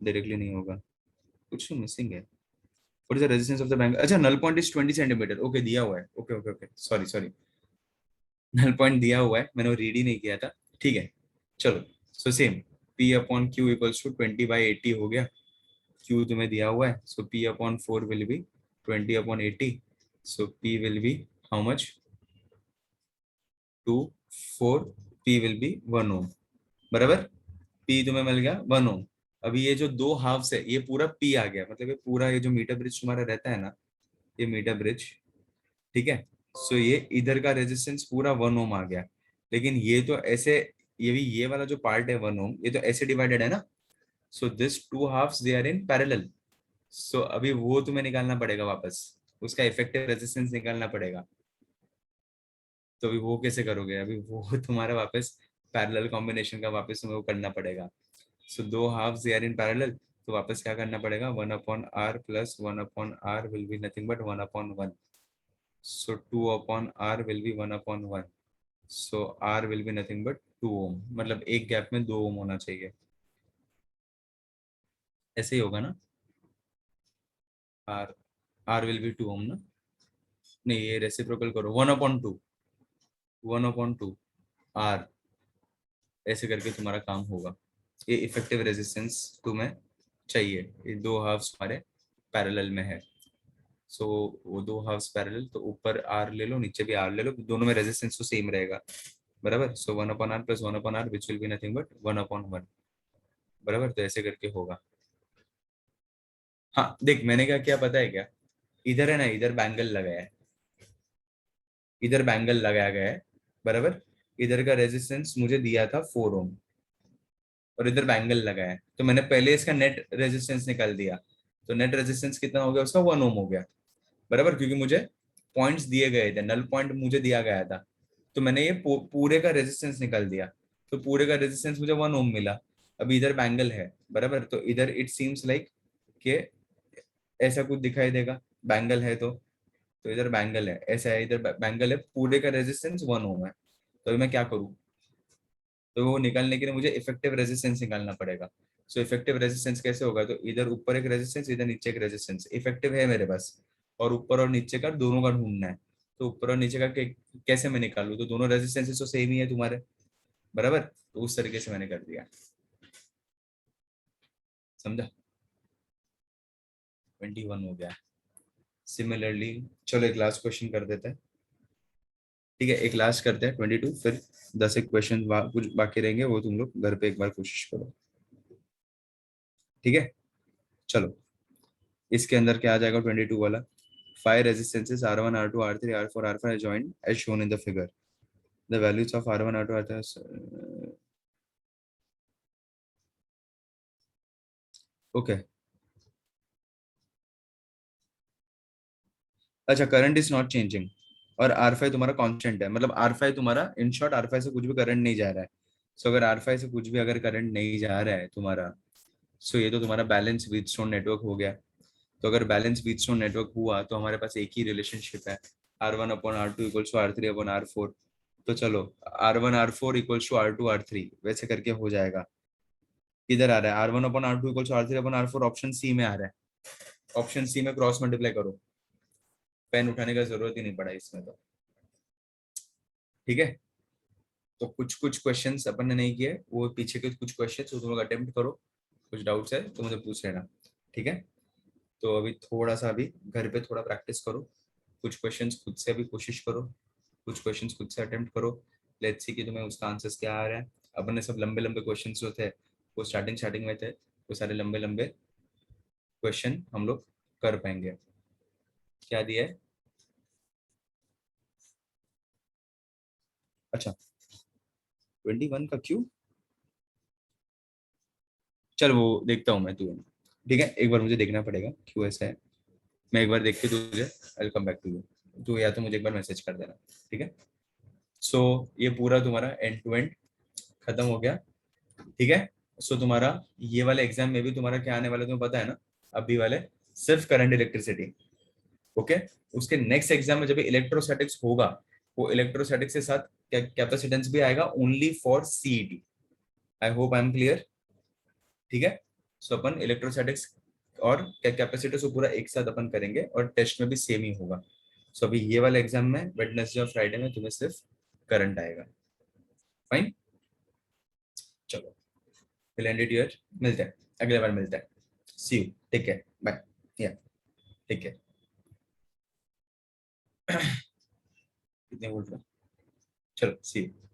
डायरेक्टली नहीं होगा, कुछ तो मिसिंग है। What is the resistance of the bank? अच्छा, null point is 20 centimeter. Okay, दिया हुआ है। Okay okay okay, sorry sorry, null point दिया हुआ है, मैंने वो रीड ही नहीं किया था। ठीक है, चलो। So same, P upon Q equals to 20/80 हो गया। क्यू तुम्हें दिया हुआ है, so P upon 4 will be 20/80। So P will be how much? 2 4, P will be 1 ohm. बराबर, P तुम्हें मिल गया 1 ओम। अभी ये जो दो हाफ्स है, ये पूरा P आ गया, मतलब ये पूरा, ये जो मीटर ब्रिज तुम्हारा रहता है ना, ये मीटर ब्रिज, ठीक है। सो ये इधर का रेजिस्टेंस पूरा 1 ओम आ गया। लेकिन ये तो ऐसे, ये भी, ये वाला जो पार्ट है 1 ओम, ये तो ऐसे डिवाइडेड है ना। So this two halves they are in parallel. सो अभी वो तुम्हें निकालना पड़ेगा वापस, उसका इफेक्टिव रेजिस्टेंस निकालना पड़ेगा। तो अभी वो कैसे करोगे? अभी वो तुम्हारा वापस पैरेलल कॉम्बिनेशन का वापस तुम्हें वो करना पड़ेगा। सो दो halves they are in parallel, तो वापस क्या करना पड़ेगा? 1/r plus 1/r will be nothing but 1/1। so 2 upon r will be 1/1। so r will be nothing but 2 ओम, मतलब एक गैप में 2 ओम होना चाहिए। ऐसे ही होगा ना? r r will be 2 ओम ना? नहीं, ये रेसिप्रोकल करो, 1/2, 1/2 r, ऐसे करके तुम्हारा काम होगा। ये इफेक्टिव रेजिस्टेंस तुम्हें चाहिए, ये दो हाफ्स हमारे पैरेलल में है। सो वो दो हाफ्स पैरेलल, तो ऊपर r ले लो, नीचे भी r ले लो, दोनों में रेजिस्टेंस तो सेम रहेगा। बराबर, सो 1/r plus 1/r which will be nothing but 1/1। बराबर, तो ऐसे करके होगा। हाँ देख, मैंने क्या किया पता है क्या? इधर है ना, इधर बैंगल लगाया है, इधर बैंगल लगाया गया है। बराबर, इधर का रेजिस्टेंस मुझे दिया था 4 ओम, और इधर बैंगल लगाया है, तो मैंने पहले इसका नेट रेजिस्टेंस निकाल दिया। तो नेट रेजिस्टेंस कितना हो गया उसका? 1 ओम हो गया। बराबर, क्योंकि मुझे पॉइंट्स दिए गए थे, नल पॉइंट मुझे दिया गया था, तो मैंने ये पूरे का रेजिस्टेंस निकाल दिया। तो पूरे का रेजिस्टेंस मुझे 1 ओम मिला। अभी इधर बैंगल है, बराबर, तो इधर इट सीम्स लाइक कि ऐसा कुछ दिखाई देगा, बैंगल है तो इधर बैंगल है, ऐसा है, इधर बैंगल है, पूरे का रेजिस्टेंस 1 ओम है। तो अभी मैं क्या करूँ? तो वो निकालने के लिए मुझे इफेक्टिव रेजिस्टेंस निकालना पड़ेगा। सो इफेक्टिव रेजिस्टेंस कैसे होगा? तो इधर ऊपर एक रेजिस्टेंस, इधर नीचे एक रेजिस्टेंस, इफेक्टिव है मेरे पास, और ऊपर और नीचे का दोनों का ढूंढना है। तो ऊपर और नीचे का कैसे मैं निकालूं? तो दोनों रेजिस्टेंसेस तो सेम ही है तुम्हारे, बराबर, तो उस तरीके से मैंने कर दिया। समझा? 21 हो गया। सिमिलरली, चलो एक लास्ट क्वेश्चन कर देते हैं। ठीक है, एक लास्ट करते हैं 22, फिर 10 एक क्वेश्चन कुछ बाकी रहेंगे, वो तुम लोग घर पे एक बार कोशिश करो। ठीक है, चलो। इसके अंदर क्या आ जाएगा 22 वाला? 5 resistances R1, R2, R3, R4, R5 are joined as shown in the figure. The values of R1, R2, R3, okay. अच्छा, करंट इज नॉट चेंजिंग, और R5 तुम्हारा कांस्टेंट है, मतलब R5 तुम्हारा, इन शॉर्ट R5 से कुछ भी करंट नहीं जा रहा है। सो अगर R5 से कुछ भी अगर करंट नहीं जा रहा है तुम्हारा, सो ये तो तुम्हारा बैलेंस व्हीटस्टोन नेटवर्क हो गया। तो अगर बैलेंस व्हीटस्टोन नेटवर्क हुआ, तो हमारे पास एक ही रिलेशनशिप है, R1/R2 = R3/R4। तो चलो, R1/R4 = R2/R3, वैसे करके हो जाएगा। किधर आ रहा है? R1/R2 = R3/R4, ऑप्शन सी में आ रहा है। ऑप्शन सी में क्रॉस मल्टीप्लाई करो, पेन उठाने का जरूरत ही नहीं पड़ा इसमें तो। ठीक है, तो कुछ कुछ क्वेश्चंस अपन ने नहीं किए, वो पीछे के कुछ क्वेश्चंस वो तुम लोग अटेम्प्ट करो। कुछ डाउट्स है तो मुझे पूछ लेना। ठीक है, तो अभी थोड़ा सा, अभी घर पे थोड़ा प्रैक्टिस करो, कुछ क्वेश्चंस खुद से अभी कोशिश करो, कुछ क्वेश्चंस खुद से अटेम्प्ट करो। लेट्स सी कि तुम्हें उसका आंसर्स क्या आ रहा है। अपन ने सब लंबे लंबे क्वेश्चंस जो थे, वो स्टार्टिंग स्टार्टिंग में थे, वो सारे लंबे लंबे क्वेश्चन हम लोग कर पाएंगे। क्या दिया है? अच्छा, 21 का क्यों? चल वो देखता हूँ मैं, तू। ठीक है, एक बार मुझे देखना पड़ेगा क्यों ऐसा है। मैं एक बार देख के तुझे आई कम बैक टू यू। तू या तो मुझे एक बार मैसेज कर देना। ठीक है, सो ये पूरा तुम्हारा एंड टू एंड खत्म हो गया। ठीक है, सो तुम्हारा ये वाले एग्जाम में भी तुम्हारा क्या आने वाला है तुम्हें पता है ना? अभी वाले सिर्फ करंट इलेक्ट्रिसिटी। ओके, उसके नेक्स्ट एग्जाम में जब इलेक्ट्रोस्टैटिक्स होगा, वो इलेक्ट्रोस्टैटिक्स के साथ कैपेसिटेंस भी आएगा, only for CET. I hope I am clear. ठीक है, सो अपन इलेक्ट्रोस्टैटिक्स और कैपेसिटर को पूरा एक साथ अपन करेंगे और टेस्ट में भी सेम ही होगा। सो अभी ये वाला एग्जाम में वेडनेसडे और फ्राइडे में तुम्हें सिर्फ करंट आएगा। फाइन, चलो विल एंड इट हियर, मिलते हैं अगले बार, मिलते हैं। सी यू, टेक केयर, बाय। या टेक केयर। कितने बोल रहे हो? चलो सी यू।